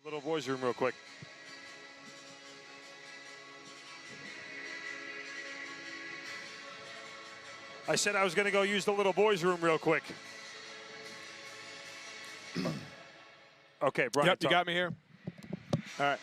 Little boys' room real quick. I said I was going to go use the little boys' room real quick. Okay, Brian. Yep, you got me here. All right.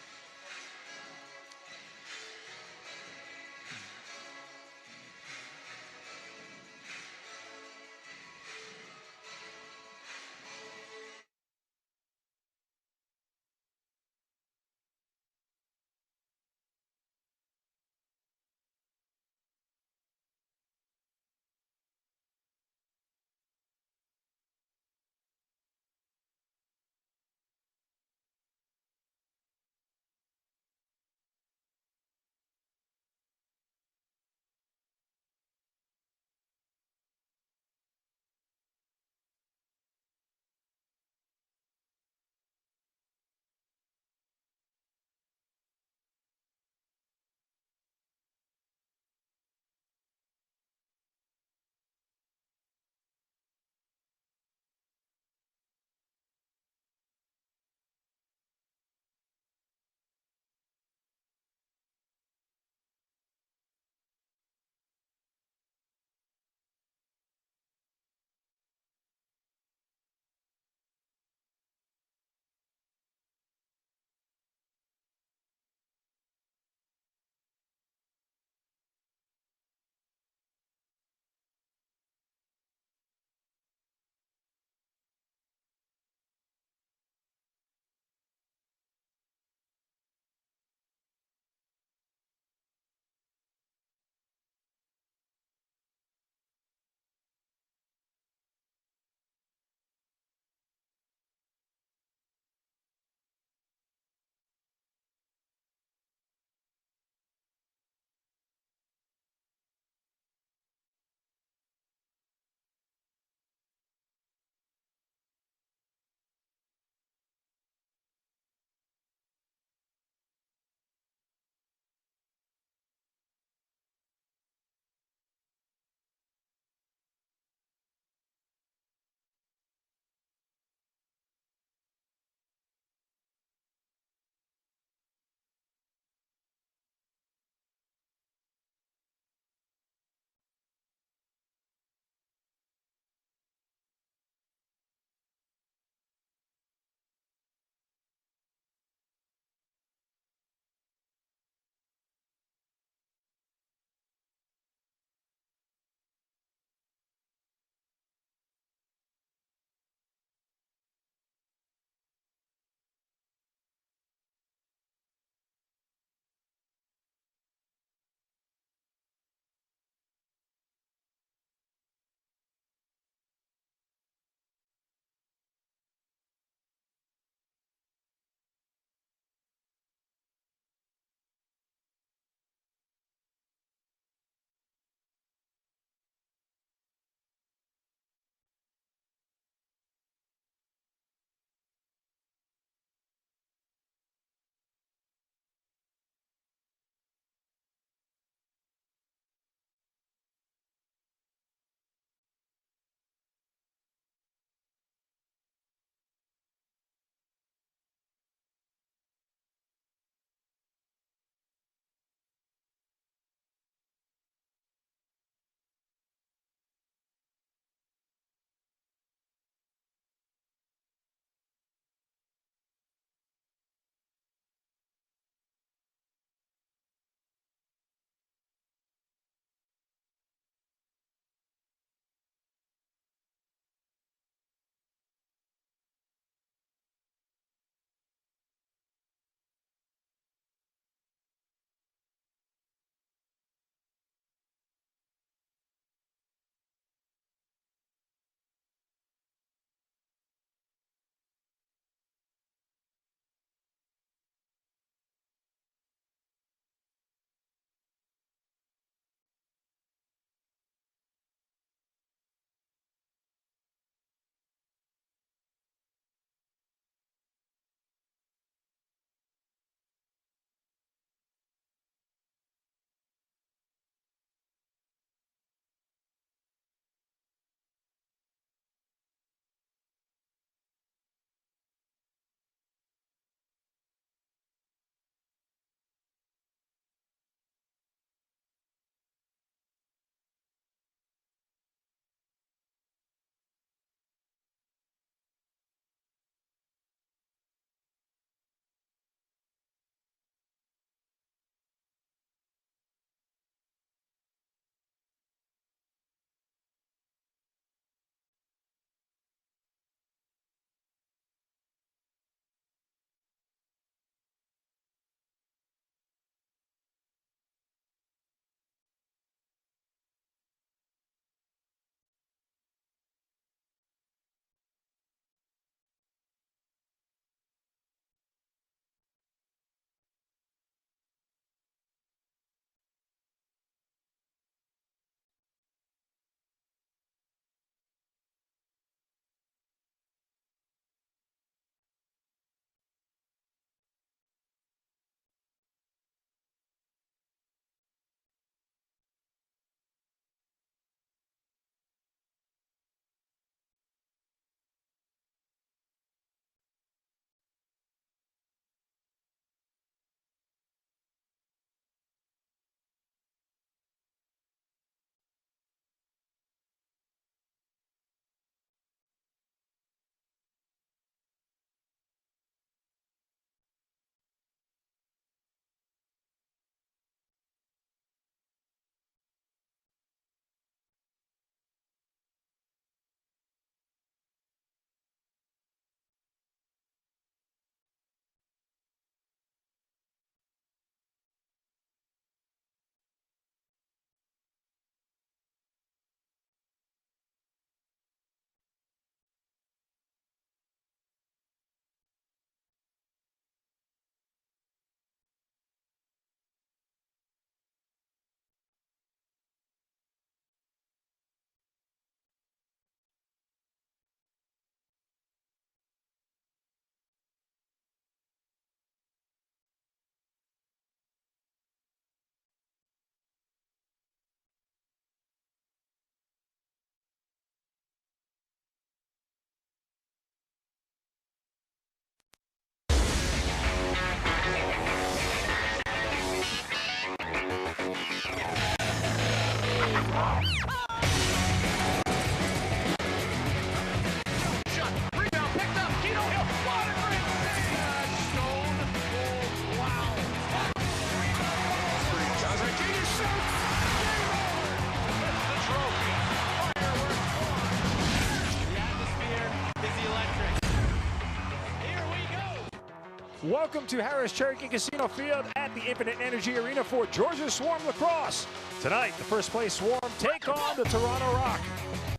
Welcome to Harris Cherokee Casino Field at the Infinite Energy Arena for Georgia Swarm Lacrosse. Tonight, the first place Swarm take on the Toronto Rock.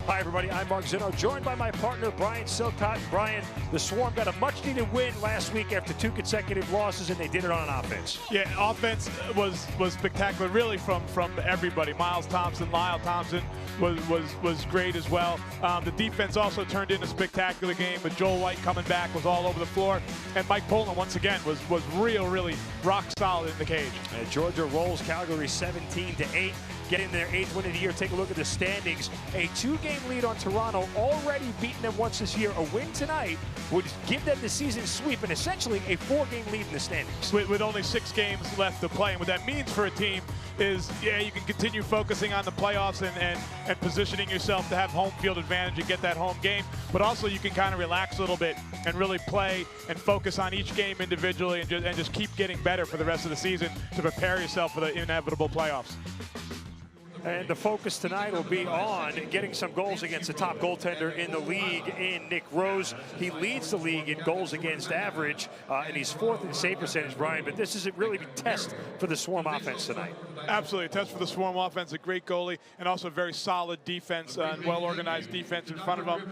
Hi everybody, I'm Mark Zinno, joined by my partner Brian Silcott. Brian, the Swarm got a much-needed win last week after 2 consecutive losses, and they did it on offense. Yeah, offense was spectacular, really, from everybody. Miles Thompson, Lyle Thompson was great as well. The defense also turned in a spectacular game, but Joel White coming back was all over the floor, and Mike Poland once again was really rock solid in the cage. And Georgia rolls Calgary 17-8. Getting their 8th win of the year. Take a look at the standings. A 2-game lead on Toronto, already beaten them once this year. A win tonight would give them the season sweep and essentially a 4-game lead in the standings. With only 6 games left to play. And what that means for a team is, yeah, you can continue focusing on the playoffs and positioning yourself to have home field advantage and get that home game. But also you can kind of relax a little bit and really play and focus on each game individually and just keep getting better for the rest of the season to prepare yourself for the inevitable playoffs. And the focus tonight will be on getting some goals against the top goaltender in the league in Nick Rose. He leads the league in goals against average, and he's 4th in save percentage, Brian. But this is a really big test for the Swarm offense tonight. Absolutely, a test for the Swarm offense. A great goalie and also a very solid defense and well-organized defense in front of them.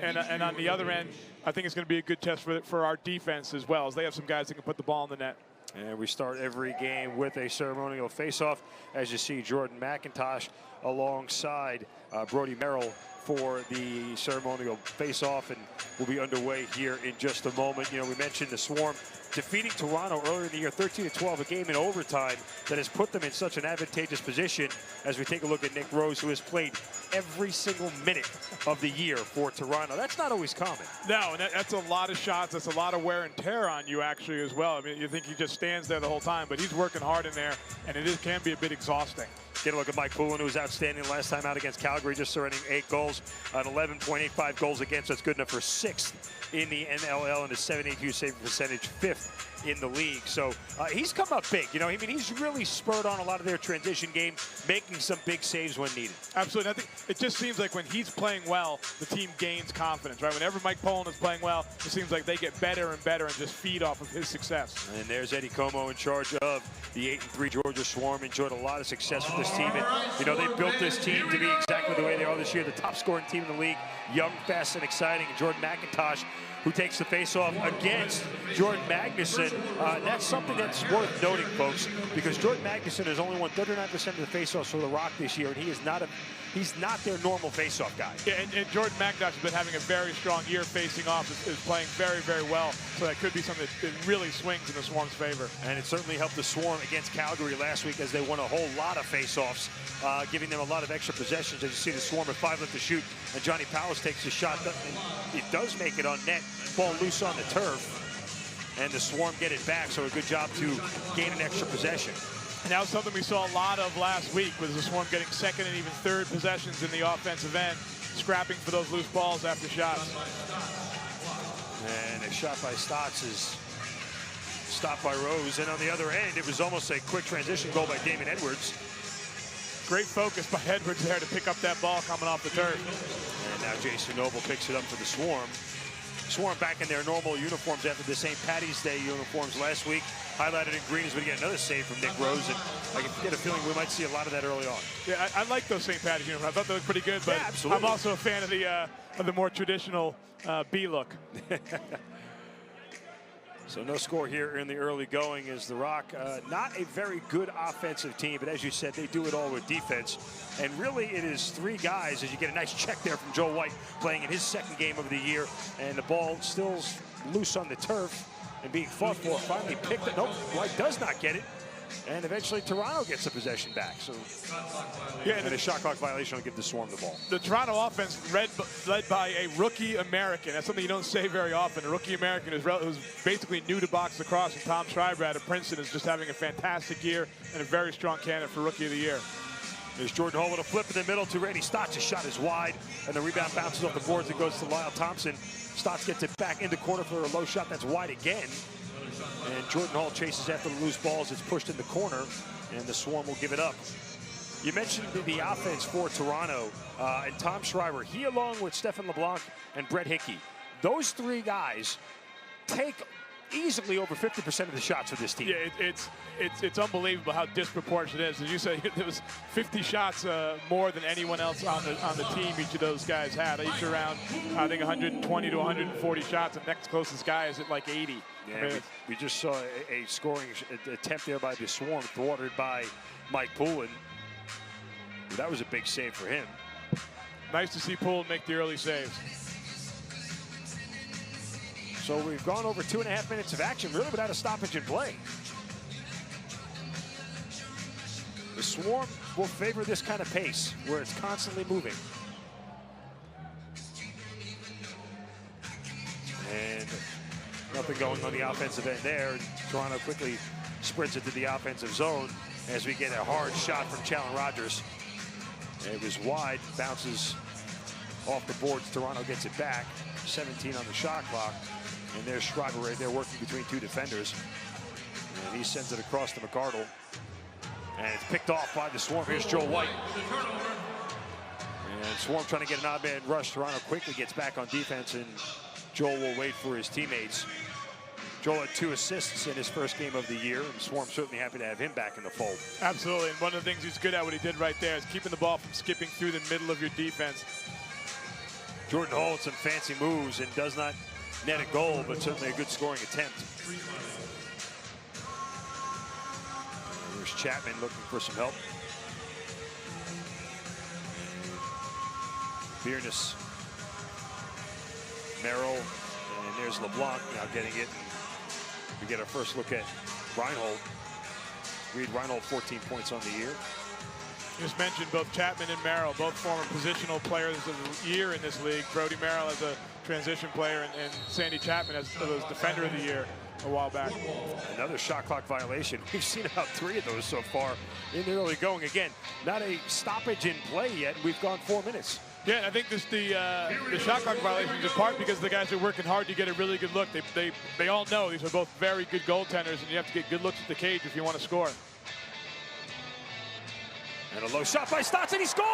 And on the other end, I think it's going to be a good test for our defense as well, as they have some guys that can put the ball in the net. And we start every game with a ceremonial face-off. As you see, Jordan McIntosh alongside Brody Merrill for the ceremonial face-off, and we'll be underway here in just a moment. You know, we mentioned the Swarm defeating Toronto earlier in the year, 13-12, a game in overtime that has put them in such an advantageous position as we take a look at Nick Rose, who has played every single minute of the year for Toronto. That's not always common. No, and that's a lot of shots. That's a lot of wear and tear on you, actually, as well. I mean, you think he just stands there the whole time, but he's working hard in there, and can be a bit exhausting. Get a look at Mike Poulin, who was outstanding last time out against Calgary, just surrendering 8 goals, an 11.85 goals against. That's good enough for 6th in the NLL and a 7.82 save percentage, 5th in the league. So he's come up big. You know, I mean, he's really spurred on a lot of their transition game, making some big saves when needed. Absolutely. I think it just seems like when he's playing well, the team gains confidence, right? Whenever Mike Poland is playing well, it seems like they get better and better and just feed off of his success. And there's Eddie Como in charge of the 8-3 Georgia Swarm. Enjoyed a lot of success with this team. And, you know, they built this team to be exactly the way they are this year. The top scoring team in the league, young, fast, and exciting. Jordan McIntosh, who takes the face-off against Jordan Magnuson. That's something that's worth noting, folks, because Jordan Magnuson has only won 39% of the face-offs for the Rock this year, and he's not their normal face-off guy. Yeah, and Jordan McIntosh has been having a very strong year facing off, is playing very well, so that could be something that really swings in the Swarm's favor. And it certainly helped the Swarm against Calgary last week as they won a whole lot of face-offs, giving them a lot of extra possessions. As you see, the Swarm at 5 left to shoot, and Johnny Powers takes the shot, and it does make it on net. Ball loose on the turf, and the Swarm get it back, so a good job to gain an extra possession. And that was something we saw a lot of last week, was the Swarm getting 2nd and even 3rd possessions in the offensive end, scrapping for those loose balls after shots. And a shot by Stotts is stopped by Rose, and on the other end, it was almost a quick transition goal by Damon Edwards. Great focus by Edwards there to pick up that ball coming off the turf. And now Jason Noble picks it up for the Swarm. Swarm back in their normal uniforms after the St. Patty's Day uniforms last week. Highlighted in green as we get another save from Nick Rose, and I get a feeling we might see a lot of that early on. Yeah, I like those St. Patty's uniforms. I thought they looked pretty good, but yeah, I'm also a fan of the more traditional B look. So no score here in the early going as the Rock, not a very good offensive team, but as you said, they do it all with defense. And really it is 3 guys, as you get a nice check there from Joe White, playing in his 2nd game of the year, and the ball still loose on the turf and being fought for. Finally picked it. Nope, White does not get it. And eventually Toronto gets the possession back. So, yeah, and a shot clock violation will give the Swarm the ball. The Toronto offense led by a rookie American. That's something you don't say very often. A rookie American who's basically new to box lacrosse, and Tom Schreiber out of Princeton is just having a fantastic year and a very strong candidate for Rookie of the Year. There's Jordan Hall with a flip in the middle to Randy Stotts. His shot is wide, and the rebound bounces off the boards. It goes to Lyle Thompson. Stotts gets it back in the corner for a low shot that's wide again. And Jordan Hall chases after the loose balls. It's pushed in the corner, and the Swarm will give it up. You mentioned the offense for Toronto, and Tom Schreiber. He, along with Stephen LeBlanc and Brett Hickey, those three guys take easily over 50% of the shots for this team. Yeah, it's unbelievable how disproportionate it is. As you say, there was 50 shots more than anyone else on the team. Each of those guys had each around, I think, 120 to 140 shots. The next closest guy is at like 80. Yeah, I mean, we just saw a scoring attempt there by the Swarm, thwarted by Mike Poulin. That was a big save for him. Nice to see Poulin make the early saves. So we've gone over 2.5 minutes of action, really without a stoppage in play. The Swarm will favor this kind of pace, where it's constantly moving. And nothing going on the offensive end there. Toronto quickly sprints into the offensive zone as we get a hard shot from Challen Rogers. It was wide, bounces off the boards. Toronto gets it back. 17 on the shot clock. And there's Schreiber right there working between two defenders. And he sends it across to McArdle. And it's picked off by the Swarm. Here's Joe White. And Swarm trying to get an odd man rush. Toronto quickly gets back on defense, and Joel will wait for his teammates. Joel had 2 assists in his first game of the year, and Swarm certainly happy to have him back in the fold. Absolutely, and one of the things he's good at, what he did right there, is keeping the ball from skipping through the middle of your defense. Jordan Hall with some fancy moves and does not net a goal, but certainly a good scoring attempt. There's Chapman looking for some help. Biernes, Merrill, and there's LeBlanc now getting it. We get our first look at Reinhold. Reed Reinhold, 14 points on the year. Just mentioned both Chapman and Merrill, both former positional players of the year in this league. Brody Merrill as a transition player, and Sandy Chapman as the defender of the year a while back. Another shot clock violation. We've seen about 3 of those so far in the early going. Again, not a stoppage in play yet. We've gone 4 minutes. Yeah, I think this the shot clock violations in part because the guys are working hard to get a really good look. They all know these are both very good goaltenders, and you have to get good looks at the cage if you want to score. And a low shot by Stotts, and he scores!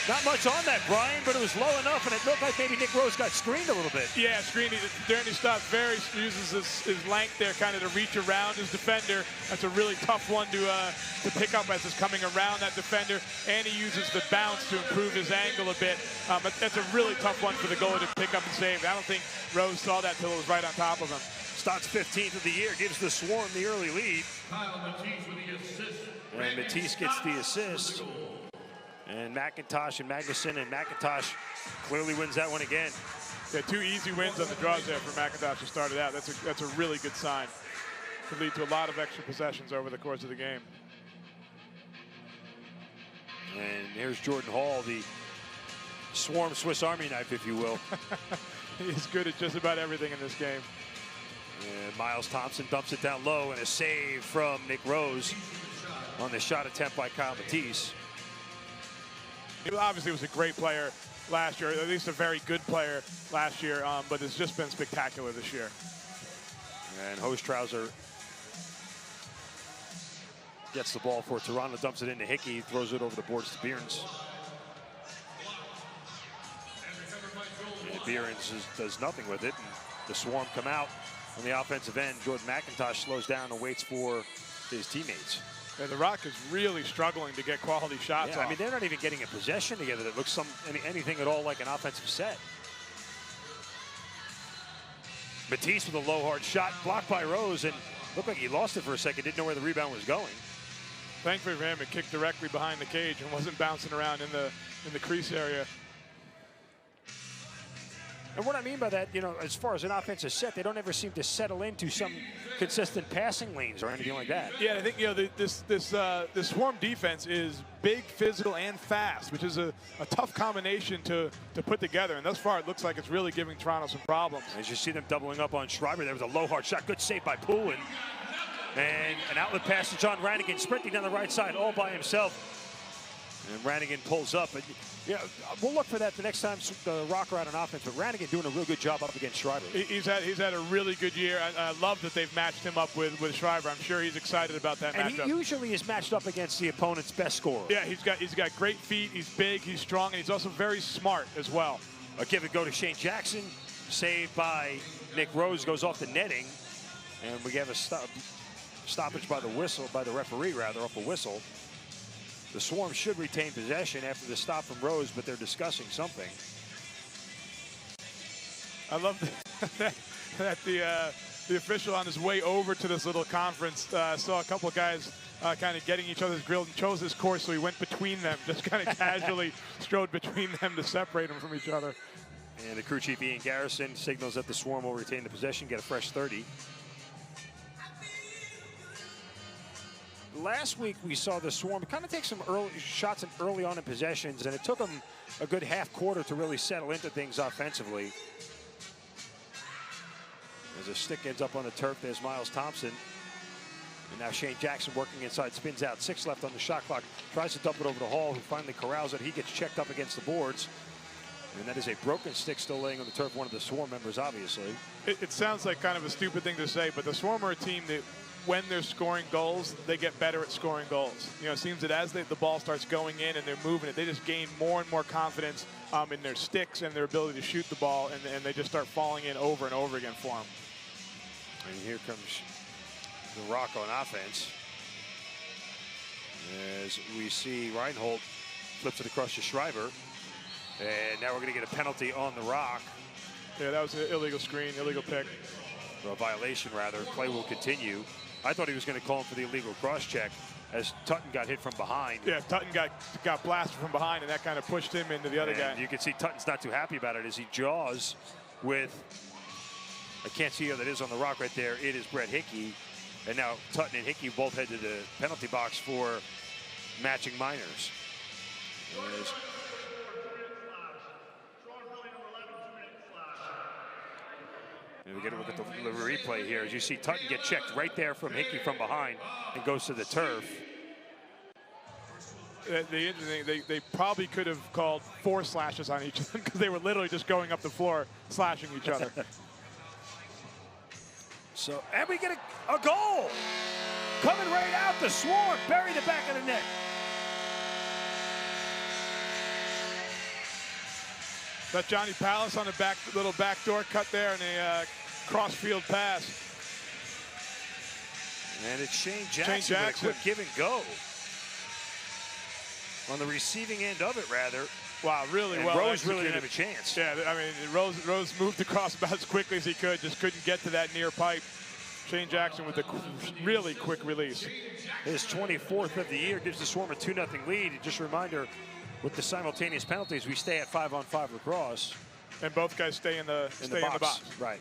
Not much on that, Brian, but it was low enough, and it looked like maybe Nick Rose got screened a little bit. Yeah, screened. Danny Stotts uses his length there kind of to reach around his defender. That's a really tough one to pick up as it's coming around that defender, and he uses the bounce to improve his angle a bit. But that's a really tough one for the goalie to pick up and save. I don't think Rose saw that till it was right on top of him. Stotts 15th of the year gives the Swarm the early lead. And Matisse gets the assist. And McIntosh and Magnuson, and McIntosh clearly wins that one again. Yeah, 2 easy wins on the draws there for McIntosh to start it out. That's a really good sign. Could lead to a lot of extra possessions over the course of the game. And here's Jordan Hall, the Swarm Swiss Army knife, if you will. He's good at just about everything in this game. And Miles Thompson dumps it down low, and a save from Nick Rose on the shot attempt by Kyle Matisse. He obviously was a great player last year, at least a very good player last year, but it's just been spectacular this year. And Hostrauser gets the ball for Toronto, dumps it into Hickey, throws it over the boards to Biernes. And Biernes does nothing with it, and the Swarm come out on the offensive end. Jordan McIntosh slows down and waits for his teammates. And the Rock is really struggling to get quality shots off. I mean, they're not even getting a possession together that looks anything at all like an offensive set. Matisse with a low, hard shot, blocked by Rose, and looked like he lost it for a second, didn't know where the rebound was going. Thankfully for him, it kicked directly behind the cage and wasn't bouncing around in the crease area. And what I mean by that, you know, as far as an offensive set, they don't ever seem to settle into some consistent passing lanes or anything like that. Yeah, I think, you know, this Swarm defense is big, physical, and fast, which is a tough combination to put together. And thus far, it looks like it's really giving Toronto some problems. As you see them doubling up on Schreiber, there was a low hard shot, good save by Poulin. And an outlet pass to John Ranigan, sprinting down the right side all by himself. And Ranigan pulls up. And yeah, we'll look for that the next time the Rock are out on offense. But Ranigan doing a real good job up against Schreiber. He's had a really good year. I love that they've matched him up with Schreiber. I'm sure he's excited about that matchup. And he usually is matched up against the opponent's best scorer. Yeah, he's got great feet. He's big. He's strong, and he's also very smart as well. A give it go to Shane Jackson, saved by Nick Rose, goes off the netting, and we have a stoppage by the referee rather, off a whistle. The Swarm should retain possession after the stop from Rose, but they're discussing something. I love that the official on his way over to this little conference saw a couple of guys kind of getting each other's grill and chose his course, so he went between them, just kind of casually strode between them to separate them from each other. And the crew chief, Ian Garrison, signals that the Swarm will retain the possession, get a fresh 30. Last week we saw the Swarm kind of take some early shots early on in possessions, and it took them a good half quarter to really settle into things offensively. As a stick ends up on the turf, there's Miles Thompson. And now Shane Jackson working inside, spins out, 6 left on the shot clock, tries to dump it over to Hall, who finally corrals it. He gets checked up against the boards. And that is a broken stick still laying on the turf, one of the Swarm members, obviously. It sounds like kind of a stupid thing to say, but the Swarm are a team that, when they're scoring goals, they get better at scoring goals. You know, it seems that as the ball starts going in and they're moving it, they just gain more and more confidence in their sticks and their ability to shoot the ball, and they just start falling in over and over again for them. And here comes the Rock on offense. As we see Reinhold flips it across to Schreiber. And now we're going to get a penalty on the Rock. Yeah, that was an illegal screen, illegal pick. Or a violation, rather. Play will continue. I thought he was going to call him for the illegal cross-check as Tutton got hit from behind. Yeah, Tutton got blasted from behind, and that kind of pushed him into the other guy. You can see Tutton's not too happy about it as he jaws with, I can't see who that is on the Rock right there. It is Brett Hickey. And now Tutton and Hickey both head to the penalty box for matching minors. And we get a look at the replay here as you see Tutton get checked right there from Hickey from behind and goes to the turf. The interesting thing, they probably could have called 4 slashes on each of them because they were literally just going up the floor slashing each other. So, and we get a goal! Coming right out, the Swarm bury the back of the net. That Johnny Palace on the little backdoor cut there and a cross-field pass. And it's Shane Jackson with a quick give and go. On the receiving end of it, rather. Wow, really and well Rose executed. really didn't have a chance. Yeah, I mean, Rose moved across about as quickly as he could, just couldn't get to that near pipe. Shane Jackson with a really quick release. His 24th of the year gives the Swarm a 2-0 lead. And just a reminder, with the simultaneous penalties, we stay at 5-on-5 lacrosse. And both guys stay in the box. Right.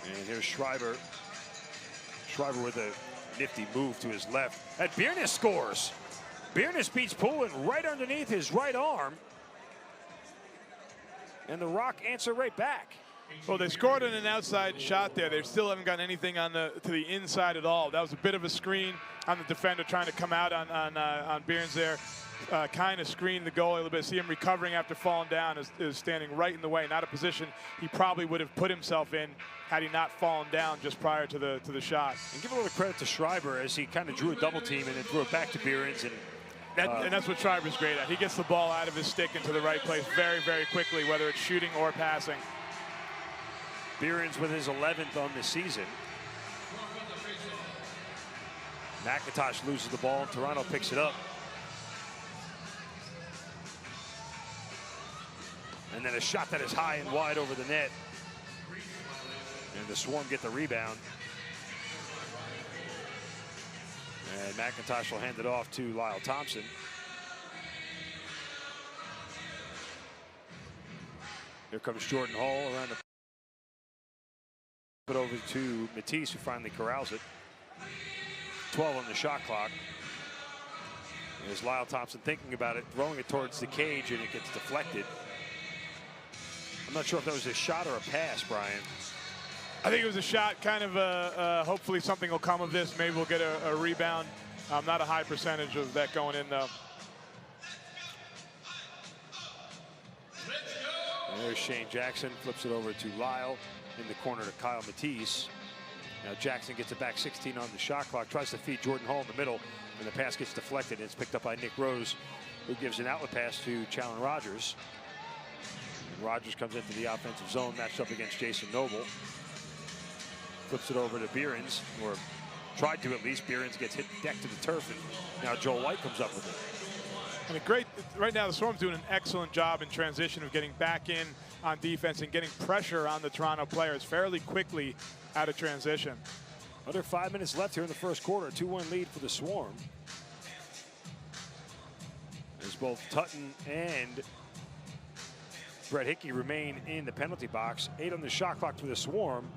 And here's Schreiber. Schreiber with a nifty move to his left. And Biernes scores. Biernes beats Poulin right underneath his right arm. And the Rock answer right back. Well, they scored on an outside shot there. They still haven't gotten anything on to the inside at all. That was a bit of a screen on the defender trying to come out on Biernes there. Kind of screened the goalie a little bit. See him recovering after falling down is standing right in the way. Not a position he probably would have put himself in had he not fallen down just prior to the shot. And give a little credit to Schreiber as he kind of drew a double team and then threw it back to Biernes. And that's what Schreiber's great at. He gets the ball out of his stick into the right place very, very quickly, whether it's shooting or passing. Biernes with his 11th on the season. McIntosh loses the ball and Toronto picks it up. And then a shot that is high and wide over the net. And the Swarm get the rebound. And McIntosh will hand it off to Lyle Thompson. Here comes Jordan Hall around the put over to Matisse, who finally corrals it. 12 on the shot clock. There's Lyle Thompson thinking about it, throwing it towards the cage, and it gets deflected. I'm not sure if that was a shot or a pass, Brian. I think it was a shot, kind of hopefully something will come of this. Maybe we'll get a rebound. Not a high percentage of that going in, though. And there's Shane Jackson, flips it over to Lyle in the corner to Kyle Matisse. Now Jackson gets it back 16 on the shot clock, tries to feed Jordan Hall in the middle, and the pass gets deflected. And it's picked up by Nick Rose, who gives an outlet pass to Challen Rogers. And Rogers comes into the offensive zone, matched up against Jason Noble. Flips it over to Behrens, or tried to at least. Behrens gets hit deck to the turf, and now Joel White comes up with it. I mean, great. Right now, the Swarm's doing an excellent job in transition of getting back in on defense and getting pressure on the Toronto players fairly quickly out of transition. Under 5 minutes left here in the first quarter. 2-1 lead for the Swarm. As both Tutton and Brett Hickey remain in the penalty box. 8 on the shot clock for the Swarm.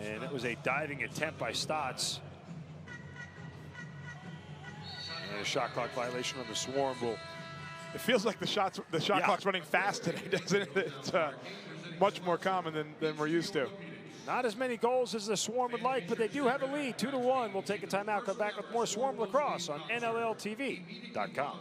And it was a diving attempt by Stotts. And a shot clock violation on the Swarm will. It feels like the shot clock's running fast today, doesn't it? It's much more common than we're used to. Not as many goals as the Swarm would like, but they do have a lead, 2-1. We'll take a timeout, come back with more Swarm Lacrosse on NLLTV.com.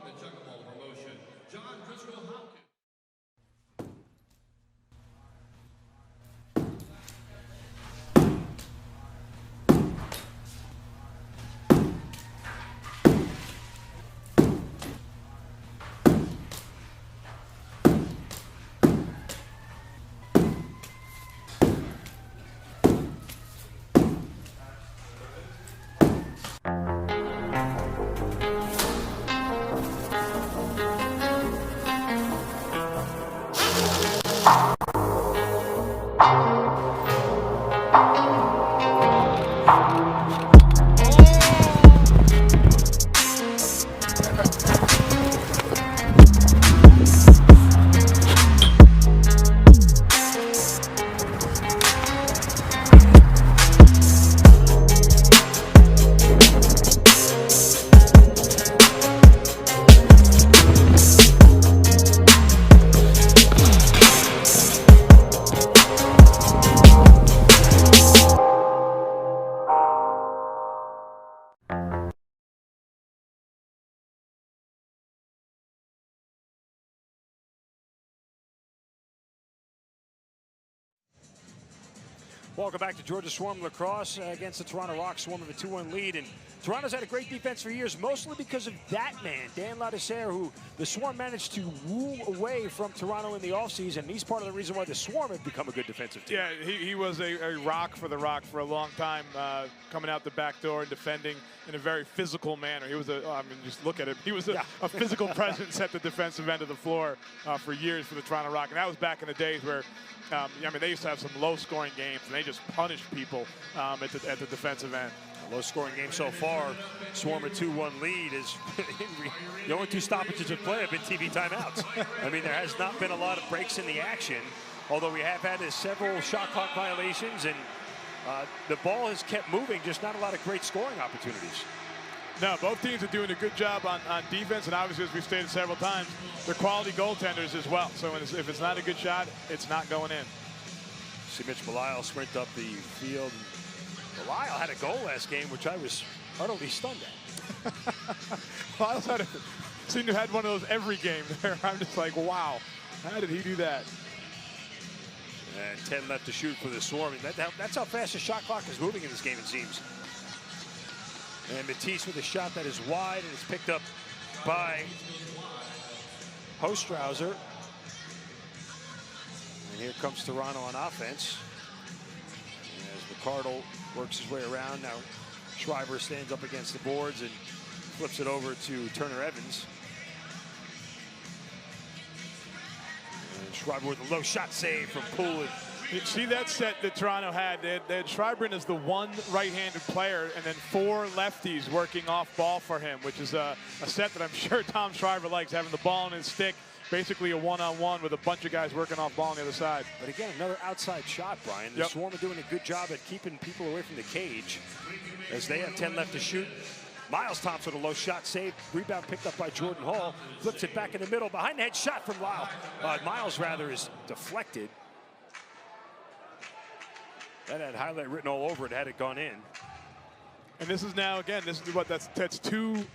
Welcome back to Georgia Swarm Lacrosse against the Toronto Rock. Swarm with a 2-1 lead, and Toronto's had a great defense for years, mostly because of that man, Dan Ladouceur, who the Swarm managed to woo away from Toronto in the offseason. He's part of the reason why the Swarm have become a good defensive team. Yeah, he was a rock for the Rock for a long time, coming out the back door and defending in a very physical manner. He was I mean, just look at him. He was a physical presence at the defensive end of the floor for years for the Toronto Rock, and that was back in the days where I mean, they used to have some low-scoring games, and they just punished people at the defensive end. Low-scoring game so far. Swarm a 2-1 lead is the only 2 stoppages of play have been TV timeouts. I mean, there has not been a lot of breaks in the action, although we have had several shot clock violations, and the ball has kept moving, just not a lot of great scoring opportunities. No, both teams are doing a good job on defense, and obviously, as we've stated several times, they're quality goaltenders as well. So if it's not a good shot, it's not going in. See Mitch Belisle sprint up the field. Belisle had a goal last game, which I was utterly stunned at. Belisle seemed to have had one of those every game there. I'm just like, wow, how did he do that? And 10 left to shoot for the Swarm. That's how fast the shot clock is moving in this game, it seems. And Matisse with a shot that is wide, and it's picked up by Hostrauser. And here comes Toronto on offense. As McCardle works his way around. Now Schreiber stands up against the boards and flips it over to Turner Evans. And Schreiber with a low shot save from Poole. You see that set that Toronto had? They had Schreiber as the one right-handed player and then 4 lefties working off ball for him, which is a set that I'm sure Tom Schreiber likes, having the ball in his stick, basically a one-on-one with a bunch of guys working off ball on the other side. But again, another outside shot, Brian. The Swarm are doing a good job at keeping people away from the cage as they have 10 left to shoot. Miles Thompson, a low shot save. Rebound picked up by Jordan Hall. Flips it back in the middle. Behind the head shot from Miles, rather, is deflected. That had highlight written all over it had it gone in. And this is now, again, this is what, that's 2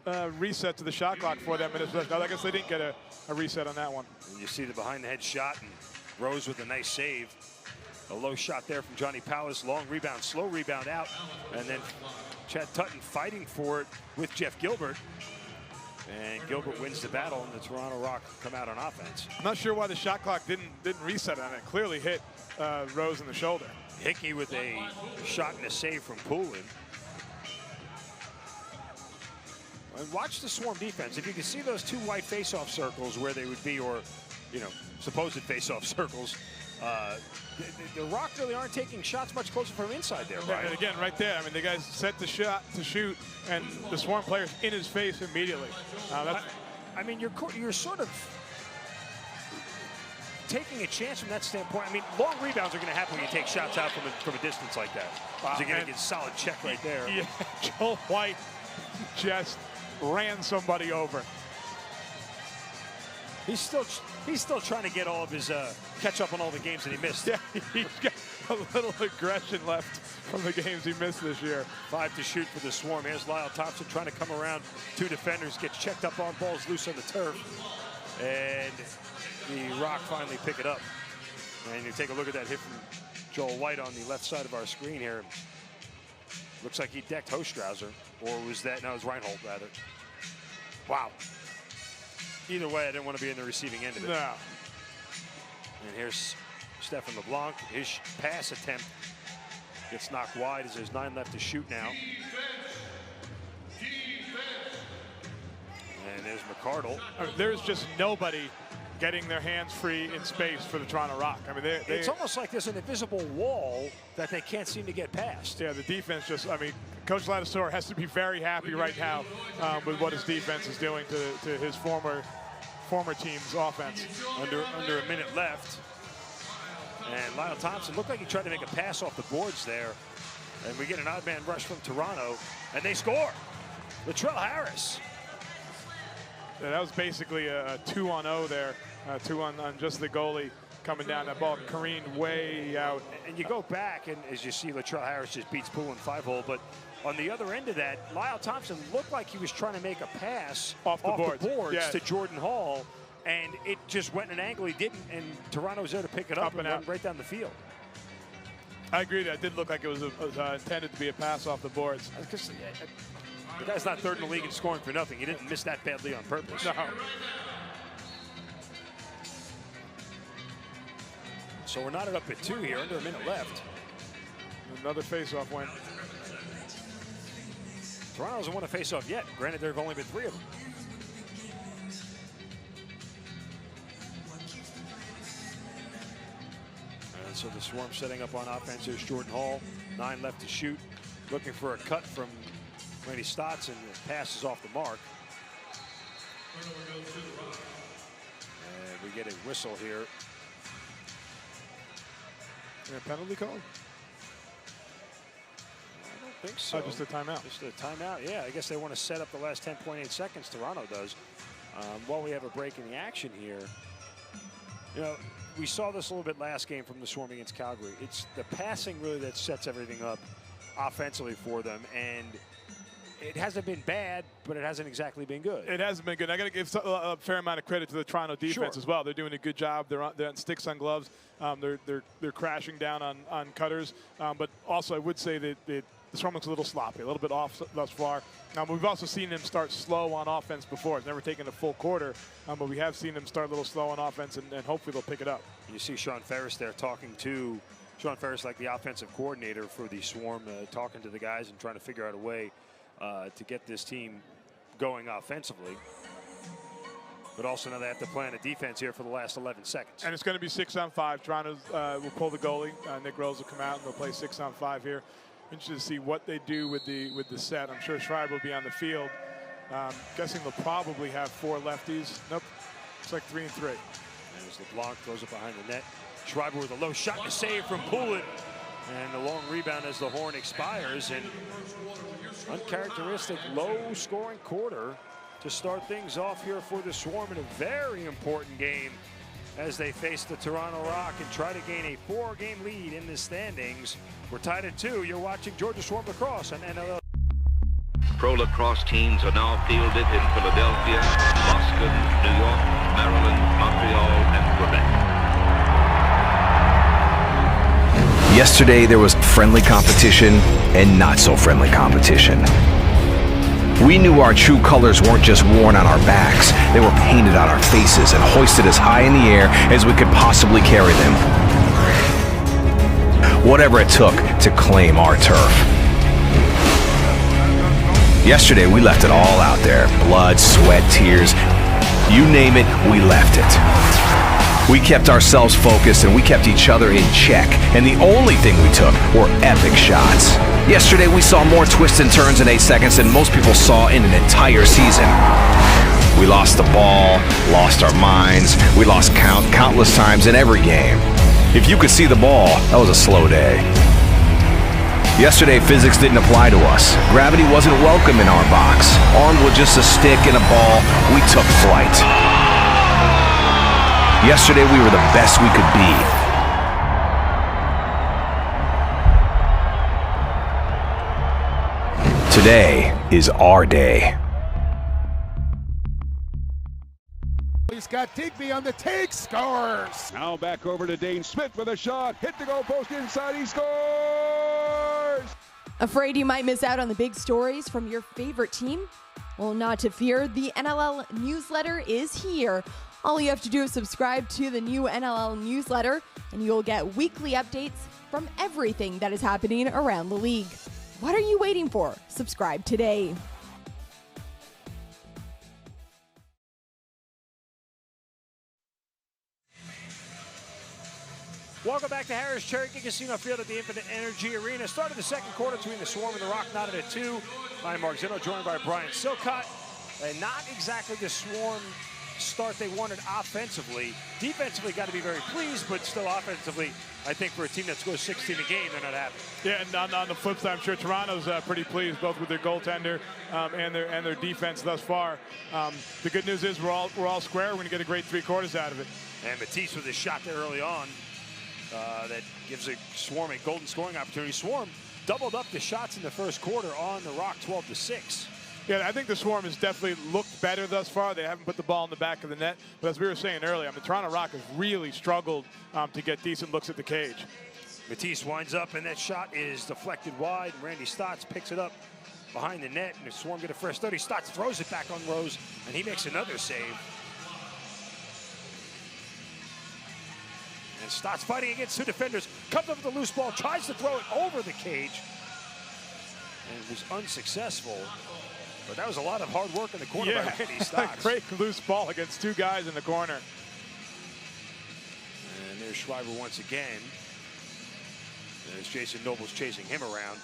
resets to the shot clock for them. I guess they didn't get a reset on that one. And you see the behind the head shot, and Rose with a nice save. A low shot there from Johnny Powers. Long rebound, slow rebound out. And then Chad Tutton fighting for it with Jeff Gilbert. And Gilbert wins the battle, and the Toronto Rock come out on offense. I'm not sure why the shot clock didn't reset on it. Clearly hit Rose in the shoulder. Hickey with a shot and a save from Poulin. And watch the Swarm defense. If you can see those 2 white face-off circles where they would be, or supposed face-off circles, the Rock really aren't taking shots much closer from inside there, right? And again, right there, I mean, the guy's set to shoot, and the Swarm player's in his face immediately. I mean, you're sort of taking a chance from that standpoint. I mean, long rebounds are going to happen when you take shots out from a distance like that. Wow. You're going to get a solid check right there. Yeah, Joe White just ran somebody over. He's still trying to get all of his catch up on all the games that he missed. Yeah, he's got a little aggression left from the games he missed this year. 5 to shoot for the Swarm. Here's Lyle Thompson trying to come around 2 defenders, gets checked up on, balls loose on the turf, and the Rock finally pick it up. And you take a look at that hit from Joel White on the left side of our screen here. Looks like he decked Hostrauser, or was that? No, it was Reinhold rather. Wow. Either way, I didn't want to be in the receiving end of it. No. And here's Stephen LeBlanc. His pass attempt gets knocked wide as there's 9 left to shoot now. And there's McCardle. There's just nobody getting their hands free in space for the Toronto Rock. I mean, it's almost like there's an invisible wall that they can't seem to get past. Yeah, the defense just, I mean, Coach Ladisor has to be very happy right now with what his defense is doing to his former team's offense. Under a minute left. And Lyle Thompson looked like he tried to make a pass off the boards there. And we get an odd man rush from Toronto, and they score. Latrell Harris. Yeah, that was basically a 2-on-0 there. 2 on just the goalie coming down. That ball careened way out. And you go back, and as you see, Latrell Harris just beats Poulin 5-hole. But on the other end of that, Lyle Thompson looked like he was trying to make a pass off the boards to Jordan Hall, and it just went an angle he didn't, and Toronto was there to pick it up and run right down the field. I agree. That did look like it was intended to be a pass off the boards. The guy's not third in the league in scoring for nothing. He didn't miss that badly on purpose. No. So we're knotted up at 2 here, under a minute left. Another face-off win. Toronto hasn't won a face-off yet. Granted, there have only been 3 of them. And so the Swarm setting up on offense. There's Jordan Hall, 9 left to shoot. Looking for a cut from Randy Stotts, and the pass is off the mark. And we get a whistle here. A penalty call? I don't think so. Oh, just a timeout. Just a timeout, yeah. I guess they want to set up the last 10.8 seconds. Toronto does. While we have a break in the action here, you know, we saw this a little bit last game from the Swarm against Calgary. It's the passing really that sets everything up offensively for them, and it hasn't been bad, but it hasn't exactly been good. It hasn't been good. I got to give a fair amount of credit to the Toronto defense as well. They're doing a good job. They're on sticks on gloves. They're crashing down on cutters. But also, I would say that the Swarm looks a little sloppy, a little bit off thus far. We've also seen them start slow on offense before. It's never taken a full quarter, but we have seen them start a little slow on offense, and hopefully they'll pick it up. You see Sean Ferris there talking to Sean Ferris, like the offensive coordinator for the Swarm, talking to the guys and trying to figure out a way to get this team going offensively. but also now they have to plan a defense here for the last 11 seconds. And it's going to be 6-on-5. Toronto will pull the goalie. Nick Rose will come out and they'll play 6-on-5 here. Interested to see what they do with the set. I'm sure Schreiber will be on the field. Guessing they'll probably have 4 lefties. Nope, it's like 3 and 3. And as LeBlanc throws it behind the net, Schreiber with a low shot to save from Poulin. And a long rebound as the horn expires. And uncharacteristic low-scoring quarter to start things off here for the Swarm in a very important game as they face the Toronto Rock and try to gain a 4-game lead in the standings. We're tied at 2. You're watching Georgia Swarm Lacrosse on NLL. Pro lacrosse teams are now fielded in Philadelphia, Boston, New York, Maryland, Montreal, and Quebec. Yesterday, there was friendly competition and not so friendly competition. We knew our true colors weren't just worn on our backs, they were painted on our faces and hoisted as high in the air as we could possibly carry them. Whatever it took to claim our turf. Yesterday, we left it all out there. Blood, sweat, tears, you name it, we left it. We kept ourselves focused and we kept each other in check, and the only thing we took were epic shots. Yesterday we saw more twists and turns in 8 seconds than most people saw in an entire season. We lost the ball, lost our minds, we lost count countless times in every game. If you could see the ball, that was a slow day. Yesterday physics didn't apply to us. Gravity wasn't welcome in our box. Armed with just a stick and a ball, we took flight. Yesterday, we were the best we could be. Today is our day. He's got Digby on the take, scores! Now back over to Dane Smith with a shot. Hit the goal post inside, he scores! Afraid you might miss out on the big stories from your favorite team? Well, not to fear, the NLL newsletter is here. All you have to do is subscribe to the new NLL newsletter, and you'll get weekly updates from everything that is happening around the league. What are you waiting for? Subscribe today. Welcome back to Harris Cherokee Casino Field at the Infinite Energy Arena. Started the second quarter between the Swarm and the Rock, knotted at 2. I'm Mark Zeno, joined by Brian Silcott. And not exactly the Swarm start they wanted offensively. Defensively, got to be very pleased, but still offensively, I think for a team that scores 16 a game, they're not happy. Yeah, and on the flip side, I'm sure Toronto's pretty pleased both with their goaltender and their defense thus far. The good news is we're all square. We're going to get a great 3 quarters out of it. And Matisse with a shot there early on that gives a Swarm a golden scoring opportunity. Swarm doubled up the shots in the first quarter on the Rock, 12-6. Yeah, I think the Swarm has definitely looked better thus far. They haven't put the ball in the back of the net. But as we were saying earlier, I mean, Toronto Rock has really struggled to get decent looks at the cage. Matisse winds up, and that shot is deflected wide. Randy Stotts picks it up behind the net, and the Swarm get a fresh 30. Stotts throws it back on Rose, and he makes another save. And Stotts fighting against 2 defenders, comes up with the loose ball, tries to throw it over the cage, and was unsuccessful. But that was a lot of hard work in the corner by Randy Stotts. Great loose ball against 2 guys in the corner. And there's Schreiber once again. As Jason Noble's chasing him around.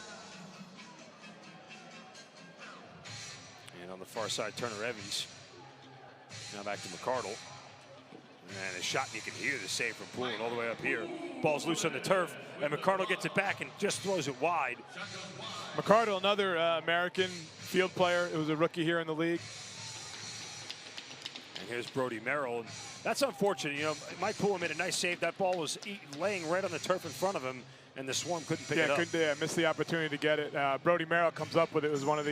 And on the far side, Turner Evans. Now back to McCardle. And a shot, you can hear the save from Poulin all the way up here. Ball's loose on the turf, and McCardle gets it back and just throws it wide. McCardle, another American field player. It was a rookie here in the league. And here's Brody Merrill. And that's unfortunate. You know, Mike Poulin made a nice save. That ball was laying right on the turf in front of him, and the Swarm couldn't pick it up. Missed the opportunity to get it. Brody Merrill comes up with it. It was one of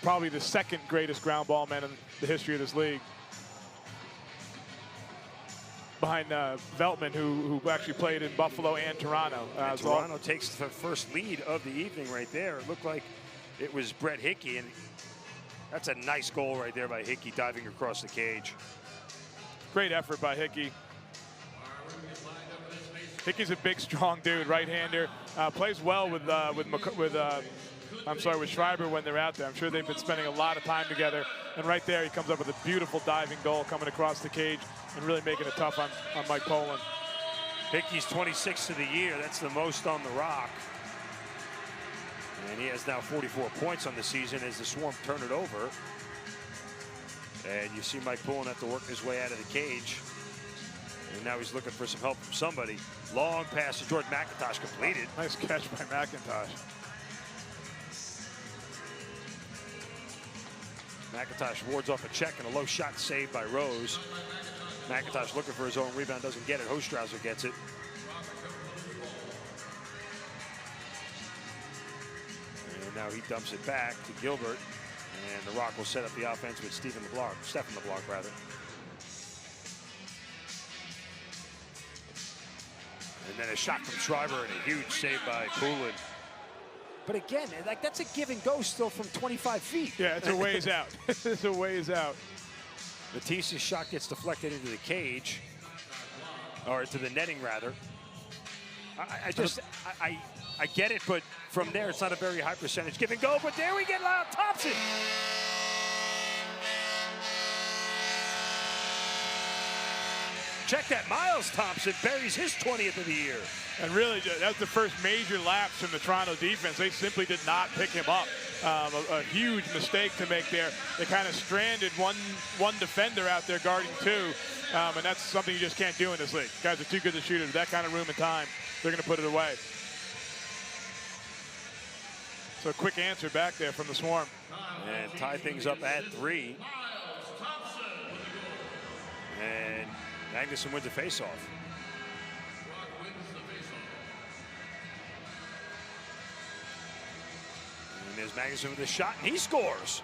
probably the second greatest ground ball man in the history of this league. Behind Veltman, who actually played in Buffalo and Toronto. And Toronto takes the first lead of the evening right there. It looked like it was Brett Hickey, and that's a nice goal right there by Hickey diving across the cage. Great effort by Hickey. Hickey's a big, strong dude, right-hander. Plays well with with Schreiber when they're out there. I'm sure they've been spending a lot of time together. And right there, he comes up with a beautiful diving goal coming across the cage and really making it tough on Mike Poland. Hickey's 26th of the year. That's the most on the Rock. And he has now 44 points on the season as the Swarm turn it over. And you see Mike Poland have to work his way out of the cage. And now he's looking for some help from somebody. Long pass to Jordan McIntosh completed. Nice catch by McIntosh. McIntosh wards off a check and a low shot saved by Rose. McIntosh looking for his own rebound, doesn't get it. Hostrauser gets it. And now he dumps it back to Gilbert. And the Rock will set up the offense with Stephen LeBlanc, rather. And then a shot from Schreiber and a huge save by Poulin. But again, like, that's a give and go still from 25 feet. Yeah, it's a ways out. It's a ways out. Matisse's shot gets deflected into the cage, or into the netting rather. I get it, but from there it's not a very high percentage give and go. But there we get Lyle Thompson. Check that, Miles Thompson buries his 20th of the year. And really, that's the first major lapse from the Toronto defense. They simply did not pick him up. A huge mistake to make there. They kind of stranded one defender out there guarding two, and that's something you just can't do in this league. Guys are too good to shoot it. With that kind of room and time, they're going to put it away. So a quick answer back there from the Swarm. And tie things up at 3. And Magnuson wins the faceoff. And there's Magnuson with a shot, and he scores.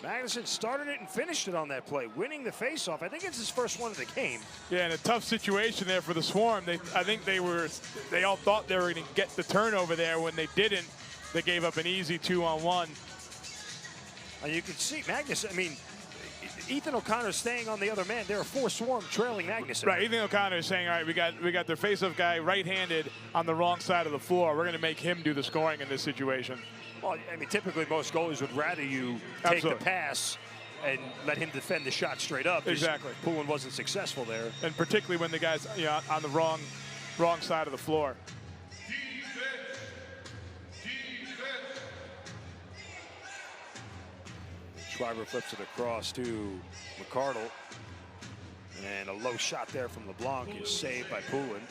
Magnuson started it and finished it on that play, winning the faceoff. I think it's his first one of the game. Yeah, in a tough situation there for the Swarm. I think they all thought they were going to get the turnover there. When they didn't, they gave up an easy 2-on-1. And you can see Magnuson, I mean, Ethan O'Connor staying on the other man. There are 4 Swarm trailing Magnuson. Right, Ethan O'Connor is saying, all right, we got their face-off guy right-handed on the wrong side of the floor. We're going to make him do the scoring in this situation. Well, I mean, typically most goalies would rather you take the pass and let him defend the shot straight up. Exactly. Poulin wasn't successful there. And particularly when the guy's on the wrong side of the floor. Schreiber flips it across to McCardle. And a low shot there from LeBlanc is saved by Poulin.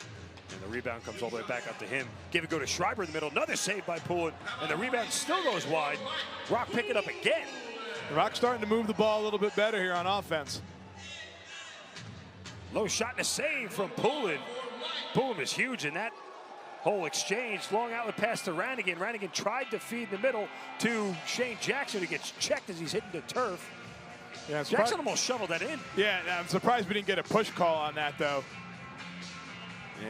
And the rebound comes all the way back up to him. Give it go to Schreiber in the middle. Another save by Poulin. And the rebound still goes wide. Rock pick it up again. The Rock's starting to move the ball a little bit better here on offense. Low shot and a save from Poulin. Poulin is huge in that whole exchange. Long outlet pass to Rannigan. Rannigan tried to feed the middle to Shane Jackson, who gets checked as he's hitting the turf. Yeah, Jackson almost shoveled that in. Yeah, I'm surprised we didn't get a push call on that, though.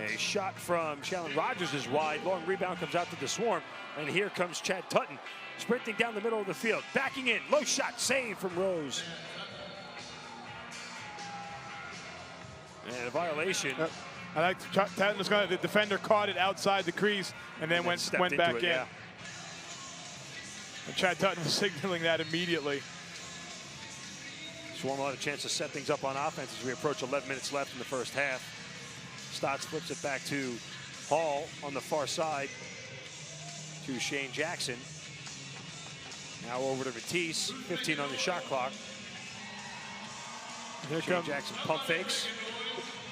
A shot from Shalon Rogers is wide. Long rebound comes out to the Swarm. And here comes Chad Tutton, sprinting down the middle of the field. Backing in. Low shot save from Rose. And a violation. I like Tutton. The defender caught it outside the crease and then went back in. Yeah. And Chad Tutton was signaling that immediately. Swarm will have a chance to set things up on offense as we approach 11 minutes left in the first half. Stotts flips it back to Hall on the far side to Shane Jackson. Now over to Matisse, 15 on the shot clock. Here Shane Jackson pump fakes.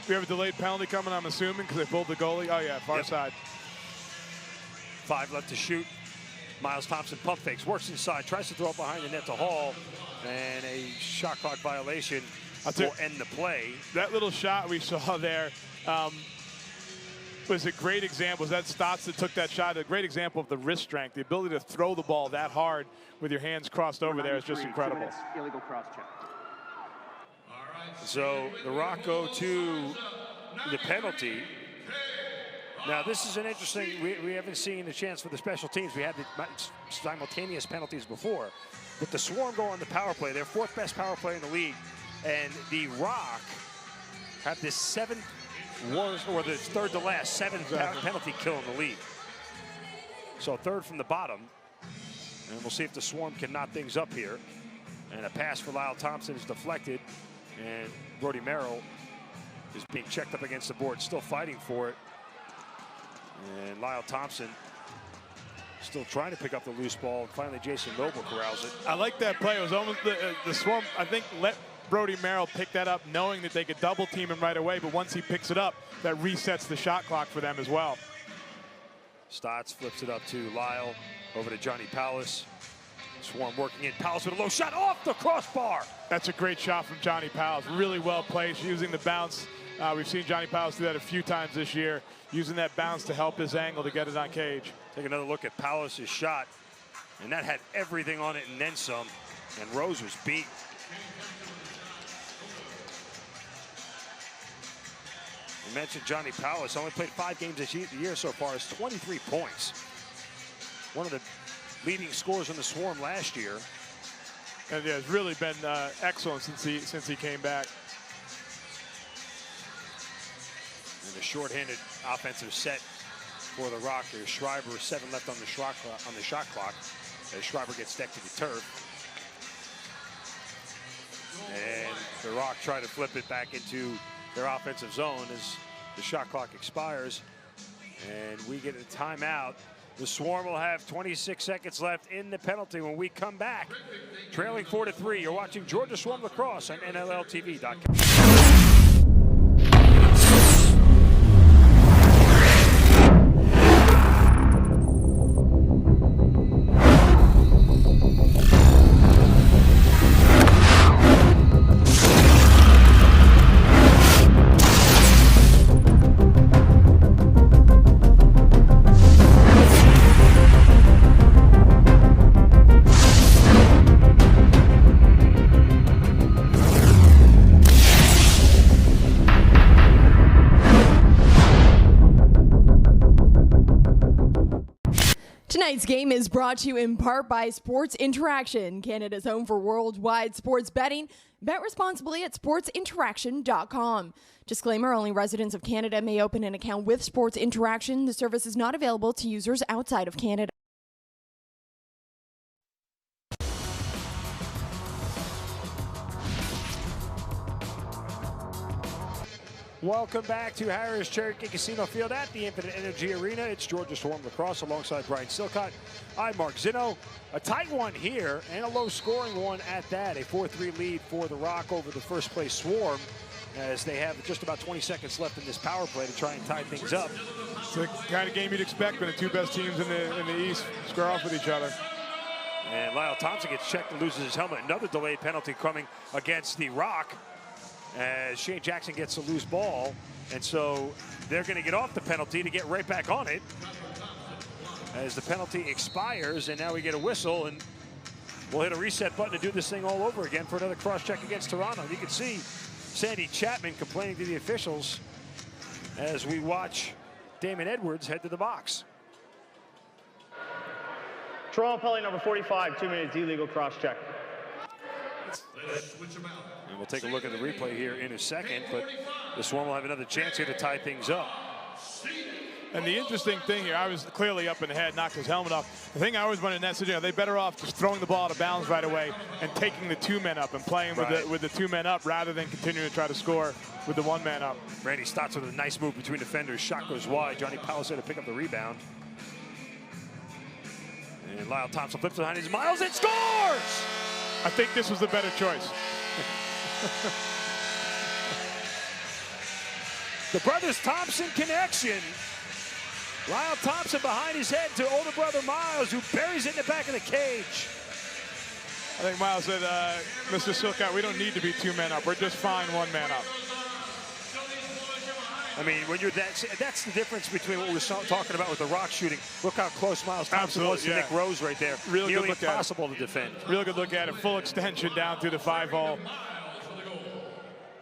We have a delayed penalty coming, I'm assuming, because they pulled the goalie. Oh, yeah, far side. 5 left to shoot. Miles Thompson pump fakes, works inside, tries to throw it behind the net to Hall, and a shot clock violation will end the play. That little shot we saw there was a great example. Was that Stotts that took that shot? A great example of the wrist strength, the ability to throw the ball that hard with your hands crossed over there is just incredible. Illegal cross check. So the Rock go to the penalty. Now this is an interesting, we haven't seen a chance for the special teams. We had the simultaneous penalties before. But the Swarm go on the power play. They're 4th best power play in the league. And the Rock have this 7th worst, or the 3rd to last, 7th penalty kill in the league. So third from the bottom. And we'll see if the Swarm can knot things up here. And a pass for Lyle Thompson is deflected. And Brody Merrill is being checked up against the board, still fighting for it. And Lyle Thompson still trying to pick up the loose ball. And finally, Jason Noble corrals it. I like that play. It was almost the Swarm, I think, let Brody Merrill pick that up, knowing that they could double team him right away. But once he picks it up, that resets the shot clock for them as well. Stotts flips it up to Lyle, over to Johnny Powless. Swarm working in. Powless with a low shot off the crossbar. That's a great shot from Johnny Powless. Really well placed, using the bounce. We've seen Johnny Powless do that a few times this year, using that bounce to help his angle to get it on cage. Take another look at Powless' shot, and that had everything on it and then some, and Rose was beat. We mentioned Johnny Powless, only played 5 games this year so far, has 23 points. One of the leading scorers on the Swarm last year. And yeah, it's really been excellent since he came back. And a shorthanded offensive set for the Rock. There's Schreiber, 7 left on the shot clock as Schreiber gets decked to the turf. And the Rock try to flip it back into their offensive zone as the shot clock expires. And we get a timeout. The Swarm will have 26 seconds left in the penalty when we come back. Trailing 4-3. You're watching Georgia Swarm Lacrosse on NLLTV.com. Tonight's game is brought to you in part by Sports Interaction, Canada's home for worldwide sports betting. Bet responsibly at sportsinteraction.com. Disclaimer, only residents of Canada may open an account with Sports Interaction. The service is not available to users outside of Canada. Welcome back to Harris Cherokee Casino Field at the Infinite Energy Arena. It's Georgia Swarm Lacrosse alongside Brian Silcott. I'm Mark Zinno. A tight one here and a low-scoring one at that. A 4-3 lead for the Rock over the first-place Swarm as they have just about 20 seconds left in this power play to try and tie things up. It's the kind of game you'd expect when the two best teams in the East square off with each other. And Lyle Thompson gets checked and loses his helmet. Another delayed penalty coming against the Rock, as Shane Jackson gets a loose ball, and so they're going to get off the penalty to get right back on it as the penalty expires, and now we get a whistle, and we'll hit a reset button to do this thing all over again for another cross-check against Toronto. You can see Sandy Chapman complaining to the officials as we watch Damon Edwards head to the box. Toronto penalty number 45, 2 minutes illegal cross-check. And we'll take a look at the replay here in a second, but the Swarm will have another chance here to tie things up. And the interesting thing here, I was clearly up in the head, knocked his helmet off. The thing I always wondered in that situation, are they better off just throwing the ball out of bounds right away and taking the 2 men up and playing with the 2 men up rather than continuing to try to score with the 1 man up? Randy Stotts with a nice move between defenders. Shot goes wide. Johnny Powless had to pick up the rebound. And Lyle Thompson flips behind his Miles and scores! I think this was the better choice. The brothers Thompson connection. Lyle Thompson behind his head to older brother Miles, who buries it in the back of the cage. I think Miles said, Mr. Silcott, we don't need to be 2 men up. We're just fine 1 man up. I mean, when you're that's the difference between what we're talking about with the Rock shooting. Look how close Miles Thompson was to Nick Rose right there. Really nearly good look impossible to defend. Real good look at it. Full extension down through the 5-hole.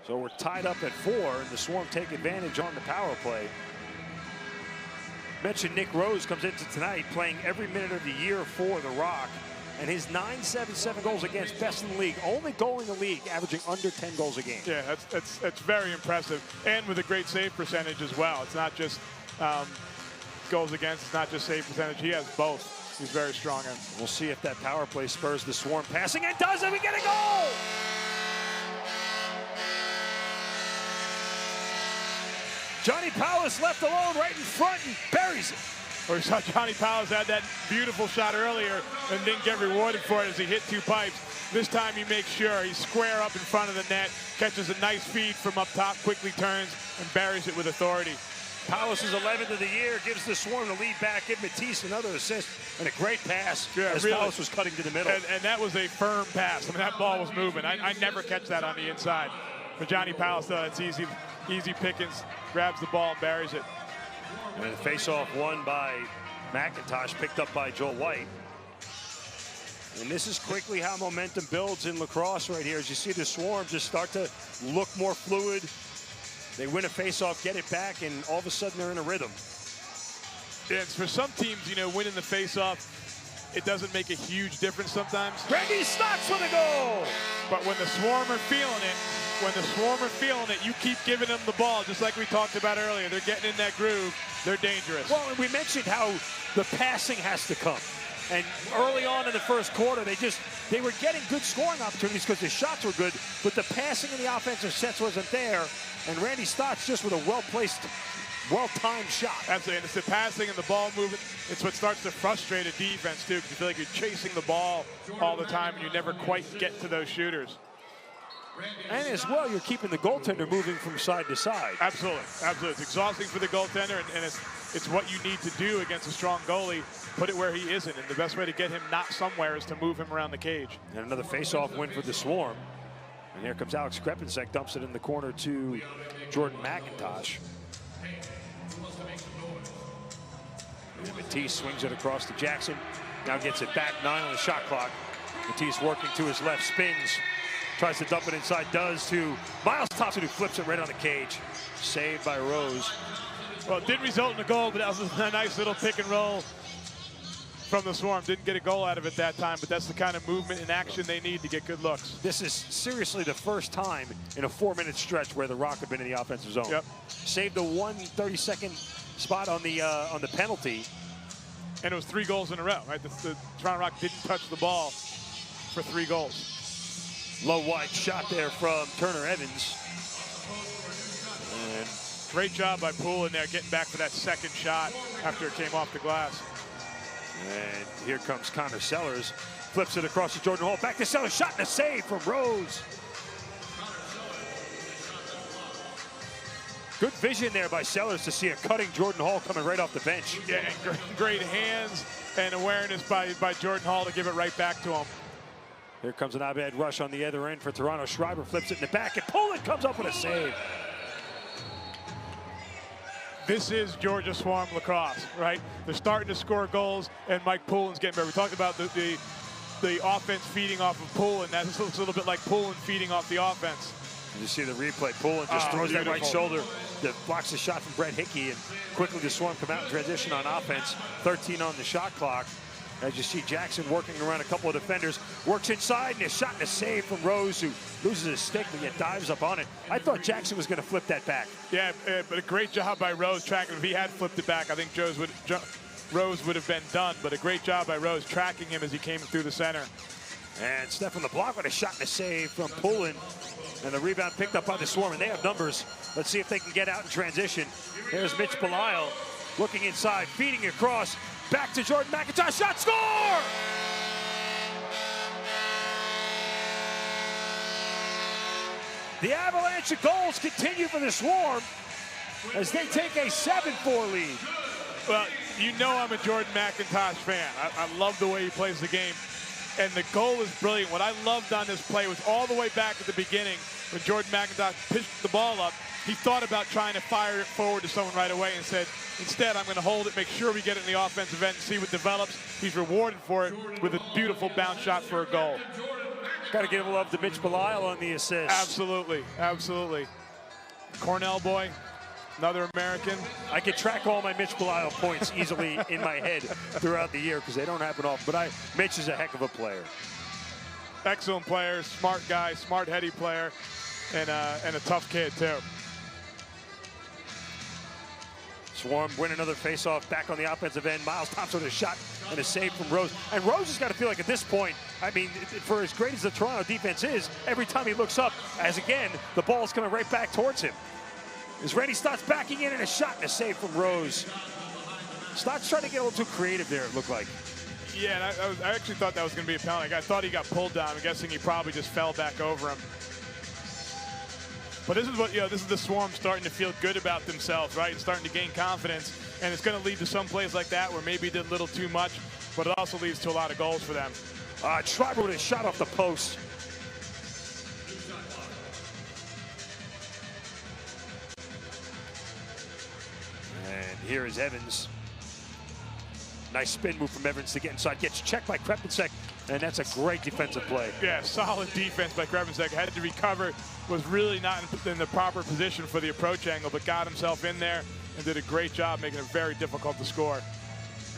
So we're tied up at 4, and the Swarm take advantage on the power play. Mentioned Nick Rose comes into tonight playing every minute of the year for the Rock, and his 9.77 goals against, best in the league. Only goal in the league, averaging under 10 goals a game. Yeah, that's very impressive, and with a great save percentage as well. It's not just goals against. It's not just save percentage. He has both. He's very strong in. We'll see if that power play spurs the Swarm passing, and does it. We get a goal! Johnny Powers left alone right in front and buries it. We saw Johnny Powers had that beautiful shot earlier and didn't get rewarded for it as he hit 2 pipes. This time he makes sure he's square up in front of the net, catches a nice feed from up top, quickly turns and buries it with authority. Powers is 11th of the year, gives the Swarm the lead back. Give Matisse another assist and a great pass as really. Powers was cutting to the middle. And that was a firm pass. I mean, that ball was moving. I never catch that on the inside. For Johnny Powers, though, it's easy pickings. Grabs the ball and buries it. And the face-off won by McIntosh, picked up by Joel White. And this is quickly how momentum builds in lacrosse right here. As you see the Swarm just start to look more fluid. They win a face-off, get it back, and all of a sudden they're in a rhythm. Yeah, for some teams, you know, winning the face-off, it doesn't make a huge difference sometimes. Randy Stocks with a goal! But when the Swarm are feeling it, you keep giving them the ball, just like we talked about earlier. They're getting in that groove. They're dangerous. Well, we mentioned how the passing has to come. And early on in the first quarter, they were getting good scoring opportunities because the shots were good, but the passing in the offensive sets wasn't there. And Randy Stotts just with a well-placed, well-timed shot. Absolutely, and it's the passing and the ball movement. It's what starts to frustrate a defense, too, because you feel like you're chasing the ball all the time and you never quite get to those shooters. And as well, you're keeping the goaltender moving from side to side. Absolutely, absolutely. It's exhausting for the goaltender, and it's what you need to do against a strong goalie. Put it where he isn't, and the best way to get him not somewhere is to move him around the cage. And another face-off win for the Swarm. And here comes Alex Krepensek, dumps it in the corner to Jordan McIntosh. And Matisse swings it across to Jackson. Now gets it back, 9 on the shot clock. Matisse working to his left, spins. Tries to dump it inside, does to Miles Thompson, who flips it right on the cage. Saved by Rose. Well, it didn't result in a goal, but that was a nice little pick and roll from the Swarm. Didn't get a goal out of it that time, but that's the kind of movement and action they need to get good looks. This is seriously the first time in a 4-minute stretch where the Rock have been in the offensive zone. Yep. Saved the 132nd spot on the penalty. And it was 3 goals in a row, right? The Toronto Rock didn't touch the ball for 3 goals. Low wide shot there from Turner Evans. And great job by Poole in there, getting back for that second shot after it came off the glass. And here comes Connor Sellers. Flips it across to Jordan Hall. Back to Sellers. Shot and a save from Rose. Good vision there by Sellers to see a cutting Jordan Hall coming right off the bench. Yeah, and great hands and awareness by Jordan Hall to give it right back to him. Here comes an Abed rush on the other end for Toronto. Schreiber flips it in the back, and Poland comes up with a save. This is Georgia Swarm lacrosse, right? They're starting to score goals, and Mike Poulin's getting better. We talked about the offense feeding off of Poulin. That looks a little bit like Poulin feeding off the offense. You see the replay. Poulin just throws that right shoulder that blocks the shot from Brett Hickey, and quickly the Swarm come out and transition on offense. 13 on the shot clock. As you see Jackson working around a couple of defenders, works inside, and a shot and a save from Rose, who loses his stick, but yet dives up on it. I thought Jackson was going to flip that back. Yeah, but a great job by Rose tracking. If he had flipped it back, I think Rose would have been done, but a great job by Rose tracking him as he came through the center. And Steph on the block with a shot and a save from Poulin. And the rebound picked up by the Swarm, and they have numbers. Let's see if they can get out in transition. There's Mitch Belisle looking inside, feeding across. Back to Jordan McIntosh, shot, score! The avalanche of goals continue for the Swarm as they take a 7-4 lead. Well, you know I'm a Jordan McIntosh fan. I love the way he plays the game. And the goal is brilliant. What I loved on this play was all the way back at the beginning when Jordan McIntosh pitched the ball up. He thought about trying to fire it forward to someone right away and said, instead, I'm going to hold it, make sure we get it in the offensive end, and see what develops. He's rewarded for it with a beautiful bounce shot for a goal. Got to give love to Mitch Belisle on the assist. Absolutely, absolutely. Cornell boy, another American. I could track all my Mitch Belisle points easily in my head throughout the year because they don't happen often, but Mitch is a heck of a player. Excellent player, smart guy, smart heady player, and a tough kid too. Swarm win another faceoff back on the offensive end. Miles Thompson with a shot and a save from Rose. And Rose has got to feel like at this point, I mean, for as great as the Toronto defense is, every time he looks up, as again, the ball's coming right back towards him. As Randy Stott's backing in and a shot and a save from Rose. Stott's trying to get a little too creative there, it looked like. Yeah, and I actually thought that was going to be a penalty. I thought he got pulled down. I'm guessing he probably just fell back over him. But this is what, this is the Swarm starting to feel good about themselves, right? And starting to gain confidence. And it's going to lead to some plays like that where maybe he did a little too much, but it also leads to a lot of goals for them. Schreiber with a shot off the post. And here is Evans. Nice spin move from Evans to get inside. Gets checked by Krepinski, and that's a great defensive play. Yeah, solid defense by Krepinski. Had to recover, was really not in the proper position for the approach angle, but got himself in there and did a great job making it very difficult to score.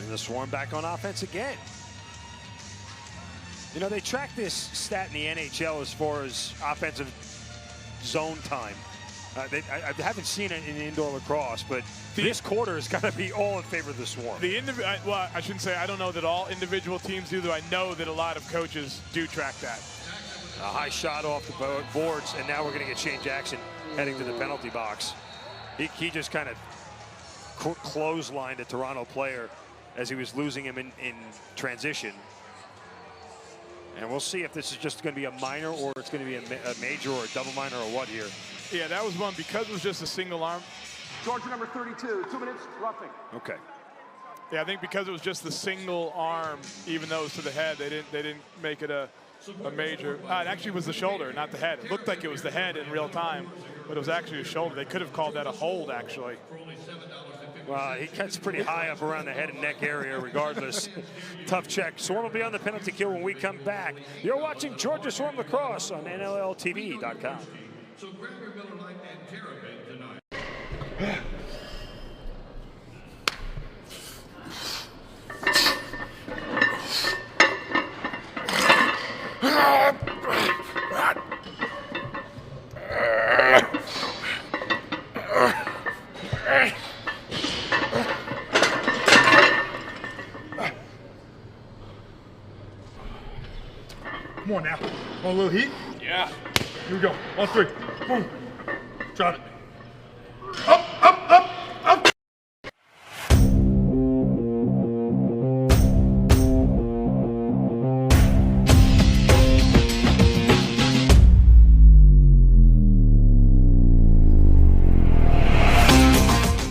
And the Swarm back on offense again. You know, they track this stat in the NHL as far as offensive zone time. I haven't seen it in indoor lacrosse, but this quarter is going to be all in favor of the Swarm. Well, I shouldn't say I don't know that all individual teams do, though I know that a lot of coaches do track that. A high shot off the boards, and now we're going to get Shane Jackson heading to the penalty box. He just kind of clotheslined a Toronto player as he was losing him in transition. And we'll see if this is just going to be a minor or it's going to be a major or a double minor or what here. Yeah, that was one because it was just a single arm. Georgia number 32, 2 minutes, roughing. Okay. Yeah, I think because it was just the single arm, even though it was to the head, they didn't make it a major. It actually was the shoulder, not the head. It looked like it was the head in real time, but it was actually the shoulder. They could have called that a hold, actually. Well, he cuts pretty high up around the head and neck area regardless. Tough check. Swarm will be on the penalty kill when we come back. You're watching Georgia Swarm Lacrosse on NLLTV.com. So grab your Miller Lite and Terrapin tonight. Come on now. Want a little heat? Yeah. Here we go. On 3. Boom. Drop it. Up, up, up, up.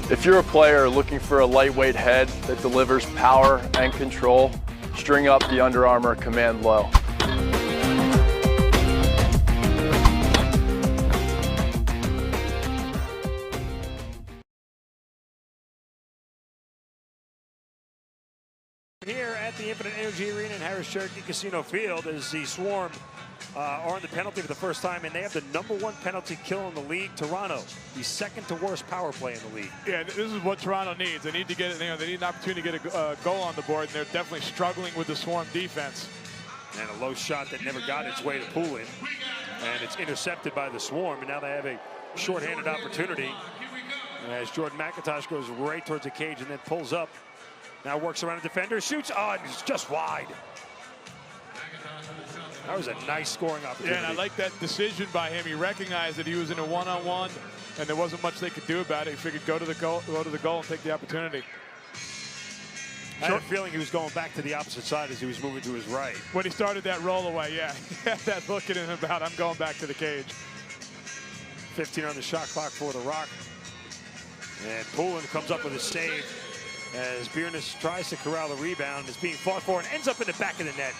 If you're a player looking for a lightweight head that delivers power and control, string up the Under Armour Command Low. Here at the Infinite Energy Arena in Harris Cherokee Casino Field as the Swarm are on the penalty for the first time, and they have the #1 penalty kill in the league. Toronto, the second to worst power play in the league. Yeah, this is what Toronto needs. They need to get, they need an opportunity to get a goal on the board, and they're definitely struggling with the Swarm defense. And a low shot that never got its way to Poulin, and it's intercepted by the Swarm, and now they have a shorthanded opportunity as Jordan McIntosh goes right towards the cage and then pulls up. Now works around a defender, shoots, and it's just wide. That was a nice scoring opportunity. Yeah, and I like that decision by him. He recognized that he was in a one-on-one, and there wasn't much they could do about it. He figured go to the goal and take the opportunity. I had a feeling he was going back to the opposite side as he was moving to his right. When he started that roll away, yeah, he had that look at him about, I'm going back to the cage. 15 on the shot clock for the Rock. And Poulin comes up with a save as Biernes tries to corral the rebound. It's being fought for and ends up in the back of the net.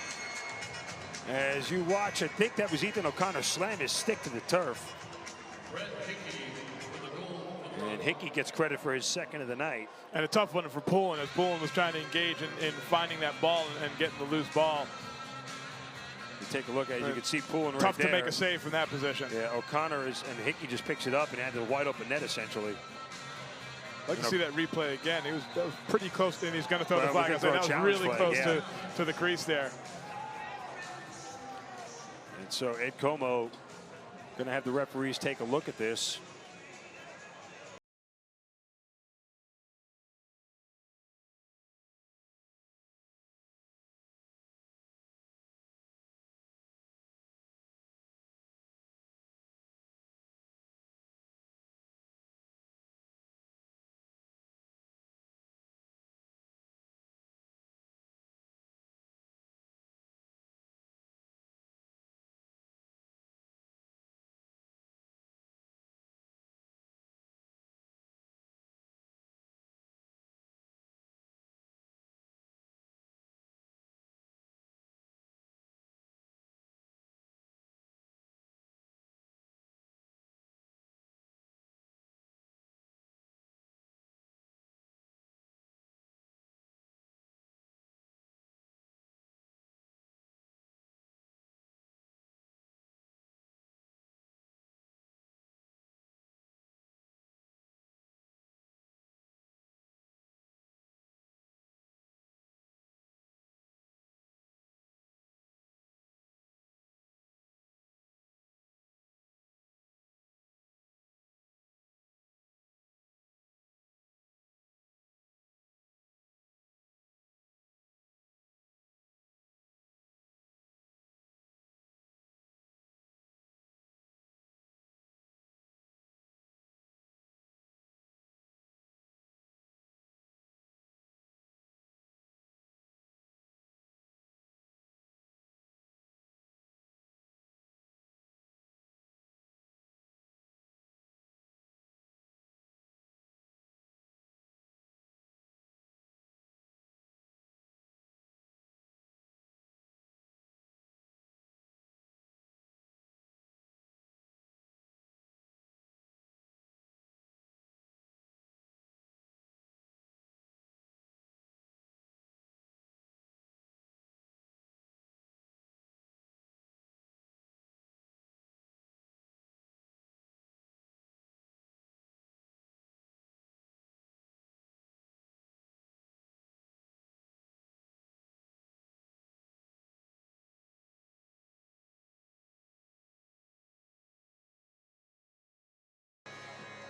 As you watch, I think that was Ethan O'Connor slam his stick to the turf. And Hickey gets credit for his second of the night. And a tough one for Poulin, as Poulin was trying to engage in finding that ball and getting the loose ball. You take a look at it, you can see Poulin right there. Tough to make a save from that position. Yeah, O'Connor and Hickey just picks it up and had the wide open net essentially. I'd like to see that replay again. That was pretty close, and he's going to throw the flag. That was really close to the crease there. And so Ed Como going to have the referees take a look at this.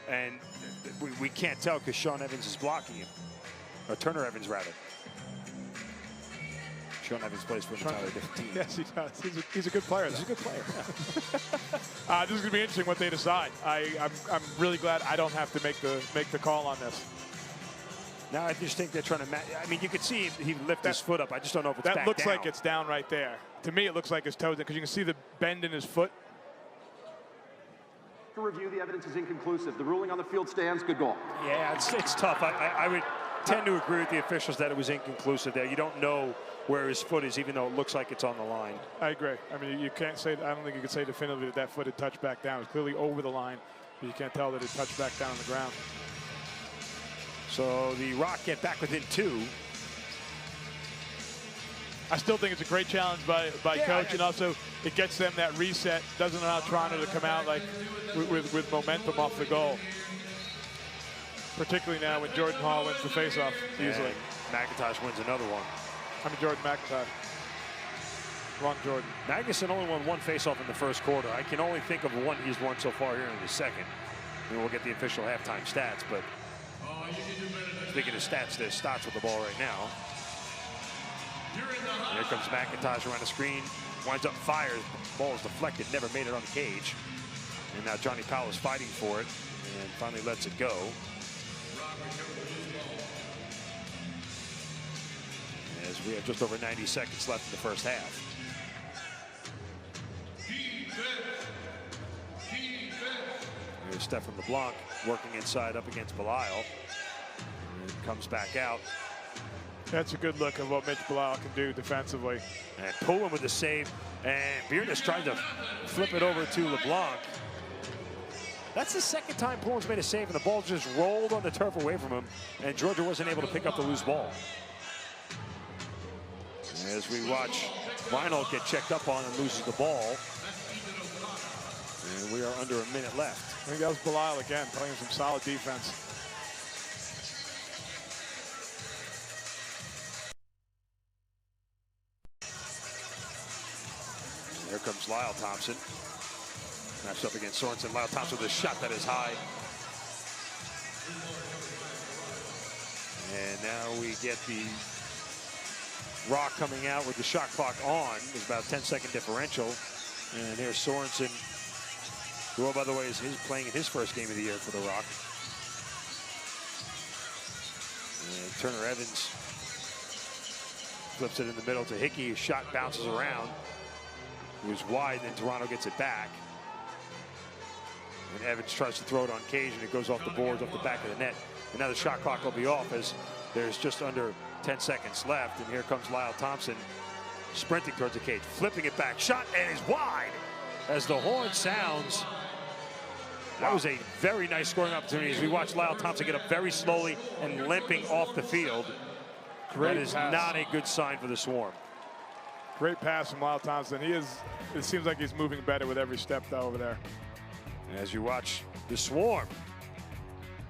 and we can't tell because Sean Evans is blocking him, or Turner Evans rather. Sean Evans plays for an entirely different team. Yes, he does. He's a good player. He's a good player. This is going to be interesting what they decide. I'm really glad I don't have to make the call on this. Now I just think they're trying to. I mean, you could see he lift his foot up. I just don't know if it's that back looks down. like it's down right there. To me, it looks like his toes, because you can see the bend in his foot. To review, the evidence is inconclusive. The ruling on the field stands. Good goal. Yeah, it's tough. I would tend to agree with the officials that it was inconclusive there. You don't know where his foot is, even though it looks like it's on the line. I agree. I mean, you can't say. I don't think you can say definitively that that foot had touched back down. It was clearly over the line, but you can't tell that it touched back down on the ground. So the Rock get back within 2. I still think it's a great challenge by Coach, and also it gets them that reset. Doesn't allow Toronto to come out like with momentum off the goal. Particularly now when Jordan Hall wins the faceoff easily. McIntosh wins another one. I mean, Jordan McIntosh. Wrong Jordan. Magnuson only won 1 faceoff in the first quarter. I can only think of 1 he's won so far here in the second. I mean, we'll get the official halftime stats, but speaking of stats, there's Stotts with the ball right now. Here comes McIntosh around the screen, winds up fires, ball is deflected, never made it on the cage. And now Johnny Powell is fighting for it and finally lets it go. As we have just over 90 seconds left in the first half. Here's Stefan LeBlanc working inside up against Belial. And comes back out. That's a good look at what Mitch Belial can do defensively. And Pullen with the save. And Biernes tried to flip it over to LeBlanc. That's the second time Pullen's made a save, and the ball just rolled on the turf away from him, and Georgia wasn't able to pick up the loose ball. As we watch Vinyl get checked up on and loses the ball. And we are under a minute left. I think that was Belial again, playing some solid defense. Here comes Lyle Thompson. Matched up against Sorensen. Lyle Thompson with a shot that is high. And now we get the Rock coming out with the shot clock on. There's about a 10-second differential. And here's Sorensen, who, by the way, is playing in his first game of the year for the Rock. And Turner Evans flips it in the middle to Hickey. His shot bounces around. It was wide, then Toronto gets it back. And Evans tries to throw it on cage, and it goes off the boards, off the back of the net. And now the shot clock will be off as there's just under 10 seconds left. And here comes Lyle Thompson sprinting towards the cage, flipping it back. Shot and is wide as the horn sounds. That was a very nice scoring opportunity as we watch Lyle Thompson get up very slowly and limping off the field. That is not a good sign for the Swarm. Great pass from Lyle Thompson. It seems like he's moving better with every step though over there. As you watch the Swarm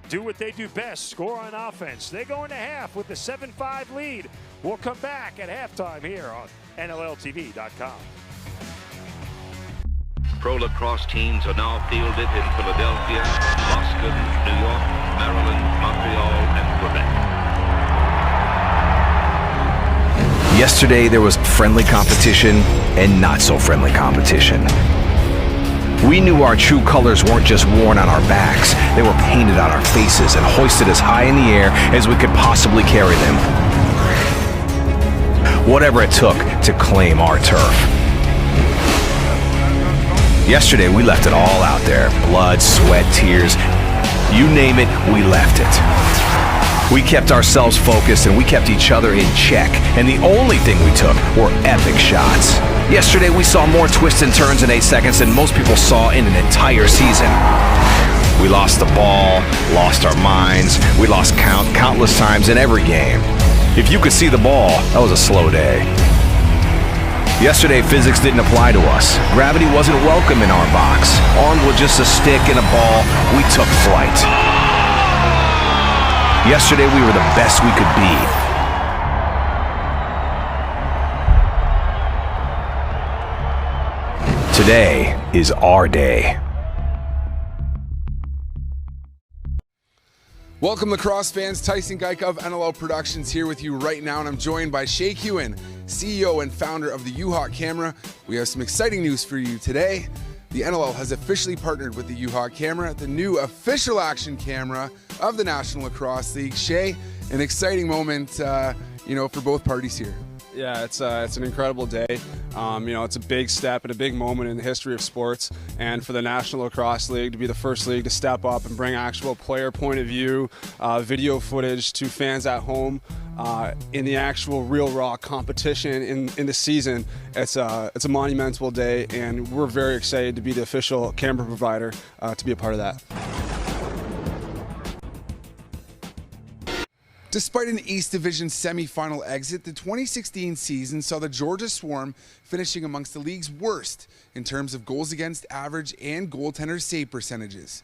do what they do best, score on offense. They go into half with a 7-5 lead. We'll come back at halftime here on NLLTV.com. Pro lacrosse teams are now fielded in Philadelphia, Boston, New York, Maryland, Montreal, and Quebec. Yesterday, there was friendly competition and not so friendly competition. We knew our true colors weren't just worn on our backs, they were painted on our faces and hoisted as high in the air as we could possibly carry them. Whatever it took to claim our turf. Yesterday, we left it all out there. Blood, sweat, tears, you name it, we left it. We kept ourselves focused and we kept each other in check, and the only thing we took were epic shots. Yesterday we saw more twists and turns in 8 seconds than most people saw in an entire season. We lost the ball, lost our minds, we lost countless times in every game. If you could see the ball, that was a slow day. Yesterday physics didn't apply to us. Gravity wasn't welcome in our box. Armed with just a stick and a ball, we took flight. Yesterday, we were the best we could be. Today is our day. Welcome, lacrosse fans. Tyson Geik of NLL Productions here with you right now, and I'm joined by Shay Hewen, CEO and founder of the U-Hawk Camera. We have some exciting news for you today. The NLL has officially partnered with the U-Hawk Camera, the new official action camera of the National Lacrosse League. Shay, an exciting moment, for both parties here. Yeah, it's an incredible day. It's a big step and a big moment in the history of sports, and for the National Lacrosse League to be the first league to step up and bring actual player point of view, video footage to fans at home in the actual real raw competition in the season. It's a monumental day, and we're very excited to be the official camera provider to be a part of that. Despite an East Division semifinal exit, the 2016 season saw the Georgia Swarm finishing amongst the league's worst in terms of goals against average and goaltender save percentages.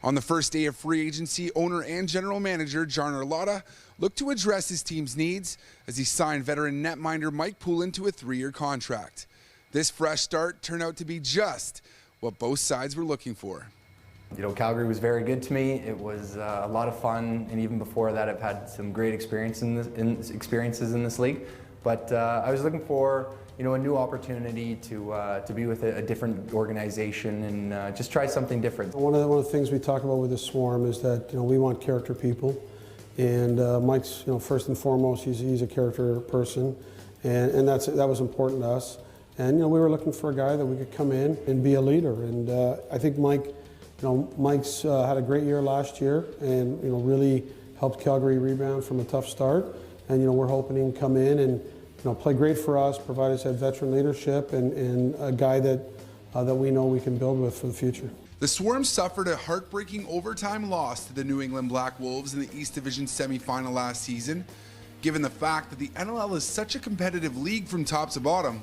On the first day of free agency, owner and general manager John Arlotta looked to address his team's needs as he signed veteran netminder Mike Poulin to a 3-year contract. This fresh start turned out to be just what both sides were looking for. Calgary was very good to me. It was a lot of fun, and even before that, I've had some great experiences in this league. But I was looking for, a new opportunity to be with a different organization and just try something different. One of the things we talk about with the Swarm is that we want character people, and Mike's first and foremost he's a character person, and that was important to us. And we were looking for a guy that we could come in and be a leader, and I think Mike's had a great year last year, and really helped Calgary rebound from a tough start. And we're hoping he can come in and play great for us, provide us that veteran leadership, and a guy that we know we can build with for the future. The Swarm suffered a heartbreaking overtime loss to the New England Black Wolves in the East Division semifinal last season. Given the fact that the NLL is such a competitive league from top to bottom,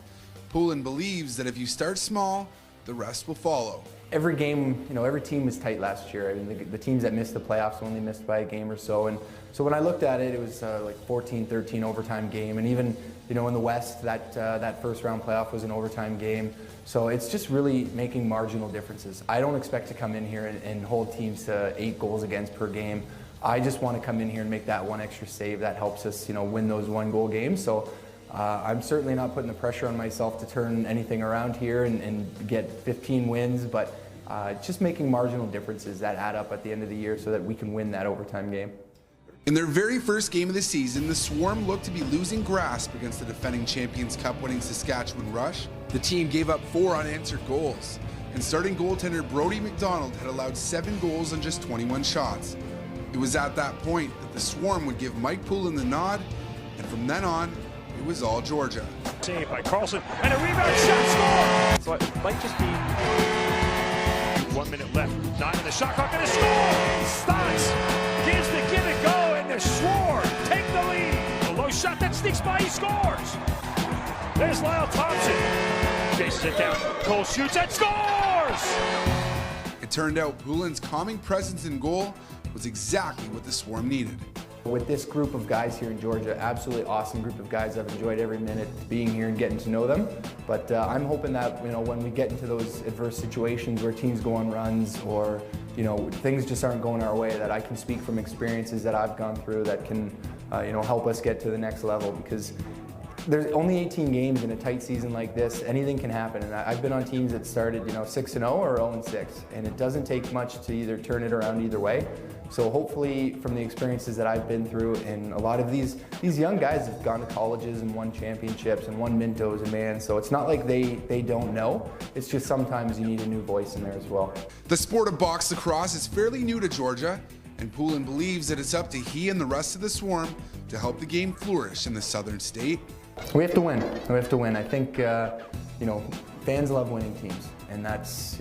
Poulin believes that if you start small, the rest will follow. Every game, every team was tight last year. I mean, the teams that missed the playoffs only missed by a game or so. And so when I looked at it, it was like 14-13 overtime game. And even, in the West, that first round playoff was an overtime game. So it's just really making marginal differences. I don't expect to come in here and hold teams to 8 goals against per game. I just want to come in here and make that one extra save that helps us, win those 1-goal games. So I'm certainly not putting the pressure on myself to turn anything around here and get 15 wins, but just making marginal differences that add up at the end of the year so that we can win that overtime game. In their very first game of the season, the Swarm looked to be losing grasp against the defending Champions Cup winning Saskatchewan Rush. The team gave up 4 unanswered goals, and starting goaltender Brodie McDonald had allowed 7 goals on just 21 shots. It was at that point that the Swarm would give Mike Poulin the nod, and from then on, it was all Georgia. Saved by Carlson, and a rebound shot, score! So it might just be 1 minute left. 9 in the shot clock, and a score! Stotts gives the give and go, and the Swarm take the lead. A low shot that sneaks by, he scores! There's Lyle Thompson. Chases it down, Cole shoots and scores! It turned out Poulin's calming presence in goal was exactly what the Swarm needed. With this group of guys here in Georgia, absolutely awesome group of guys. I've enjoyed every minute being here and getting to know them. But I'm hoping that when we get into those adverse situations where teams go on runs or things just aren't going our way, that I can speak from experiences that I've gone through that can help us get to the next level. Because there's only 18 games in a tight season like this. Anything can happen, and I've been on teams that started 6-0 or 0-6, and it doesn't take much to either turn it around either way. So hopefully, from the experiences that I've been through, and a lot of these young guys have gone to colleges and won championships and won Mintos and Mans, so it's not like they don't know. It's just sometimes you need a new voice in there as well. The sport of box lacrosse is fairly new to Georgia, and Poulin believes that it's up to he and the rest of the Swarm to help the game flourish in the southern state. We have to win. We have to win. I think fans love winning teams, and that's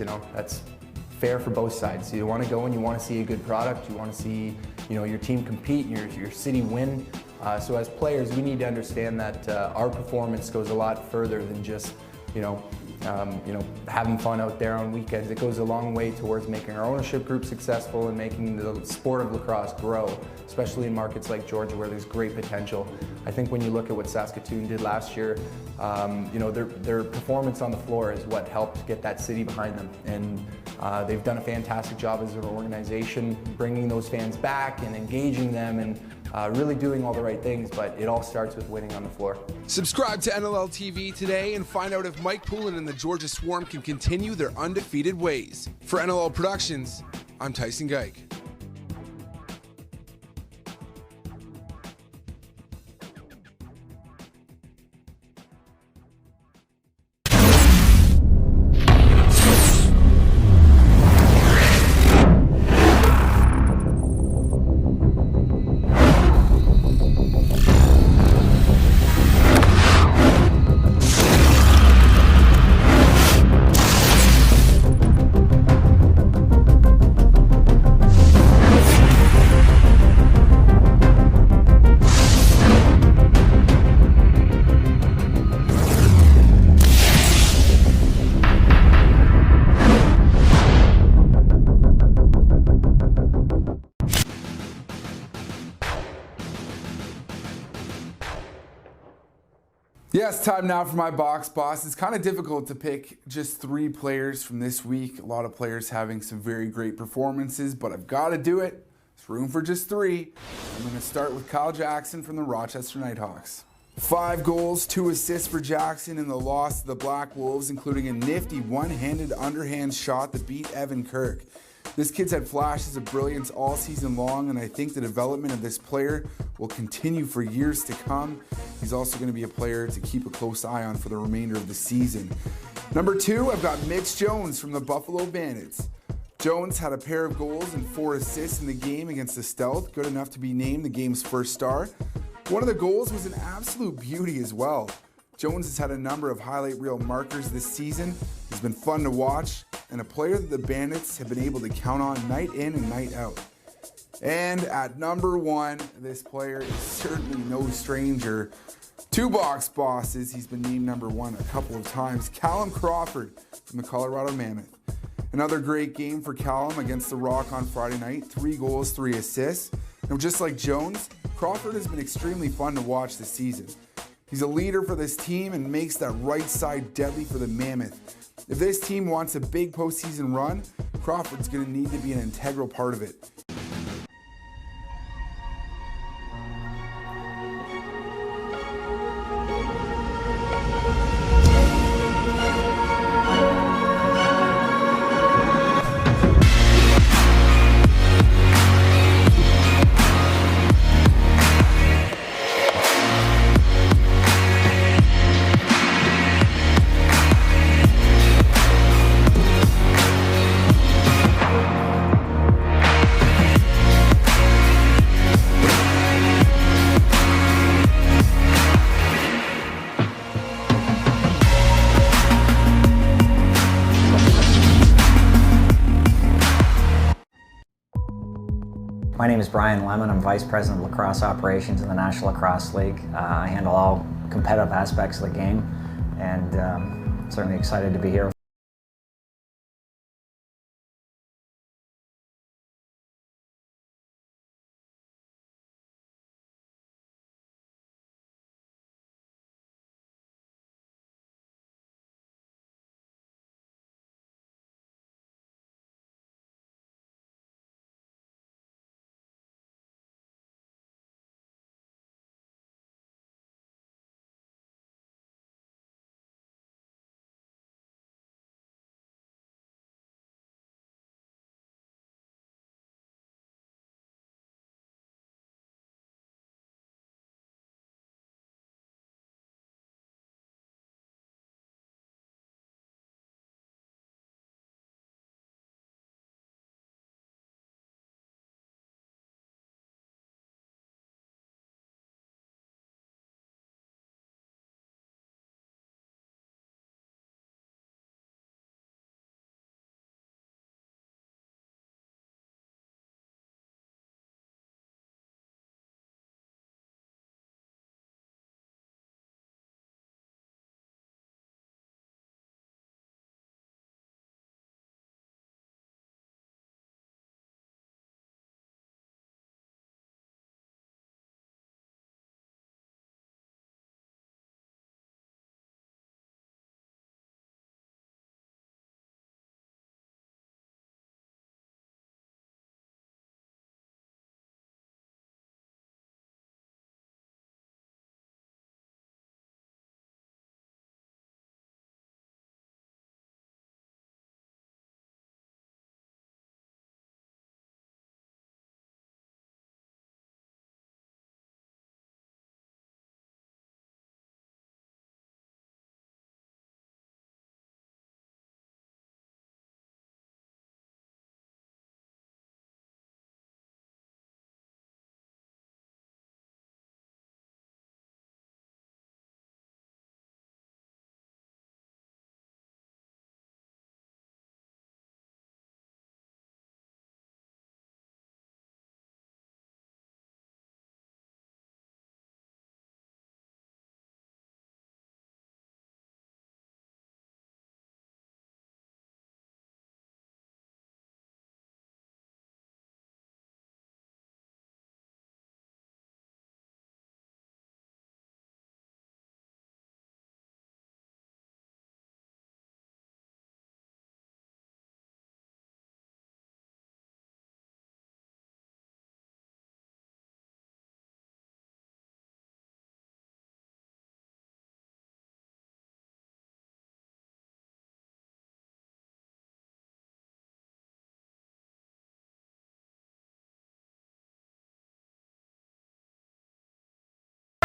fair for both sides. So you want to go and you want to see a good product. You want to see your team compete, your city win. So as players, we need to understand that our performance goes a lot further than just having fun out there on weekends. It goes a long way towards making our ownership group successful and making the sport of lacrosse grow, especially in markets like Georgia where there's great potential. I think when you look at what Saskatoon did last year, their performance on the floor is what helped get that city behind them. And they've done a fantastic job as an organization, bringing those fans back and engaging them and really doing all the right things, but it all starts with winning on the floor. Subscribe to NLL TV today and find out if Mike Poulin and the Georgia Swarm can continue their undefeated ways. For NLL Productions, I'm Tyson Geik. Yes, time now for my box boss. It's kind of difficult to pick just 3 players from this week. A lot of players having some very great performances, but I've got to do it. There's room for just 3. I'm going to start with Kyle Jackson from the Rochester Nighthawks. 5 goals, 2 assists for Jackson in the loss to the Black Wolves, including a nifty one-handed underhand shot that beat Evan Kirk. This kid's had flashes of brilliance all season long, and I think the development of this player will continue for years to come. He's also going to be a player to keep a close eye on for the remainder of the season. Number 2, I've got Mitch Jones from the Buffalo Bandits. Jones had a pair of goals and 4 assists in the game against the Stealth, good enough to be named the game's first star. One of the goals was an absolute beauty as well. Jones has had a number of highlight reel markers this season. He's been fun to watch, and a player that the Bandits have been able to count on night in and night out. And at number 1, this player is certainly no stranger to box bosses. He's been named number 1 a couple of times. Callum Crawford from the Colorado Mammoth. Another great game for Callum against the Rock on Friday night. 3 goals, 3 assists. And just like Jones, Crawford has been extremely fun to watch this season. He's a leader for this team and makes that right side deadly for the Mammoth. If this team wants a big postseason run, Crawford's going to need to be an integral part of it. My name is Brian Lemon. I'm Vice President of Lacrosse Operations in the National Lacrosse League. I handle all competitive aspects of the game, and certainly excited to be here.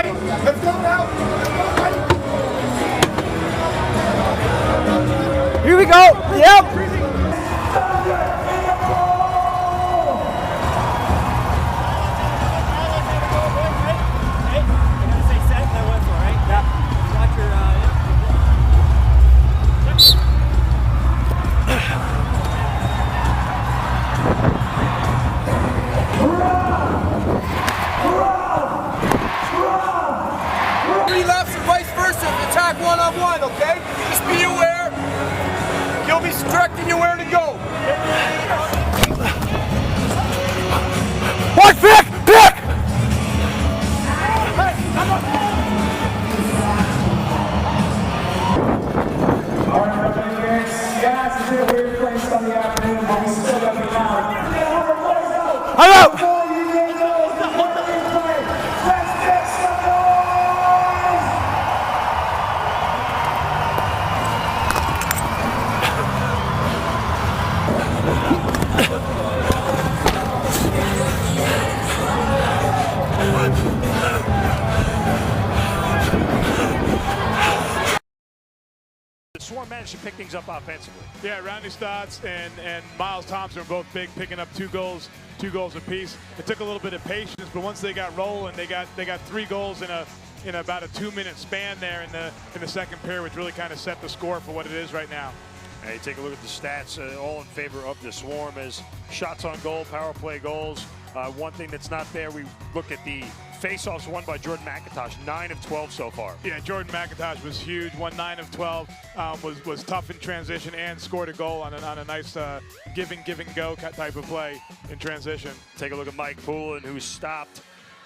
Let's go now. Here we go. Yep. Attack one-on-one, okay? Just be aware. He'll be directing you where to go. What, Vic? Vic! All right, yeah, it's been a weird place on the afternoon, but we still got to be out. Hello! The Swarm managed to pick things up offensively. Yeah, Rodney Stotts and Miles Thompson were both big, picking up two goals apiece. It took a little bit of patience, but once they got rolling, they got 3 goals in about a 2-minute span there in the second period, which really kind of set the score for what it is right now. Hey, take a look at the stats, all in favor of the Swarm as shots on goal, power play goals. One thing that's not there, we look at the face-offs won by Jordan McIntosh, 9 of 12 so far. Yeah, Jordan McIntosh was huge, won 9 of 12, was tough in transition and scored a goal on a nice give and go type of play in transition. Take a look at Mike Poulin, who stopped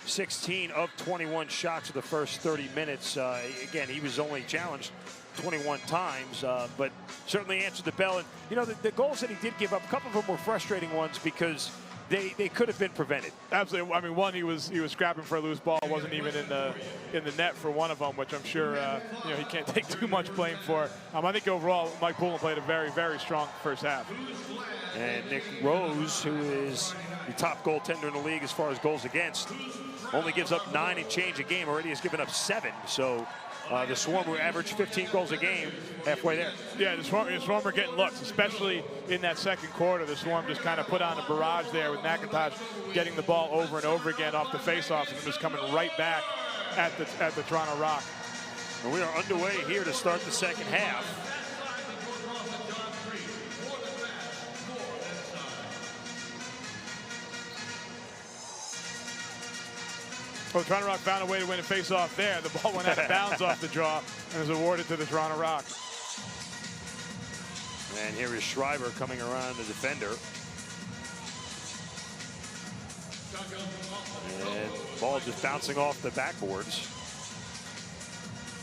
16 of 21 shots for the first 30 minutes. Again, he was only challenged 21 times, but certainly answered the bell. And, you know, the goals that he did give up, a couple of them were frustrating ones because they could have been prevented. Absolutely. I mean, one, he was scrapping for a loose ball, wasn't even in the net for one of them, which I'm sure you know, he can't take too much blame for. I think overall Mike Poulin played a very, very strong first half. And Nick Rose, who is the top goaltender in the league as far as goals against, only gives up 9 and change a game. Already has given up 7. So the Swarm will average 15 goals a game, halfway there. Yeah, the Swarm are getting looks, especially in that second quarter. The Swarm just kind of put on a barrage there with McIntosh getting the ball over and over again off the faceoff and just coming right back at the Toronto Rock. And we are underway here to start the second half. Well, Toronto Rock found a way to win a face-off there. The ball went out of bounds off the draw and was awarded to the Toronto Rock. And here is Schreiber coming around the defender. And ball just bouncing off the backboards.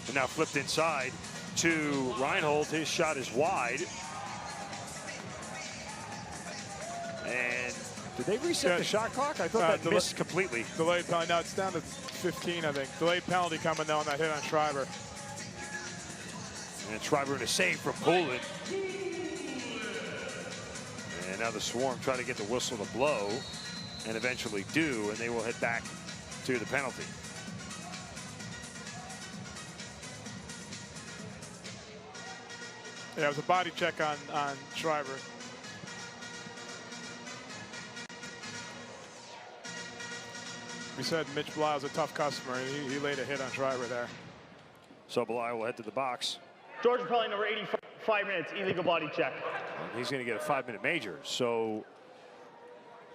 And now flipped inside to Reinhold. His shot is wide. And did they reset the shot clock? I thought that missed completely. Delayed penalty. No, it's down to 15, I think. Delayed penalty coming though on that hit on Schreiber. And Schreiber in a save from Poulin. And now the Swarm try to get the whistle to blow, and eventually do, and they will head back to the penalty. Yeah, it was a body check on Schreiber. We said Mitch Blyle's a tough customer, and he laid a hit on Schreiber there. So Blyle will head to the box. Georgia penalty number 85 minutes, illegal body check. And he's going to get a 5-minute major. So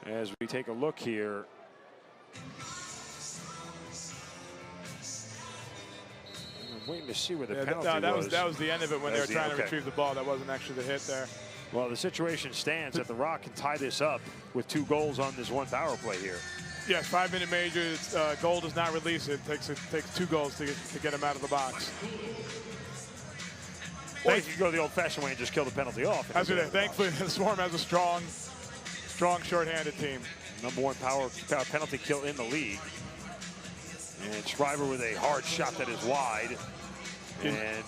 as we take a look here, I'm waiting to see where the penalty was. That was the end of it when they were trying to retrieve the ball. That wasn't actually the hit there. Well, the situation stands that the Rock can tie this up with 2 goals on this one power play here. Yes, 5-minute major. Goal does not release it. It takes 2 goals to get him out of the box. Or you could go the old-fashioned way and just kill the penalty off. Thankfully, the Swarm has a strong shorthanded team. #1 power penalty kill in the league. And Schreiber with a hard shot that is wide. And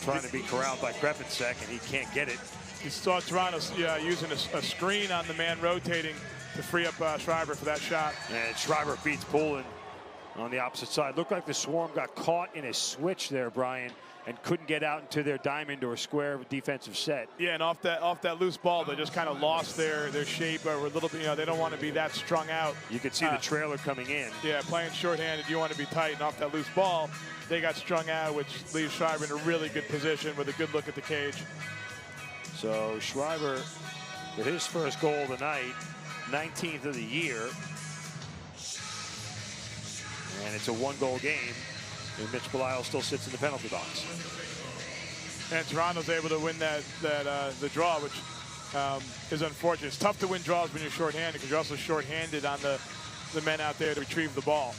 trying to be corralled by Krepensek, and he can't get it. You saw Toronto using a screen on the man rotating to free up Schreiber for that shot. And Schreiber beats Poulin on the opposite side. Looked like the Swarm got caught in a switch there, Brian, and couldn't get out into their diamond or square defensive set. Yeah, and off that loose ball, they just kind of lost their shape or a little bit. You know, they don't want to be that strung out. You could see the trailer coming in. Yeah, playing shorthanded, you want to be tight, and off that loose ball, they got strung out, which leaves Schreiber in a really good position with a good look at the cage. So Schreiber, with his first goal tonight, 19th of the year. And it's a one-goal game. And Mitch Belisle still sits in the penalty box. And Toronto's able to win the draw, which is unfortunate. It's tough to win draws when you're shorthanded because you're also shorthanded on the men out there to retrieve the ball.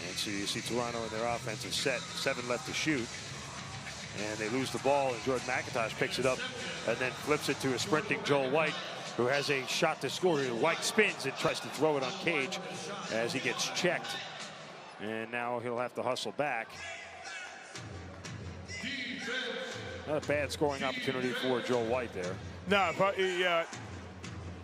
And so you see Toronto in their offensive set, 7 left to shoot. And they lose the ball, and Jordan McIntosh picks it up and then flips it to a sprinting Joel White, who has a shot to score. White spins and tries to throw it on Cage as he gets checked. And now he'll have to hustle back. Not a bad scoring opportunity for Joel White there. No, probably,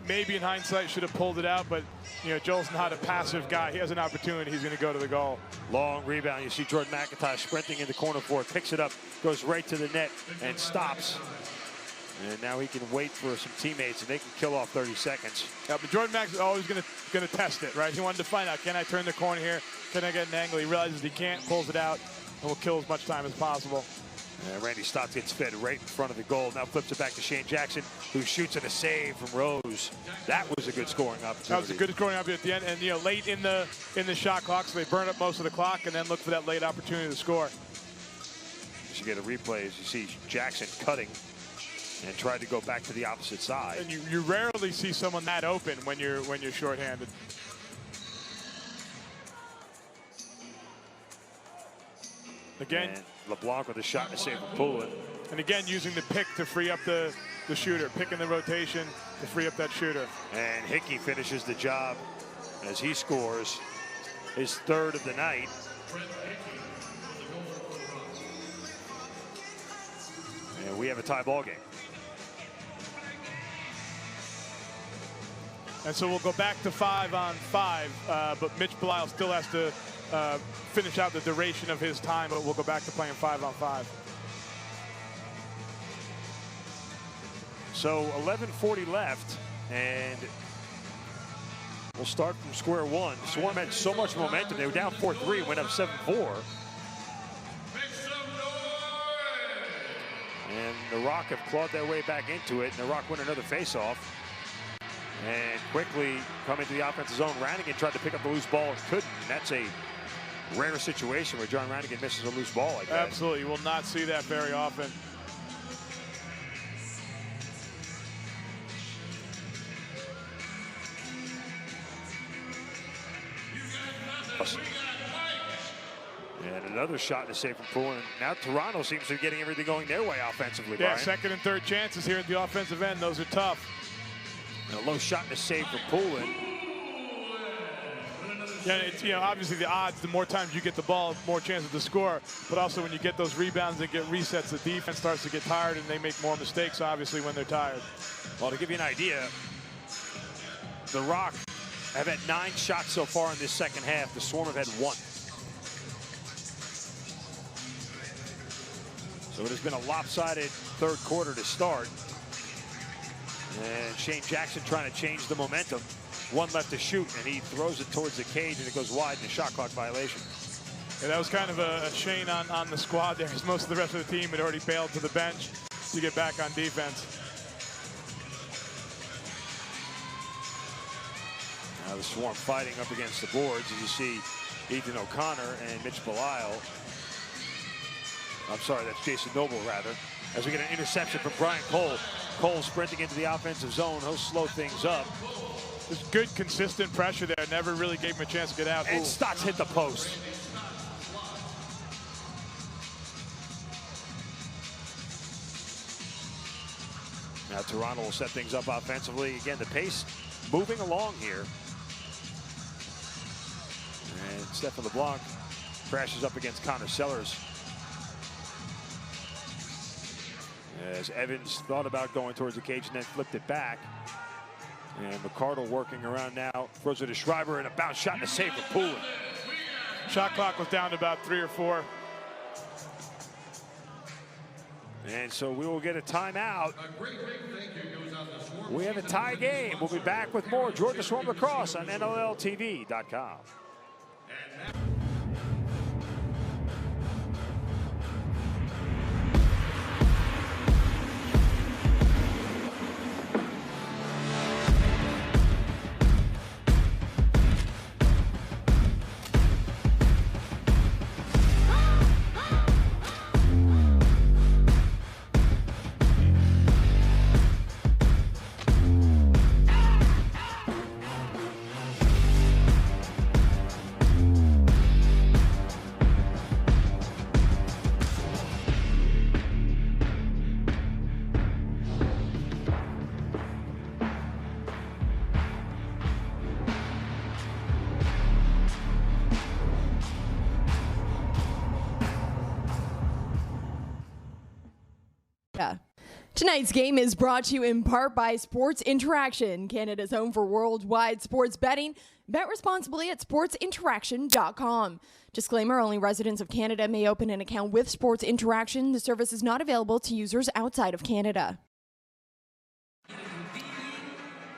maybe in hindsight should have pulled it out, but you know, Joel's not a passive guy. He has an opportunity, he's going to go to the goal. Long rebound. You see Jordan McIntosh sprinting in the corner for it, picks it up, goes right to the net and stops. And now he can wait for some teammates, and they can kill off 30 seconds. Yeah, but Jordan Max is always going to test it, right? He wanted to find out, can I turn the corner here? Can I get an angle? He realizes he can't, pulls it out, and will kill as much time as possible. Randy Stotts gets fed right in front of the goal. Now flips it back to Shane Jackson, who shoots at a save from Rose. That was a good scoring opportunity. That was a good scoring opportunity at the end, and you know, late in the shot clock, so they burn up most of the clock, and then look for that late opportunity to score. You should get a replay as you see Jackson cutting and tried to go back to the opposite side. And you rarely see someone that open when you're shorthanded. Again, and LeBlanc with a shot and a save from Poulin. And again, using the pick to free up the shooter, picking the rotation to free up that shooter. And Hickey finishes the job as he scores his 3rd of the night. And we have a tie ball game. And so we'll go back to 5-on-5, but Mitch Belisle still has to finish out the duration of his time, but we'll go back to playing 5-on-5. So 11:40 left, and we'll start from square one. The Swarm had so much momentum. They were down 4-3, went up 7-4. And the Rock have clawed their way back into it, and the Rock win another faceoff. And quickly coming to the offensive zone, Rannigan tried to pick up the loose ball and couldn't. And that's a rare situation where John Rannigan misses a loose ball like that. Absolutely, you will not see that very often. And another shot and a save from Poulin. Now Toronto seems to be getting everything going their way offensively, Yeah, Brian. second and third chances here at the offensive end. Those are tough. And a low shot and a save for Poulin. Yeah, it's, you know, obviously the odds, the more times you get the ball, more chances to score. But also when you get those rebounds and get resets, the defense starts to get tired and they make more mistakes, obviously, when they're tired. Well, to give you an idea, the Rock have had 9 shots so far in this second half. The Swarm have had 1. So it has been a lopsided third quarter to start. And Shane Jackson trying to change the momentum. 1 left to shoot, and he throws it towards the cage, and it goes wide in a shot clock violation. Yeah, that was kind of a Shane on the squad there, as most of the rest of the team had already bailed to the bench to get back on defense. Now the Swarm fighting up against the boards, as you see Ethan O'Connor and Mitch Belisle. I'm sorry, that's Jason Noble, rather. As we get an interception from Brian Cole. Cole sprinting into the offensive zone. He'll slow things up. There's good, consistent pressure there. Never really gave him a chance to get out. And Stotts hit the post. Now Toronto will set things up offensively. Again, the pace moving along here. And Stephen LeBlanc crashes up against Connor Sellers. as Evans thought about going towards the cage and then flipped it back. And McCardle working around now. Throws it to Schreiber and a bounce shot and a save for Poulin. Shot clock was down to about 3 or 4. And so we will get a timeout. We have a tie game. We'll be back with more Georgia Swarm Lacrosse on NLLTV.com. Tonight's game is brought to you in part by Sports Interaction, Canada's home for worldwide sports betting. Bet responsibly at sportsinteraction.com. Disclaimer, only residents of Canada may open an account with Sports Interaction. The service is not available to users outside of Canada.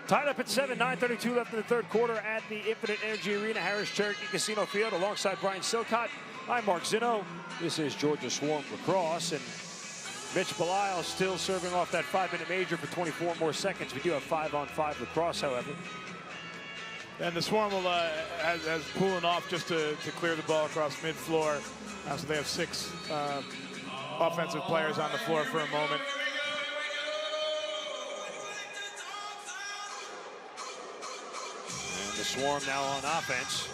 Tied up at 7, 9:32 left in the third quarter at the Infinite Energy Arena, Harris Cherokee Casino Field. Alongside Brian Silcott, I'm Mark Zinno. This is Georgia Swarm Lacrosse, and Mitch Belisle still serving off that 5-minute major for 24 more seconds. We do have 5-on-5 lacrosse, however. And the Swarm will has pulling off just to clear the ball across mid-floor. So they have 6 offensive players on the floor for a moment. And the Swarm now on offense.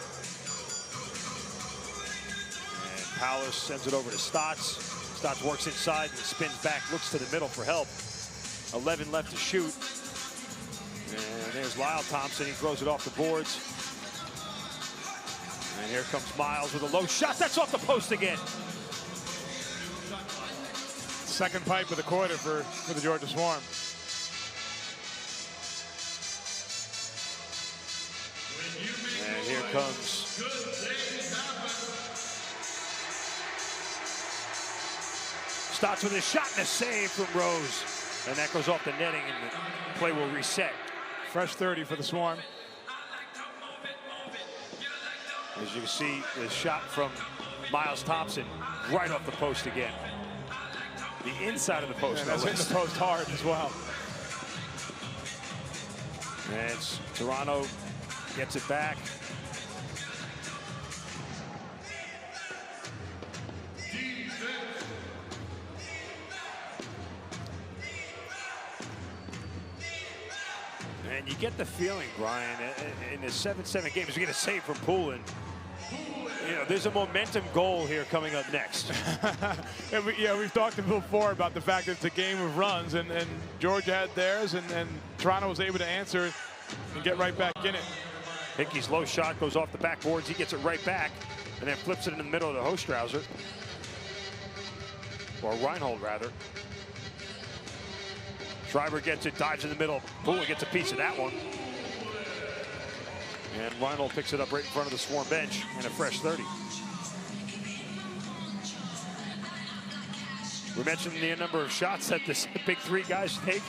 And Powers sends it over to Stotts. Stotts works inside and spins back, looks to the middle for help. 11 left to shoot. And there's Lyle Thompson. He throws it off the boards. And here comes Miles with a low shot. That's off the post again. Second pipe of the quarter for the Georgia Swarm. And here comes Stotts with a shot and a save from Rose. And that goes off the netting and the play will reset. Fresh 30 for the Swarm. As you can see, the shot from Miles Thompson right off the post again. The inside of the post. And that's hitting the post hard as well. And Toronto gets it back. And you get the feeling, Brian, in the 7-7 game, as we get a save from Poulin, you know, there's a momentum goal here coming up next. And we've talked before about the fact that it's a game of runs, and Georgia had theirs, and Toronto was able to answer and get right back in it. Hickey's low shot goes off the backboards. He gets it right back, and then flips it in the middle of the Hostrouser. Or Reinhold, rather. Schreiber gets it, dives in the middle. Poulin gets a piece of that one. And Reinhold picks it up right in front of the Swarm bench, and a fresh 30. We mentioned the number of shots that the big 3 guys take.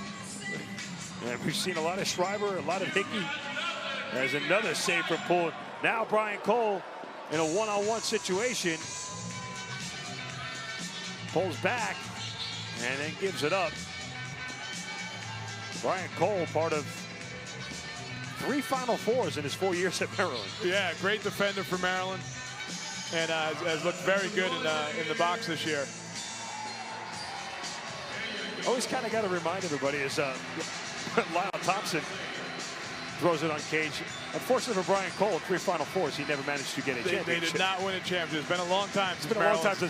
And we've seen a lot of Schreiber, a lot of Hickey. There's another save from Poulin. Now Brian Cole in a one-on-one situation. Pulls back and then gives it up. Brian Cole, part of 3 Final Fours in his 4 years at Maryland. Yeah, great defender for Maryland, and has looked very good in the box this year. Always kind of got to remind everybody is Lyle Thompson throws it on cage. Unfortunately for Brian Cole, 3 Final Fours, he never managed to get a championship. They did not win a championship. It's been a long time since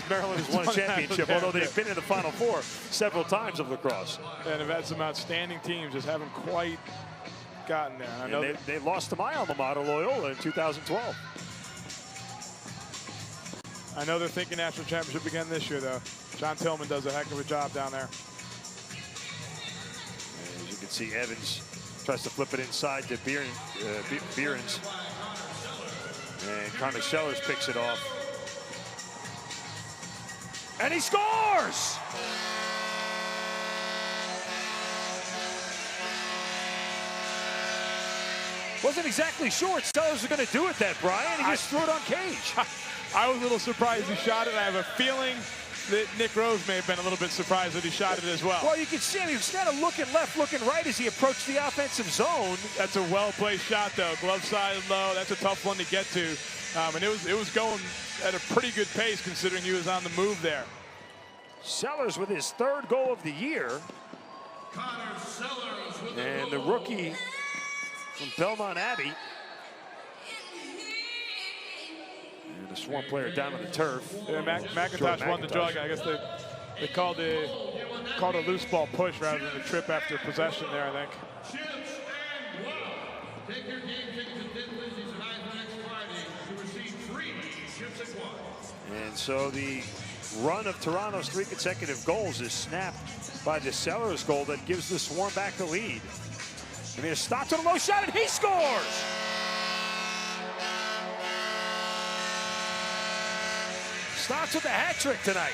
Maryland has won a championship, although they've been in the Final Four several times of lacrosse. And have had some outstanding teams, just haven't quite gotten there. I know they lost to my alma mater, Loyola, in 2012. I know they're thinking national championship again this year, though. John Tillman does a heck of a job down there. can see Evans tries to flip it inside to Behrens. And Connor Sellers picks it off. And he scores! Wasn't exactly sure what Sellers was going to do with that, Brian. He just threw it on Cage. I was a little surprised he shot it. I have a feeling that Nick Rose may have been a little bit surprised that he shot it as well. Well, you can see him. He was kind of looking left, looking right as he approached the offensive zone. That's a well-placed shot, though. Glove side low. That's a tough one to get to. And it was going at a pretty good pace considering he was on the move there. Sellers with his 3rd goal of the year. And the rookie from Belmont Abbey. And the Swarm player down on the turf. Yeah, McIntosh won the jog. I guess they called a loose ball push rather than a trip after possession there, I think. Take your game tickets to Thin Lizzy's tonight and next Friday to receive 3 chips at once. And so the run of Toronto's 3 consecutive goals is snapped by the Sellers goal that gives the Swarm back the lead. I mean, a Stotts with a low shot, and he scores! Stotts with a hat trick tonight.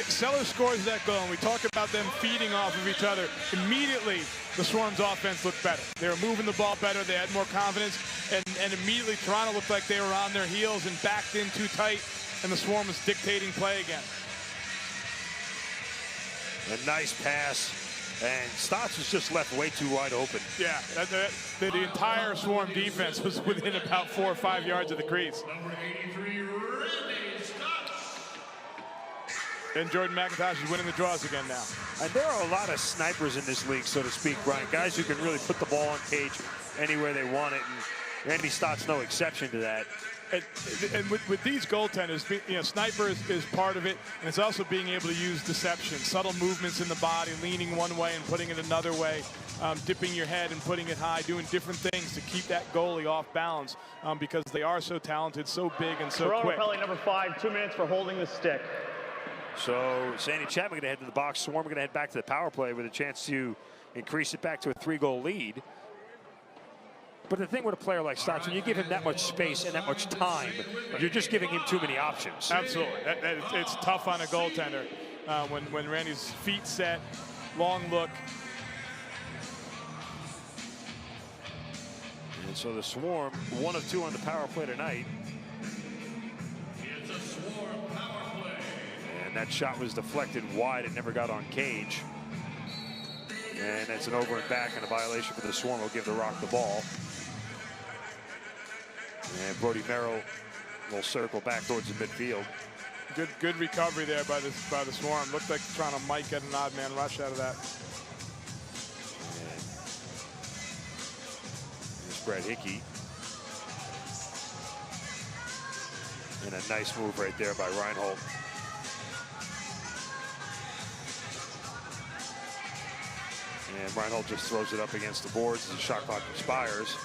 Sellers scores that goal, and we talk about them feeding off of each other. Immediately, the Swarm's offense looked better. They were moving the ball better. They had more confidence, and immediately Toronto looked like they were on their heels and backed in too tight, and the Swarm was dictating play again. A nice pass, and Stotts was just left way too wide open. Yeah, the entire Swarm defense was within about 4 or 5 yards of the crease. Number 83, Randy Stotts. And Jordan McIntosh is winning the draws again now. And there are a lot of snipers in this league, so to speak, Brian. Guys who can really put the ball on Cage anywhere they want it, and Randy Stotts no exception to that. And with these goaltenders, you know, sniper is part of it, and it's also being able to use deception, subtle movements in the body, leaning one way and putting it another way, dipping your head and putting it high, doing different things to keep that goalie off balance because they are so talented, so big, and so Toronto quick. penalty number 5, 2 minutes for holding the stick. So Sandy Chapman going to head to the box. Swarm going to head back to the power play with a chance to increase it back to a 3-goal lead. But the thing with a player like Stotts, when you give him that much space and that much time, you're just giving him too many options. Absolutely. It's tough on a goaltender. When Randy's feet set, long look. And so the Swarm, 1 of 2 on the power play tonight. It's a Swarm power play. And that shot was deflected wide. It never got on Cage. And it's an over and back and a violation for the Swarm. Will give the Rock the ball. And Brody Merrill will circle back towards the midfield. Good recovery there by the Swarm. Looked like trying to Mike get an odd man rush out of that. And here's Brad Hickey. And a nice move right there by Reinhold. And Reinhold just throws it up against the boards as the shot clock expires.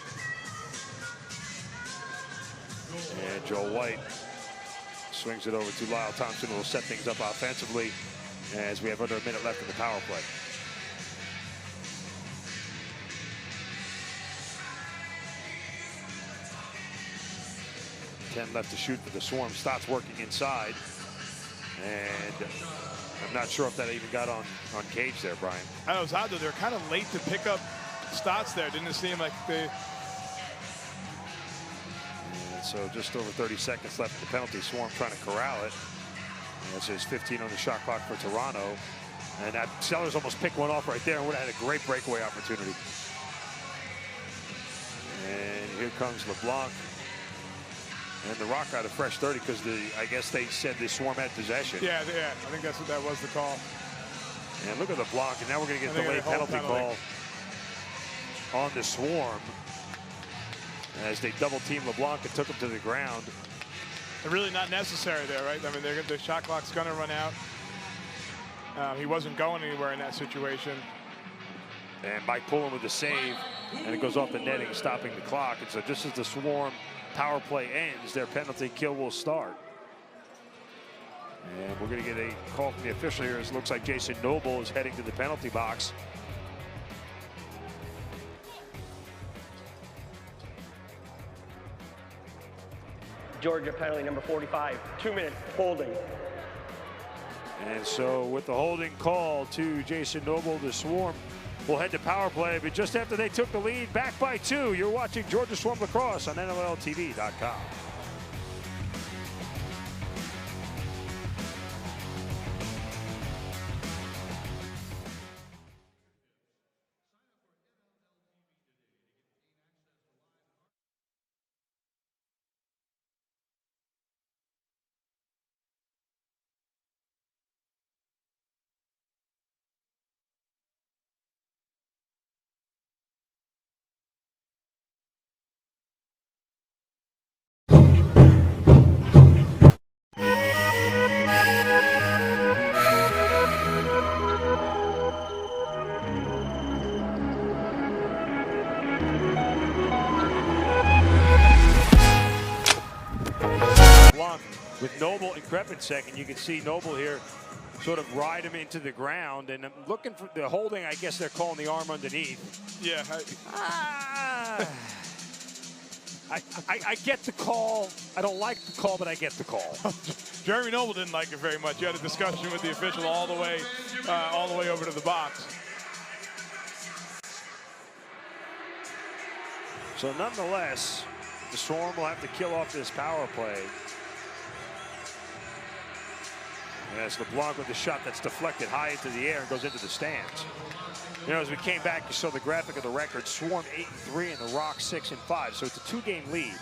And Joel White swings it over to Lyle Thompson, who will set things up offensively as we have under a minute left in the power play. $10 left to shoot for the Swarm. Stotts working inside. And I'm not sure if that even got on Cage there, Brian. I know it was odd, though. They're kind of late to pick up Stotts there. Didn't it seem like they... And so just over 30 seconds left in the penalty. Swarm trying to corral it. And so it's 15 on the shot clock for Toronto. And that Sellers almost picked one off right there and would have had a great breakaway opportunity. And here comes LeBlanc. And the Rock got a fresh 30 because I guess they said the Swarm had possession. Yeah, I think that was the call. And look at the block, and now we're going to get the late penalty call on the Swarm as they double team LeBlanc and took him to the ground. They're really not necessary there, right? I mean, the shot clock's going to run out. He wasn't going anywhere in that situation. And Mike Pullen with the save, and it goes off the netting, stopping the clock. And so just as the Swarm power play ends, their penalty kill will start. And we're going to get a call from the official here. It looks like Jason Noble is heading to the penalty box. Georgia penalty number 45, 2-minute holding. And so with the holding call to Jason Noble, the Swarm will head to power play. But just after they took the lead, back by 2, you're watching Georgia Swarm Lacrosse on NLLTV.com. With Noble and Krepp in second, you can see Noble here sort of ride him into the ground, and I'm looking for the holding. I guess they're calling the arm underneath. Yeah. I get the call. I don't like the call, but I get the call. Jeremy Noble didn't like it very much. You had a discussion with the official all the way over to the box. So nonetheless, the Swarm will have to kill off this power play. As LeBlanc with the shot that's deflected high into the air and goes into the stands. You know, as we came back, you saw the graphic of the record. Swarm 8-3 and the Rock 6-5. So it's a 2-game lead.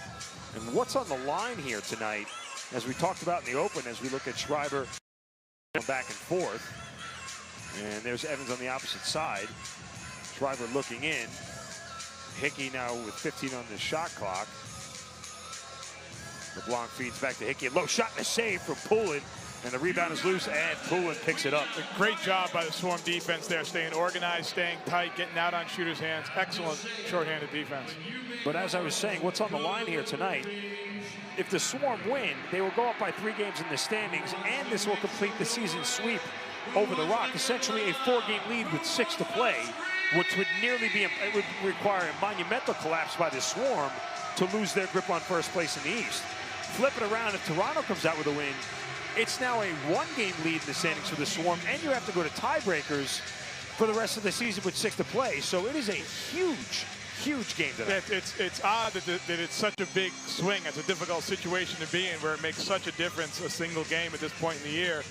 And what's on the line here tonight, as we talked about in the open, as we look at Schreiber back and forth. And there's Evans on the opposite side. Schreiber looking in. Hickey now with 15 on the shot clock. LeBlanc feeds back to Hickey. A low shot and a save from Poulin. And the rebound is loose, and Poulin picks it up. A great job by the Swarm defense there, staying organized, staying tight, getting out on shooters' hands. Excellent shorthanded defense. But as I was saying, what's on the line here tonight? If the Swarm win, they will go up by 3 games in the standings, and this will complete the season sweep over the Rock. Essentially a 4-game lead with 6 to play, which would nearly be, it would require a monumental collapse by the Swarm to lose their grip on first place in the East. Flip it around, if Toronto comes out with a win, it's now a 1-game lead in the standings for the Swarm, and you have to go to tiebreakers for the rest of the season with 6 to play. So it is a huge, huge game tonight. It's odd that it's such a big swing. It's a difficult situation to be in where it makes such a difference, a single game at this point in the year.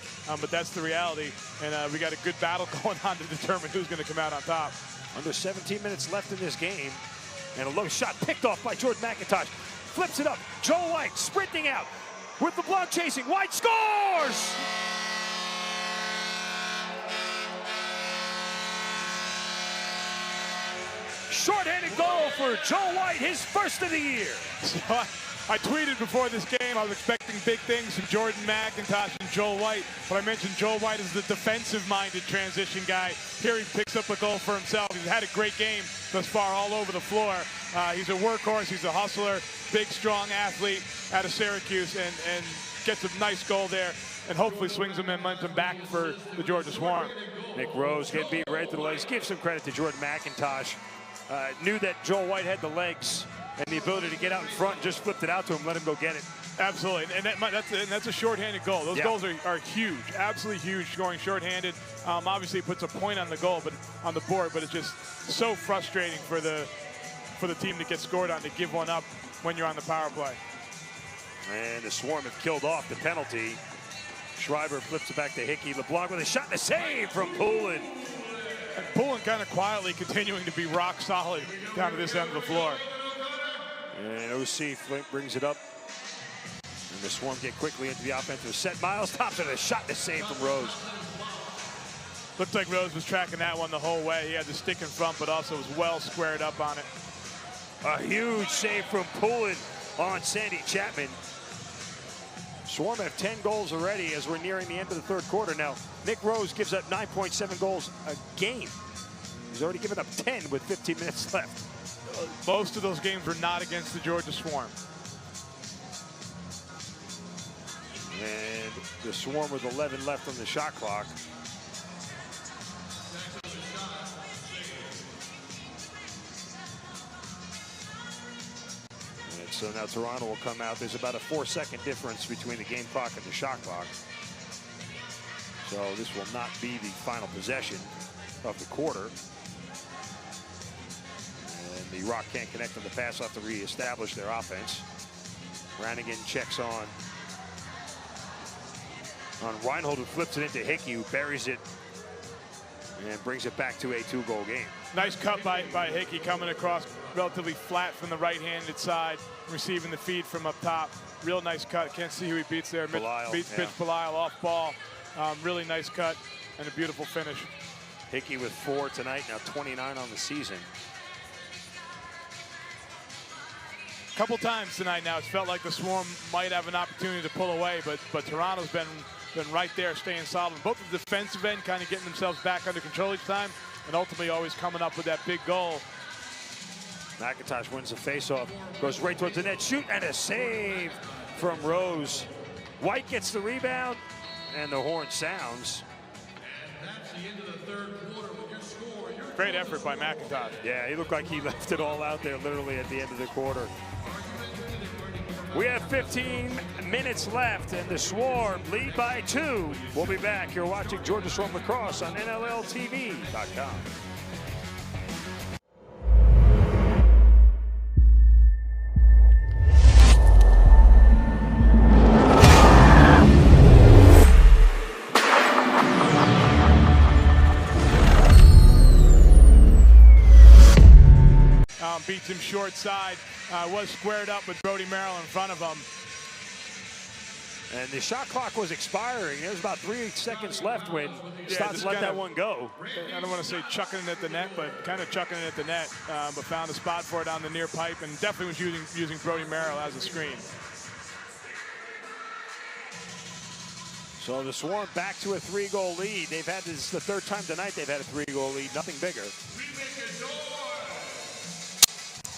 But that's the reality, and we got a good battle going on to determine who's going to come out on top. Under 17 minutes left in this game, and a low shot picked off by Jordan McIntosh. Flips it up. Joe White sprinting out. With LeBlanc chasing, White scores! Short-handed goal for Joe White, his first of the year. So I tweeted before this game I was expecting big things from Jordan McIntosh and Joel White, but I mentioned Joel White as the defensive-minded transition guy. Here he picks up a goal for himself. He's had a great game thus far all over the floor. He's a workhorse, he's a hustler, big, strong athlete out of Syracuse, and gets a nice goal there, and hopefully swings the momentum back for the Georgia Swarm. Nick Rose getting beat right to the legs. Give some credit to Jordan McIntosh. Knew that Joel White had the legs and the ability to get out in front, and just flipped it out to him, let him go get it. Absolutely, and that's a shorthanded goal. Those goals are huge, absolutely huge, scoring shorthanded. Obviously, it puts a point on the goal, but on the board, but it's just so frustrating for the team to get scored on, to give one up when you're on the power play. And the Swarm have killed off the penalty. Schreiber flips it back to Hickey. LeBlanc with a shot and a save from Poulin. And Poulin kind of quietly continuing to be rock solid down to this end of the floor. And OC Flint brings it up. And the Swarm get quickly into the offensive set. Miles tops it, a shot and a save from Rose. Looked like Rose was tracking that one the whole way. He had the stick in front, but also was well squared up on it. A huge save from Poulin on Sandy Chapman. Swarm have 10 goals already as we're nearing the end of the third quarter. Now, Nick Rose gives up 9.7 goals a game. He's already given up 10 with 15 minutes left. Most of those games were not against the Georgia Swarm. And the Swarm with 11 left on the shot clock. So now Toronto will come out. There's about a 4-second difference between the game clock and the shot clock. So this will not be the final possession of the quarter. And the Rock can't connect on the pass. Have to reestablish their offense. Brannigan checks on Reinhold, who flips it into Hickey, who buries it and brings it back to a 2-goal game. Nice cut by Hickey, coming across relatively flat from the right-handed side, receiving the feed from up top. Real nice cut. Can't see who he beats there. Beats Mitch Belisle off ball. Really nice cut and a beautiful finish. Hickey with 4 tonight, now 29 on the season. A couple times tonight now, it's felt like the Swarm might have an opportunity to pull away, but Toronto's been right there, staying solid. Both the defensive end kind of getting themselves back under control each time, and ultimately always coming up with that big goal. McIntosh wins the faceoff, goes right towards the net, shoot, and a save from Rose. White gets the rebound, and the horn sounds. Great effort by McIntosh. Yeah, he looked like he left it all out there literally at the end of the quarter. We have 15 minutes left, and the Swarm lead by 2. We'll be back. You're watching Georgia Swarm Lacrosse on NLLTV.com. Beats him short side. Was squared up with Brody Merrill in front of him. And the shot clock was expiring. There was about 3 seconds left when Stotts let that one go. I don't want to say chucking it at the net, but kind of chucking it at the net. But found a spot for it on the near pipe, and definitely was using Brody Merrill as a screen. So the Swarm back to a 3-goal lead. They've had this the 3rd time tonight they've had a 3-goal lead. Nothing bigger.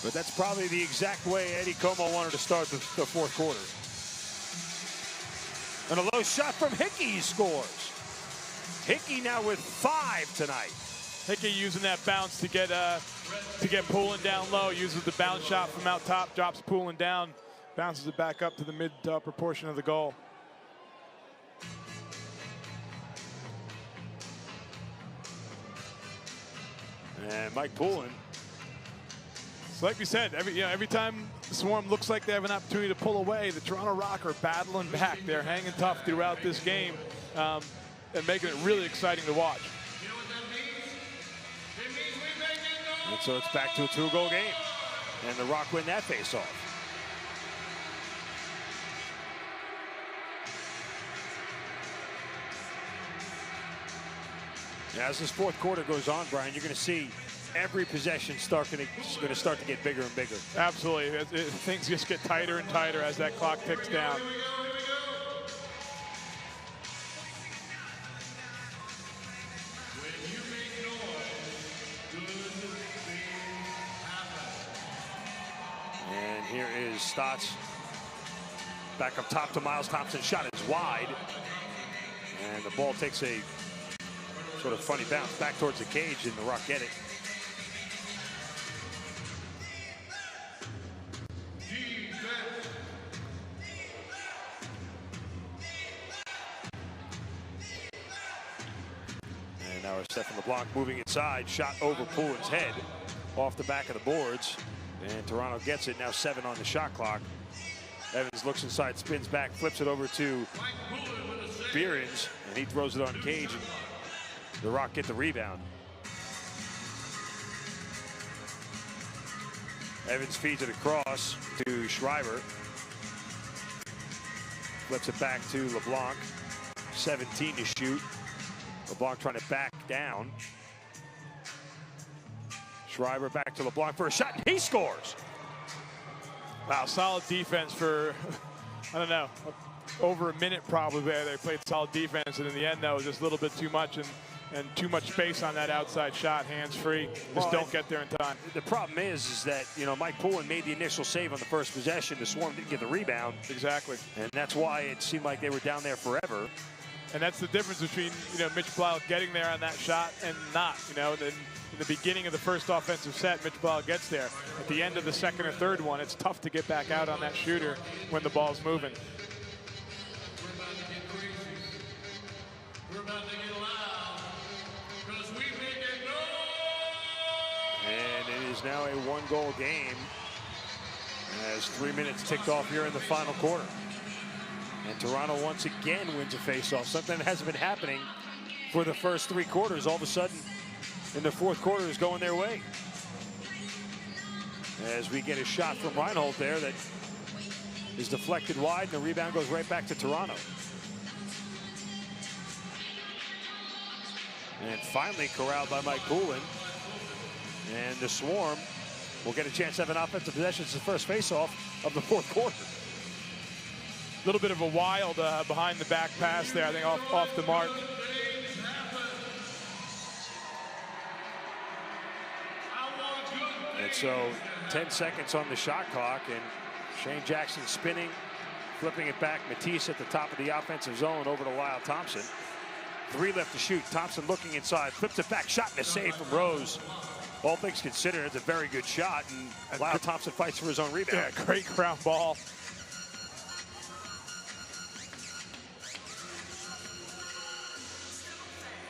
But that's probably the exact way Eddie Como wanted to start the 4th quarter. And a low shot from Hickey scores. Hickey now with 5 tonight. Hickey using that bounce to get Poulin down low. Uses the bounce shot from out top, drops Poulin down, bounces it back up to the mid to upper portion of the goal. And Mike Poulin. So like we said, every time the Swarm looks like they have an opportunity to pull away, the Toronto Rock are battling back. They're hanging tough throughout this game and making it really exciting to watch. And so it's back to a 2-goal game. And the Rock win that faceoff. As this 4th quarter goes on, Brian, you're going to see every possession going to start to get bigger and bigger. Absolutely. Things just get tighter and tighter as that clock ticks down. And here is Stotts back up top to Miles Thompson. Shot is wide. And the ball takes a sort of funny bounce back towards the cage, and the Rock get it. And now Stefan LeBlanc moving inside, shot over Poulin's head off the back of the boards, and Toronto gets it. Now 7 on the shot clock. Evans looks inside, spins back, flips it over to Behrens, and he throws it on cage, and the Rock get the rebound. Evans feeds it across to Schreiber. Flips it back to LeBlanc. 17 to shoot. LeBlanc trying to back down. Schreiber back to LeBlanc for a shot, and he scores. Wow, solid defense for, I don't know, over a minute probably there. They played solid defense, and in the end, though, it was just a little bit too much and too much space on that outside shot, hands free. Just don't get there in time. The problem is that, Mike Poulin made the initial save on the first possession. The Swarm didn't get the rebound. Exactly. And that's why it seemed like they were down there forever. And that's the difference between, Mitch Blau getting there on that shot and not, Then in the beginning of the first offensive set, Mitch Blau gets there. At the end of the second or third one, it's tough to get back out on that shooter when the ball's moving. And it is now a one-goal game as 3 minutes ticked off here in the final quarter. And Toronto once again wins a face-off, something that hasn't been happening for the first 3 quarters. All of a sudden, in the fourth quarter, is going their way. As we get a shot from Reinhold there that is deflected wide, and the rebound goes right back to Toronto. And finally corralled by Mike Poulin. And the Swarm will get a chance to have an offensive possession. It's the first face-off of the fourth quarter. A little bit of a wild behind the back pass there, I think off the mark. And so 10 seconds on the shot clock, and Shane Jackson spinning, flipping it back. Matisse at the top of the offensive zone over to Lyle Thompson. 3 left to shoot. Thompson looking inside, flips it back, shot and a save from Rose. All things considered, it's a very good shot, and Lyle Thompson fights for his own rebound. Yeah, great ground ball.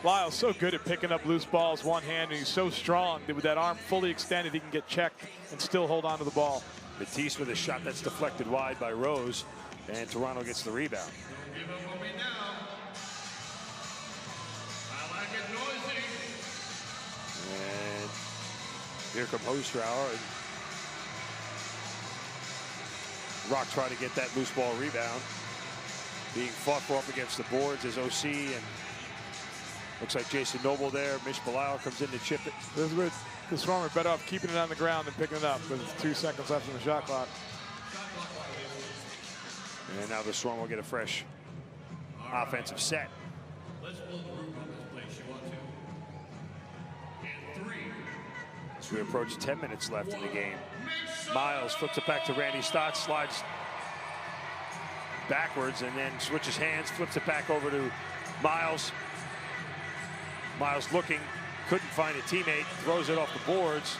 Lyle's so good at picking up loose balls one hand, and he's so strong that with that arm fully extended, he can get checked and still hold on to the ball. Matisse with a shot that's deflected wide by Rose, and Toronto gets the rebound. And here come Hostrauer, and Rock trying to get that loose ball rebound. Being fought for up against the boards as OC, and looks like Jason Noble there. Mitch Blau comes in to chip it. The Swarm are better off keeping it on the ground than picking it up with 2 seconds left in the shot clock. And now the Swarm will get a fresh offensive set. As we approach 10 minutes left in the game. Miles flips it back to Randy Stotts, slides backwards, and then switches hands, flips it back over to Miles. Miles looking, couldn't find a teammate, throws it off the boards,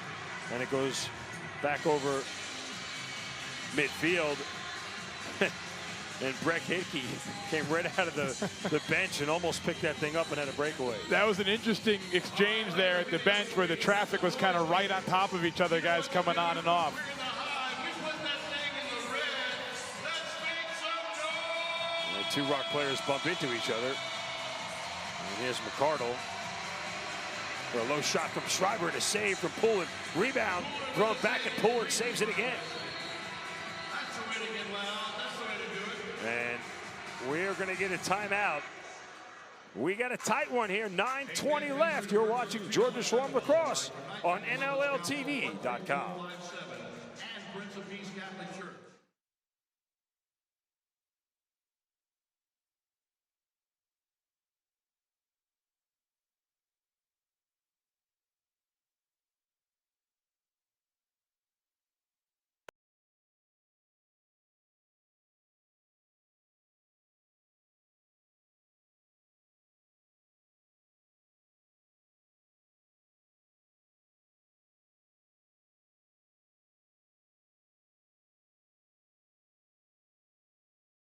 and it goes back over midfield. And Breck Hickey came right out of the bench and almost picked that thing up and had a breakaway. That was an interesting exchange there at the bench where the traffic was kind of right on top of each other, guys coming on and off. And the 2 Rock players bump into each other. And here's McCardle. For a low shot from Schreiber and a save from Poulin. Rebound, thrown back, and Poulin saves it again. And we're going to get a timeout. We got a tight one here, 9:20 left. You're watching Georgia Swarm Lacrosse on NLLTV.com.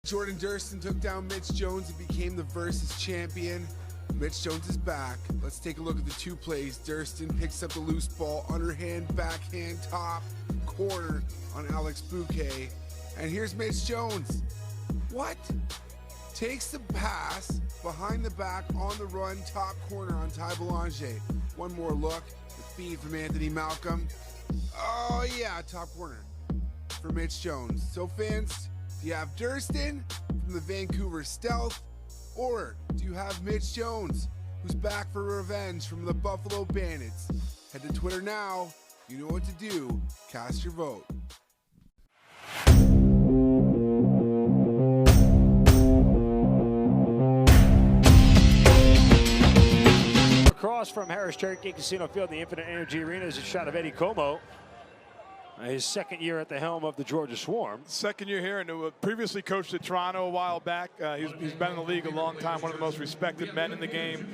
Jordan Durston took down Mitch Jones and became the Versus champion. Mitch Jones is back. Let's take a look at the 2 plays. Durston picks up the loose ball, underhand, backhand, top, corner on Alex Bouquet. And here's Mitch Jones. What? Takes the pass, behind the back, on the run, top corner on Ty Belanger. One more look, the feed from Anthony Malcolm. Oh yeah, top corner for Mitch Jones. So fans, do you have Durston from the Vancouver Stealth, or do you have Mitch Jones, who's back for revenge from the Buffalo Bandits? Head to Twitter now. You know what to do. Cast your vote. Across from Harris Cherokee Casino Field in the Infinite Energy Arena is a shot of Eddie Como. His second year at the helm of the Georgia Swarm. Second year here, and previously coached at Toronto a while back. He's been in the league a long time, one of the most respected men in the game.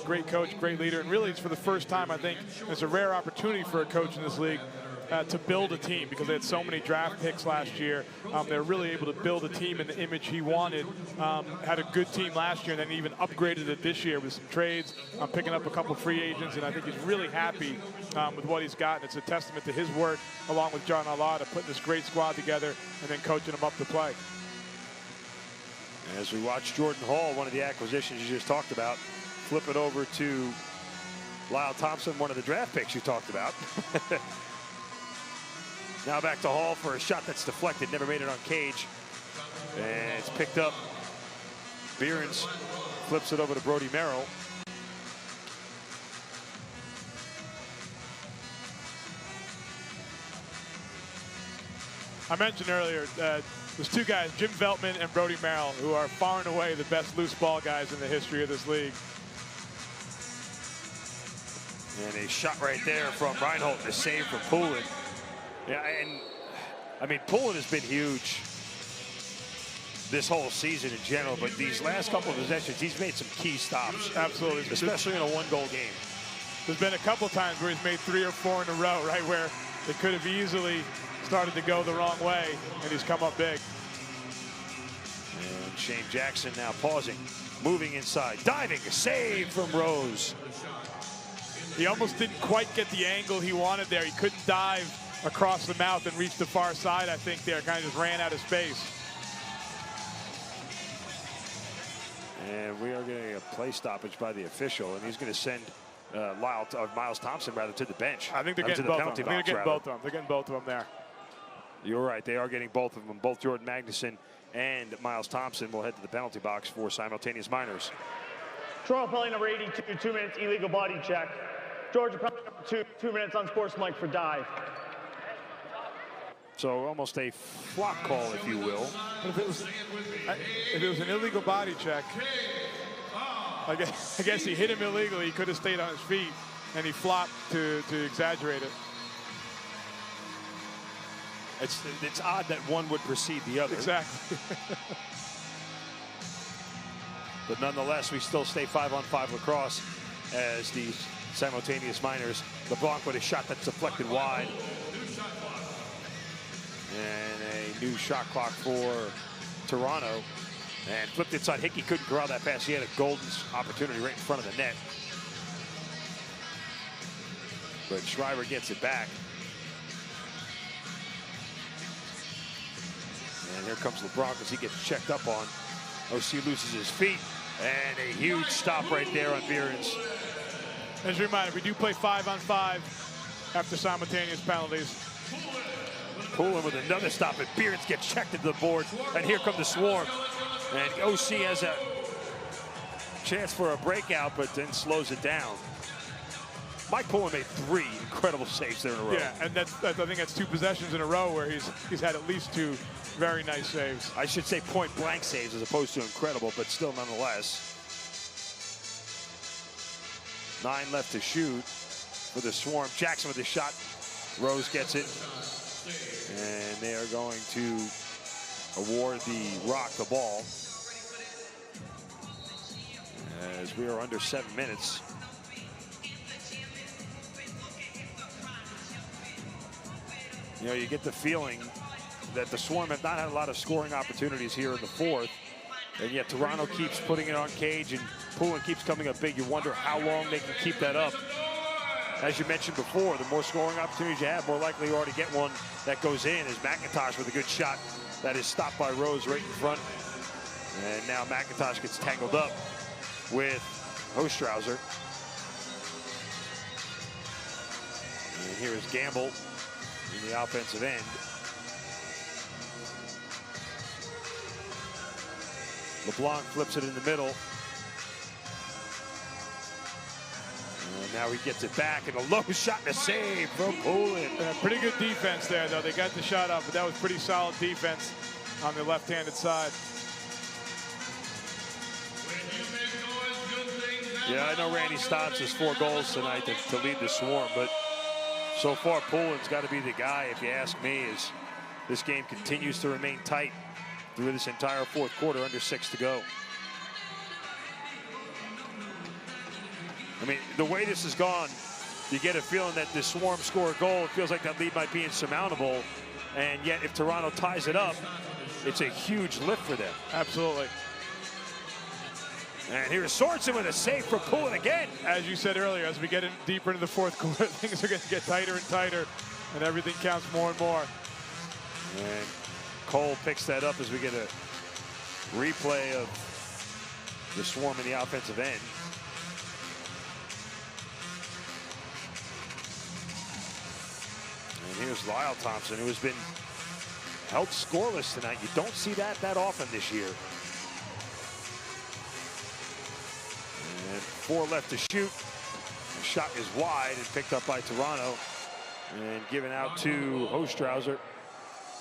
Great coach, great leader, and really it's for the first time, I think, it's a rare opportunity for a coach in this league to build a team because they had so many draft picks last year. They were really able to build a team in the image he wanted. Had a good team last year and then even upgraded it this year with some trades, picking up a couple free agents, and I think he's really happy with what he's got. And it's a testament to his work along with John Alada, putting this great squad together and then coaching them up to play. As we watch Jordan Hall, one of the acquisitions you just talked about, flip it over to Lyle Thompson, one of the draft picks you talked about. Now back to Hall for a shot that's deflected, never made it on cage. And it's picked up. Behrens flips it over to Brody Merrill. I mentioned earlier, there's two guys, Jim Veltman and Brody Merrill, who are far and away the best loose ball guys in the history of this league. And a shot right there from Reinhold, the save from Poulin. Yeah, and I mean, Poulin has been huge this whole season in general, but these last couple of possessions, he's made some key stops. Absolutely. Especially in a one-goal game. There's been a couple times where he's made 3 or 4 in a row, right, where it could have easily started to go the wrong way, and he's come up big. And Shane Jackson now pausing, moving inside, diving, a save from Rose. He almost didn't quite get the angle he wanted there. He couldn't dive across the mouth and reach the far side, I think there. Kind of just ran out of space. And we are getting a play stoppage by the official, and he's going to send Miles Thompson rather to the bench. I think they're getting both of them. They're getting both of them. They're getting both of them there. You're right. They are getting both of them. Both Jordan Magnuson and Miles Thompson will head to the penalty box for simultaneous minors. Toronto penalty number 82, 2 minutes illegal body check. Georgia penalty number 2 minutes unsportsmanlike for dive. So almost a flop call, if you will. But if it was an illegal body check, I guess he hit him illegally. He could have stayed on his feet, and he flopped to exaggerate it. It's odd that one would precede the other. Exactly. But nonetheless, we still stay 5-on-5 lacrosse as the simultaneous minors. LeBlanc with a shot that's deflected wide. And a new shot clock for Toronto. And flipped inside. Hickey couldn't corral that pass. He had a golden opportunity right in front of the net. But Schreiber gets it back. And here comes LeBlanc as he gets checked up on. OC loses his feet. And a huge stop right there on Behrens. As a reminder, we do play 5-on-5 after simultaneous penalties. Poulin with another stop, and Behrens gets checked into the board. And here come the Swarm. And OC has a chance for a breakout, but then slows it down. Mike Poulin made 3 incredible saves there in a row. Yeah, and I think that's 2 possessions in a row where he's had at least 2 very nice saves. I should say point blank saves as opposed to incredible, but still nonetheless. 9 left to shoot for the Swarm. Jackson with the shot. Rose gets it. And they are going to award the Rock the ball. As we are under 7 minutes. You know, you get the feeling that the Swarm have not had a lot of scoring opportunities here in the 4th. And yet Toronto keeps putting it on cage and Poulin keeps coming up big. You wonder how long they can keep that up. As you mentioned before, the more scoring opportunities you have, more likely you already get one that goes in. As McIntosh with a good shot that is stopped by Rose right in front. And now McIntosh gets tangled up with Ostrauser. And here is Gamble in the offensive end. LeBlanc flips it in the middle. And now he gets it back, and a low shot and a save from Poulin. Pretty good defense there, though. They got the shot up, but that was pretty solid defense on the left-handed side. Yeah, I know Randy Stotts has 4 goals tonight to lead the Swarm, but So far, Poolin's got to be the guy, if you ask me, as this game continues to remain tight through this entire fourth quarter, under 6 to go. I mean, the way this has gone, you get a feeling that the Swarm score a goal. It feels like that lead might be insurmountable. And yet, if Toronto ties it up, it's a huge lift for them. Absolutely. And here's Sorensen with a save for Poulin again. As you said earlier, as we get in deeper into the fourth quarter, things are going to get tighter and tighter, and everything counts more and more. And Cole picks that up as we get a replay of the Swarm in the offensive end. And here's Lyle Thompson, who has been held scoreless tonight. You don't see that often this year. And 4 left to shoot. The shot is wide and picked up by Toronto. And given out to Ostrauser,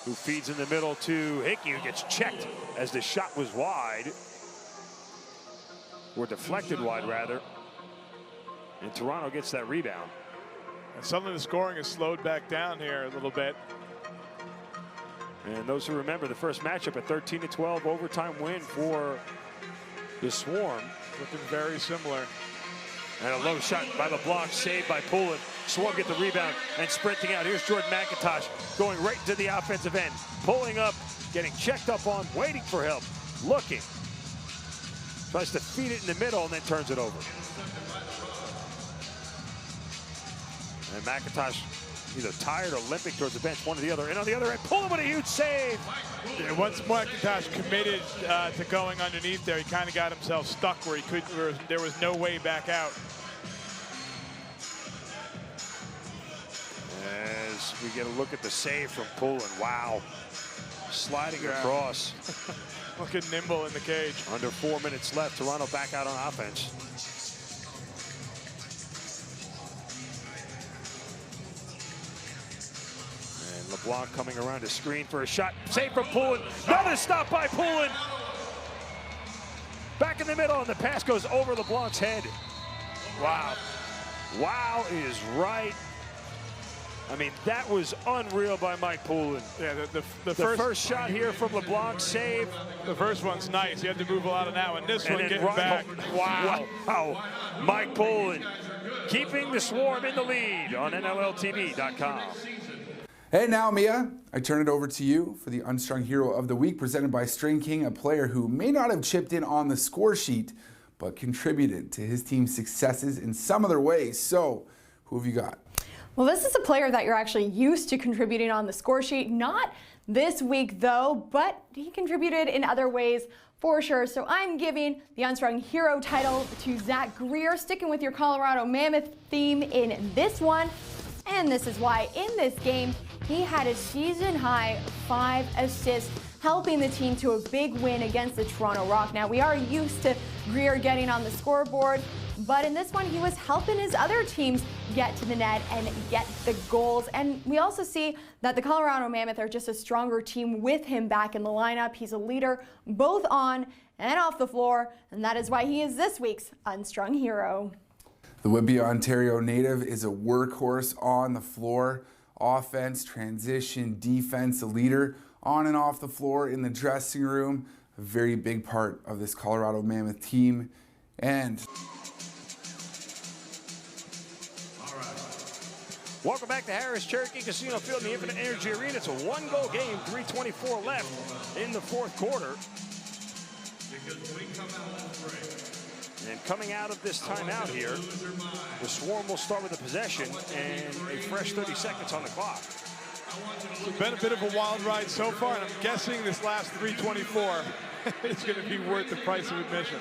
who feeds in the middle to Hickey, who gets checked as the shot was wide. Or deflected wide, rather. And Toronto gets that rebound. And suddenly the scoring is slowed back down here a little bit. And those who remember the first matchup, a 13-12 overtime win for the Swarm. Looking very similar. And a low shot by the block, saved by Poulin. Swarm get the rebound and sprinting out. Here's Jordan McIntosh going right into the offensive end. Pulling up, getting checked up on, waiting for help, looking. Tries to feed it in the middle and then turns it over. And McIntosh either tired or limping towards the bench, one or the other. And on the other end, Poulin with a huge save. Yeah, once McIntosh committed to going underneath there, he kind of got himself stuck where there was no way back out. As we get a look at the save from Poulin. Wow. Sliding across. Looking nimble in the cage. Under 4 minutes left. Toronto back out on offense. And LeBlanc coming around to screen for a shot. Save from Poulin. Another stop by Poulin. Back in the middle, and the pass goes over LeBlanc's head. Wow. Wow is right. I mean, that was unreal by Mike Poulin. Yeah, the first shot here from LeBlanc, save. The first one's nice. You have to move a lot of that one. This one getting back. Wow. Wow. Mike Poulin keeping the Swarm in the lead on NLLTV.com. Hey now, Mia, I turn it over to you for the Unstrung Hero of the Week, presented by String King, a player who may not have chipped in on the score sheet, but contributed to his team's successes in some other ways. So, who have you got? Well, this is a player that you're actually used to contributing on the score sheet. Not this week, though, but he contributed in other ways for sure. So I'm giving the Unstrung Hero title to Zach Greer, sticking with your Colorado Mammoth theme in this one. And this is why in this game, he had a season-high 5 assists, helping the team to a big win against the Toronto Rock. Now, we are used to Greer getting on the scoreboard, but in this one, he was helping his other teams get to the net and get the goals. And we also see that the Colorado Mammoth are just a stronger team with him back in the lineup. He's a leader both on and off the floor, and that is why he is this week's Unstrung Hero. The Whitby, Ontario native is a workhorse on the floor. Offense, transition, defense, a leader on and off the floor, in the dressing room. A very big part of this Colorado Mammoth team. And welcome back to Harris Cherokee Casino Field in the Infinite Energy Arena. It's a 1-goal game, 3:24 left in the fourth quarter. And coming out of this timeout here, the Swarm will start with a possession and a fresh 30 seconds on the clock. It's been a bit of a wild ride so far, and I'm guessing this last 3:24 is going to be worth the price of admission.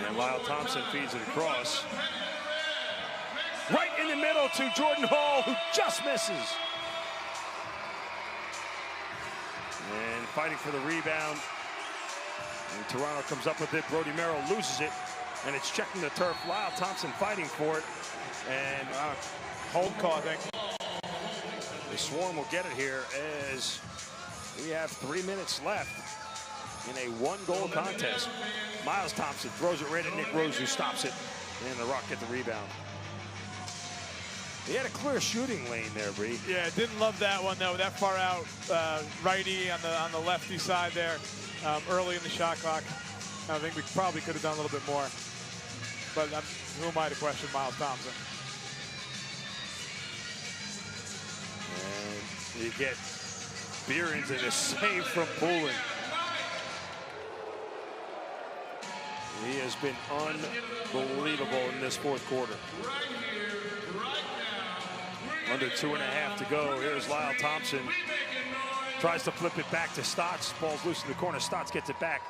And Lyle Thompson feeds it across. Right in the middle to Jordan Hall, who just misses. And fighting for the rebound. And Toronto comes up with it. Brody Merrill loses it. And it's checking the turf. Lyle Thompson fighting for it. And hold call, I think. The Swarm will get it here as we have 3 minutes left in a one-goal contest. Miles Thompson throws it right at Nick Rose, who stops it, and the Rock get the rebound. He had a clear shooting lane there, Bree. Yeah, didn't love that one though. That far out, righty on the lefty side there, early in the shot clock. I think we probably could have done a little bit more. But who am I to question Miles Thompson? And you get Behrens and a save from Poulin. He has been unbelievable in this fourth quarter. Under 2.5 to go. Here's Lyle Thompson. Tries to flip it back to Stotts. Ball's loose in the corner. Stotts gets it back.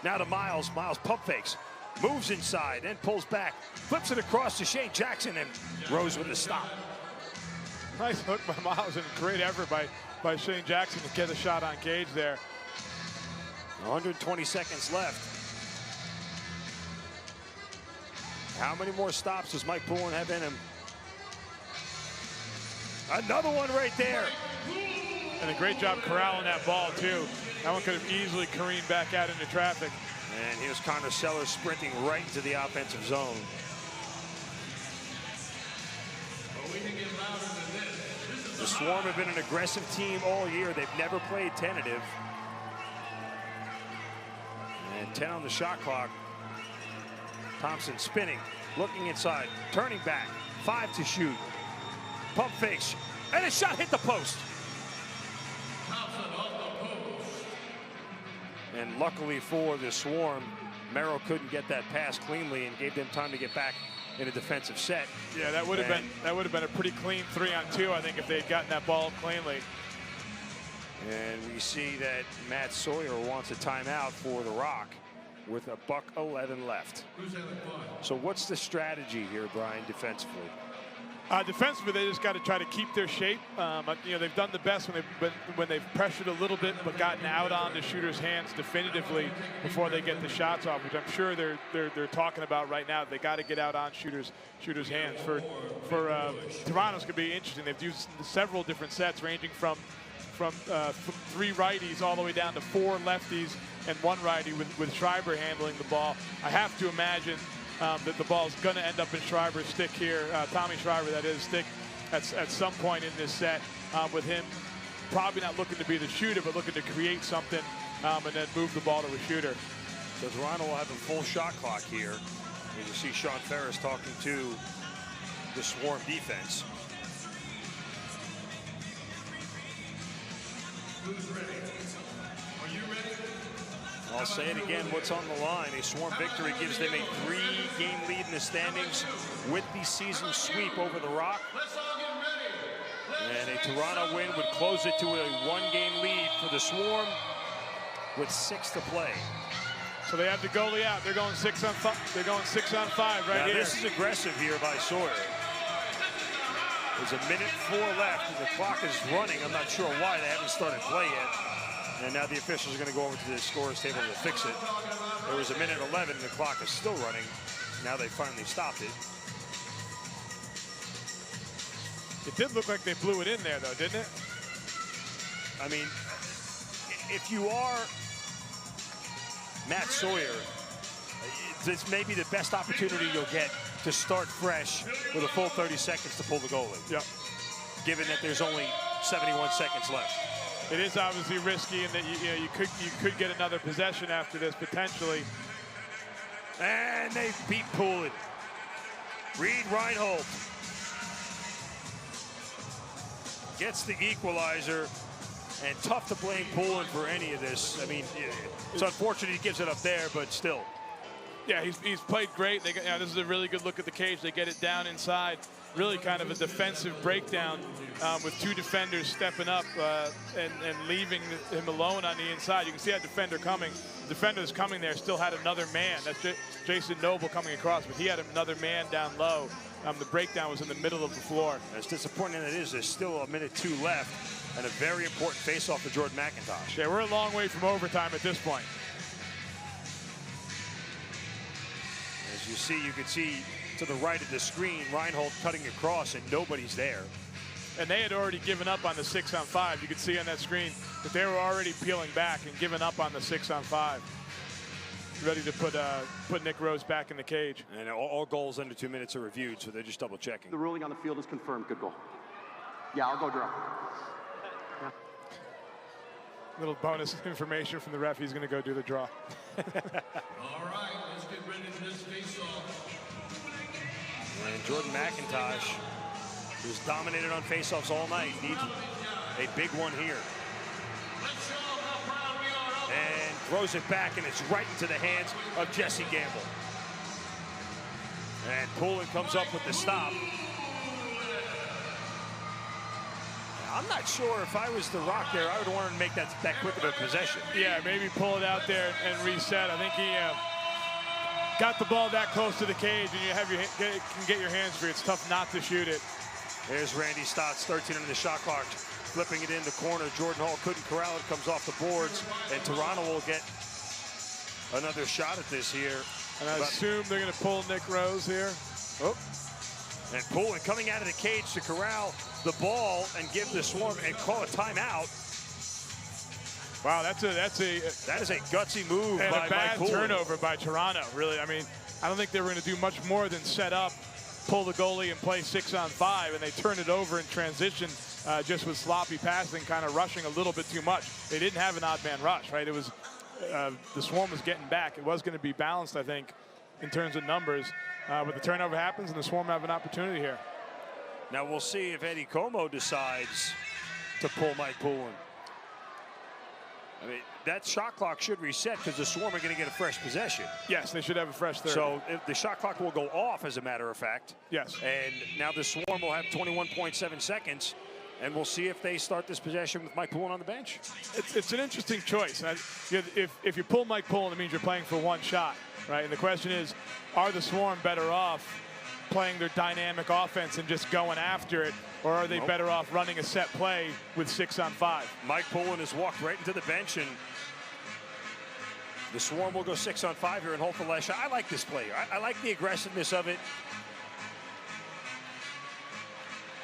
Now to Miles. Miles pump fakes. Moves inside and pulls back. Flips it across to Shane Jackson, and Rose with the stop. Nice hook by Miles and great effort by Shane Jackson to get a shot on Gage there. 120 seconds left. How many more stops does Mike Poulin have in him? Another one right there. And a great job corralling that ball, too. That one could have easily careened back out into traffic. And here's Connor Sellers sprinting right into the offensive zone. The Swarm have been an aggressive team all year. They've never played tentative. And 10 on the shot clock. Thompson spinning, looking inside, turning back, 5 to shoot. Pump fakes, and a shot hit the post. And luckily for the Swarm, Merrill couldn't get that pass cleanly and gave them time to get back in a defensive set. Yeah, that would have been a pretty clean 3-on-2, I think, if they had gotten that ball cleanly. And we see that Matt Sawyer wants a timeout for the Rock with $1:11 left. So what's the strategy here, Brian, defensively? Defensively, they just got to try to keep their shape. You know, they've done the best when they've pressured a little bit, but gotten out on the shooter's hands definitively before they get the shots off, which I'm sure they're talking about right now. They got to get out on shooters' hands. For Toronto's gonna be interesting. They've used several different sets, ranging from 3 righties all the way down to 4 lefties and 1 righty with Schreiber handling the ball. I have to imagine that the ball's going to end up in Schreiber's stick here, Tommy Schreiber, that is, stick at some point in this set, with him probably not looking to be the shooter, but looking to create something and then move the ball to a shooter. So Toronto will have a full shot clock here. And you see Sean Ferris talking to the Swarm defense. Who's ready? Are you ready? I'll say it again, what's on the line? A Swarm victory gives them a 3-game lead in the standings with the season sweep over the Rock. And a Toronto win would close it to a 1-game lead for the Swarm with 6 to play. So they have the goalie out. They're going 6 on 5. They're going 6 on 5 right now, here. This is aggressive here by Sawyer. There's 1:04 left, and the clock is running. I'm not sure why they haven't started play yet. And now the officials are going to go over to the scorer's table to fix it. There was 1:11, and the clock is still running. Now they finally stopped it. It did look like they blew it in there, though, didn't it? I mean, if you are Matt Sawyer, this may be the best opportunity you'll get to start fresh with a full 30 seconds to pull the goalie. Yep. Given that there's only 71 seconds left. It is obviously risky, and that you could get another possession after this potentially. And they beat Poulin. Reed Reinhold gets the equalizer, and tough to blame Poulin for any of this. I mean, it's unfortunate he gives it up there, but still. Yeah, he's played great. This is a really good look at the cage. They get it down inside. Really kind of a defensive breakdown with 2 defenders stepping up and leaving him alone on the inside. You can see that defender coming. The defender that's coming there still had another man. That's Jason Noble coming across, but he had another man down low. The breakdown was in the middle of the floor. As disappointing as it is, there's still 1:02 left, and a very important face-off for Jordan McIntosh. Yeah, we're a long way from overtime at this point. As you see, you can see to the right of the screen, Reinhold cutting across, and nobody's there. And they had already given up on the 6 on 5. You could see on that screen, but they were already peeling back and giving up on the 6-on-5. Ready to put Nick Rose back in the cage. And all goals under 2 minutes are reviewed, so they're just double checking. The ruling on the field is confirmed. Good goal. Yeah, I'll go draw. Yeah. Little bonus information from the ref. He's going to go do the draw. All right, let's get ready for this face-off. And Jordan McIntosh, who's dominated on face-offs all night, needs a big one here. And throws it back, and it's right into the hands of Jesse Gamble. And Poulin comes up with the stop. I'm not sure if I was the Rock there, I would want to make that quick of a possession. Yeah, maybe pull it out there and reset. I think he got the ball that close to the cage, and you can get your hands free. It's tough not to shoot it. There's Randy Stotts, 13 under the shot clock, flipping it in the corner. Jordan Hall couldn't corral it, comes off the boards, and Toronto will get another shot at this here. And I assume they're going to pull Nick Rose here. Oh. And Poulin coming out of the cage to corral the ball and give the Swarm and call a timeout. Wow, that is a gutsy move and by a bad Mike turnover by Toronto. Really, I mean, I don't think they were going to do much more than set up, pull the goalie, and play 6-on-5, and they turned it over in transition, just with sloppy passing, kind of rushing a little bit too much. They didn't have an odd man rush, right? It was the Swarm was getting back. It was going to be balanced, I think, in terms of numbers. But the turnover happens, and the Swarm have an opportunity here. Now we'll see if Eddie Como decides to pull Mike Poulin. I mean, that shot clock should reset because the Swarm are going to get a fresh possession. Yes, they should have a fresh third. So if the shot clock will go off, as a matter of fact. Yes. And now the Swarm will have 21.7 seconds, and we'll see if they start this possession with Mike Poulin on the bench. It's an interesting choice. If you pull Mike Poulin, it means you're playing for one shot, right? And the question is, are the Swarm better off playing their dynamic offense and just going after it, or are they better off running a set play with 6-on-5? Mike Poulin has walked right into the bench, and the Swarm will go 6-on-5 here and hold for the last shot. I like this play. I like the aggressiveness of it.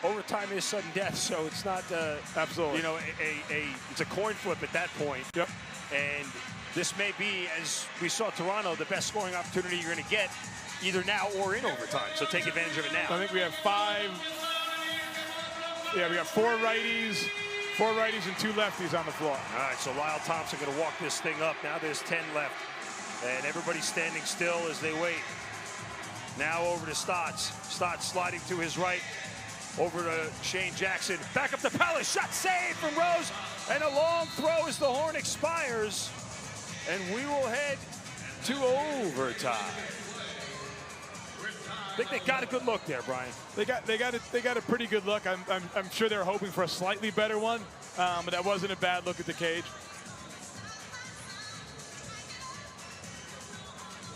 Overtime is sudden death, so it's not absolutely, you know, it's a coin flip at that point. Yep. And this may be, as we saw Toronto, the best scoring opportunity you're going to get, either now or in overtime. So take advantage of it now. I think we have we got four righties and 2 lefties on the floor. All right, so Lyle Thompson going to walk this thing up. Now there's 10 left, and everybody's standing still as they wait. Now over to Stotts. Stotts sliding to his right. Over to Shane Jackson. Back up to Palace. Shot saved from Rose. And a long throw as the horn expires. And we will head to overtime. I think they got a good look there, Brian. They got a pretty good look. I'm sure they're hoping for a slightly better one, but that wasn't a bad look at the cage.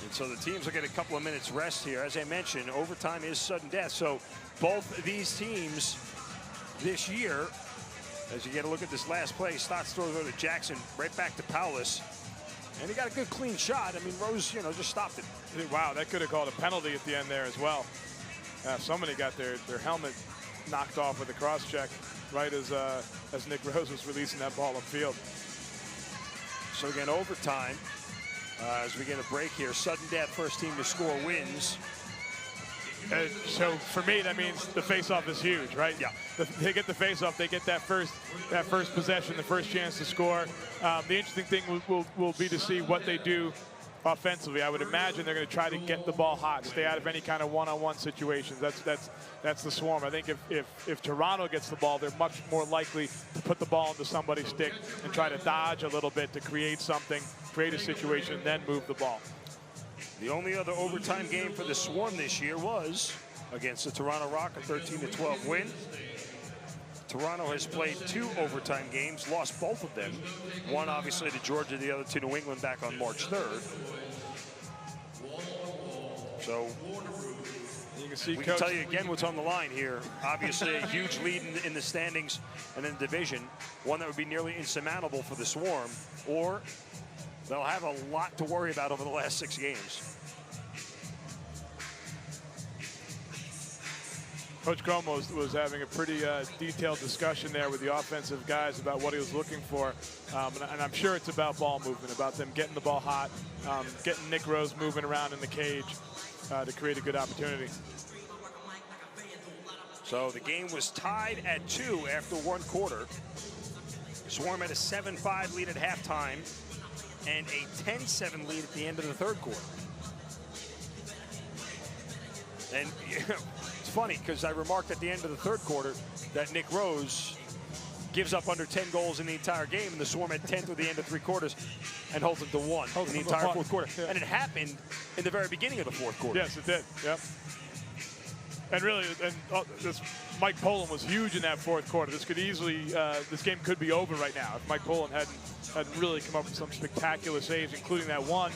And so the teams will get a couple of minutes rest here. As I mentioned, overtime is sudden death. So both these teams this year, as you get a look at this last play, Stotts throws over to Jackson, right back to Paulus. And he got a good clean shot. I mean, Rose, you know, just stopped it. Wow, that could have called a penalty at the end there as well. Somebody got their helmet knocked off with a cross check right as Nick Rose was releasing that ball upfield. So again, overtime. As we get a break here, sudden death, first team to score wins. So for me, that means the faceoff is huge, right? Yeah. They get the faceoff, they get that first possession, the first chance to score. The interesting thing will be to see what they do offensively. I would imagine they're going to try to get the ball hot, stay out of any kind of one-on-one situations. That's the Swarm. I think if Toronto gets the ball, they're much more likely to put the ball into somebody's stick and try to dodge a little bit to create something, create a situation, and then move the ball. The only other overtime game for the Swarm this year was against the Toronto Rock, a 13-12 win. Toronto has played 2 overtime games, lost both of them. One obviously to Georgia, the other to New England back on March 3rd. So you can see we can tell you again what's on the line here. Obviously a huge lead in the standings and in the division, one that would be nearly insurmountable for the Swarm, or they'll have a lot to worry about over the last 6 games. Coach Como was having a pretty detailed discussion there with the offensive guys about what he was looking for. And I'm sure it's about ball movement, about them getting the ball hot, getting Nick Rose moving around in the cage to create a good opportunity. So the game was tied at 2 after 1 quarter. Swarm had a 7-5 lead at halftime and a 10-7 lead at the end of the 3rd quarter. And it's funny because I remarked at the end of the 3rd quarter that Nick Rose gives up under 10 goals in the entire game, and the Swarm had 10 through the end of 3 quarters and holds them to 1 in the entire 4th quarter. Yeah. And it happened in the very beginning of the 4th quarter. Yes, it did. Yep. And really, this Mike Poland was huge in that 4th quarter. This could easily, this game could be over right now if Mike Poland hadn't really come up with some spectacular saves, including that one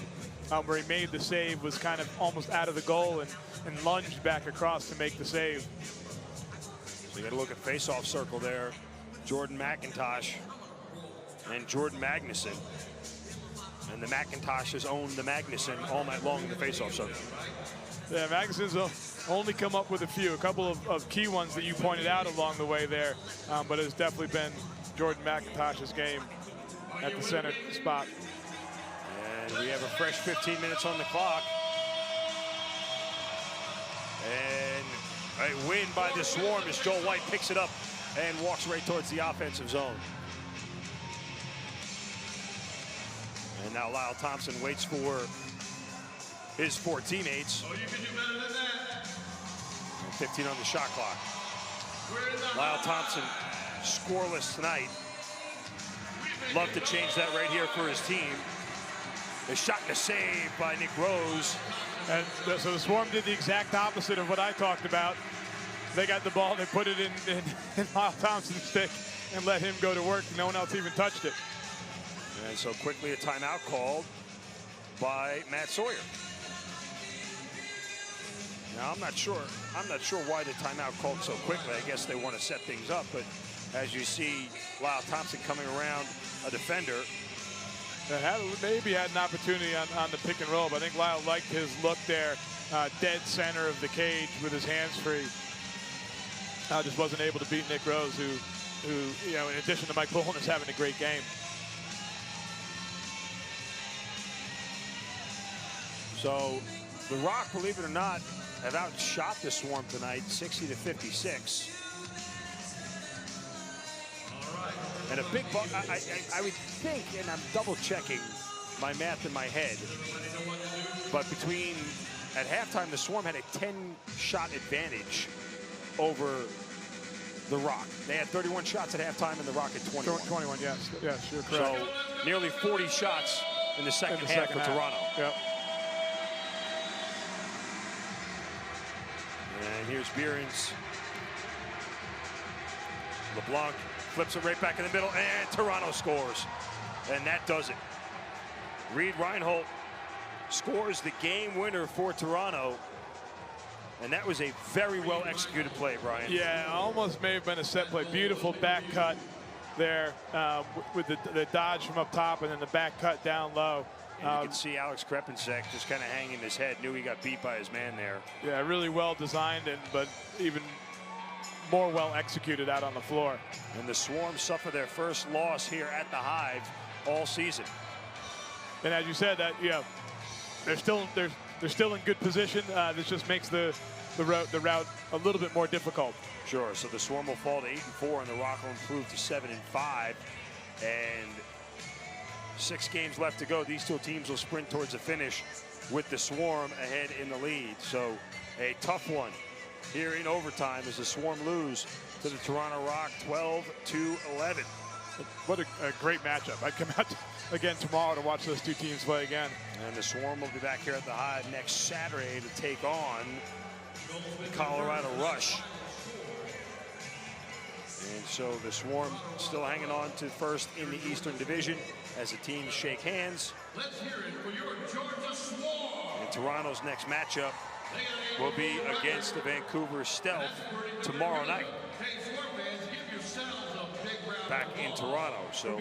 where he made the save, was kind of almost out of the goal and lunged back across to make the save. So you got to look at face-off circle there. Jordan McIntosh and Jordan Magnuson. And the McIntoshes owned the Magnuson all night long in the face-off circle. Yeah, Magnuson's only come up with a couple of key ones that you pointed out along the way there, but it's definitely been Jordan McIntosh's game at the center spot. And we have a fresh 15 minutes on the clock. And a win by the Swarm as Joel White picks it up and walks right towards the offensive zone. And now Lyle Thompson waits for his 4 teammates. 15 on the shot clock. Lyle Thompson scoreless tonight. Love to change that right here for his team. A shot and a save by Nick Rose. And so the Swarm did the exact opposite of what I talked about. They got the ball, they put it in Lyle Thompson's stick and let him go to work. No one else even touched it. And so quickly a timeout called by Matt Sawyer. Now I'm not sure why the timeout called so quickly. I guess they want to set things up, but as you see Lyle Thompson coming around a defender. Maybe had an opportunity on the pick and roll, but I think Lyle liked his look there, dead center of the cage with his hands free. Just wasn't able to beat Nick Rose, who you know, in addition to Mike Poland, is having a great game. So the Rock, believe it or not, have outshot the Swarm tonight, 60-56. And a big ball, I would think, and I'm double checking my math in my head, but at halftime, the Swarm had a 10-shot advantage over the Rock. They had 31 shots at halftime and the Rock had 21. 21, yes, you're correct. So nearly 40 shots in the second half for Toronto. Yep. And here's Behrens. LeBlanc flips it right back in the middle, and Toronto scores. And that does it. Reed Reinhold scores the game winner for Toronto. And that was a very well executed play, Brian. Yeah, almost may have been a set play. Beautiful back cut there with the dodge from up top and then the back cut down low. And you can see Alex Krepensek just kind of hanging his head. Knew he got beat by his man there. Yeah, really well designed, but even more well executed out on the floor. And the Swarm suffer their first loss here at the Hive all season. And as you said, that they're still in good position. This just makes the route a little bit more difficult. Sure. So the Swarm will fall to 8-4, and the Rock will improve to 7-5. And 6 games left to go. These two teams will sprint towards the finish with the Swarm ahead in the lead. So a tough one here in overtime as the Swarm lose to the Toronto Rock 12-11. What a great matchup. I'd come out again tomorrow to watch those two teams play again. And the Swarm will be back here at the Hive next Saturday to take on the Colorado Rush. And so the Swarm still hanging on to first in the Eastern Division as the teams shake hands. Let's hear it for your Georgia Swarm. And Toronto's next matchup will be against the Vancouver Stealth tomorrow night. Back in Toronto. So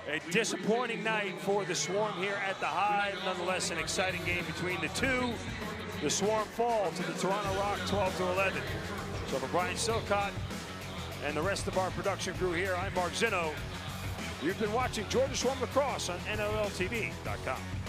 a disappointing night for the Swarm here at the Hive. Nonetheless, an exciting game between the two. the Swarm fall to the Toronto Rock 12-11. So for Brian Silcott and the rest of our production crew here, I'm Mark Zinno. You've been watching Georgia Swarm Lacrosse on NLLTV.com.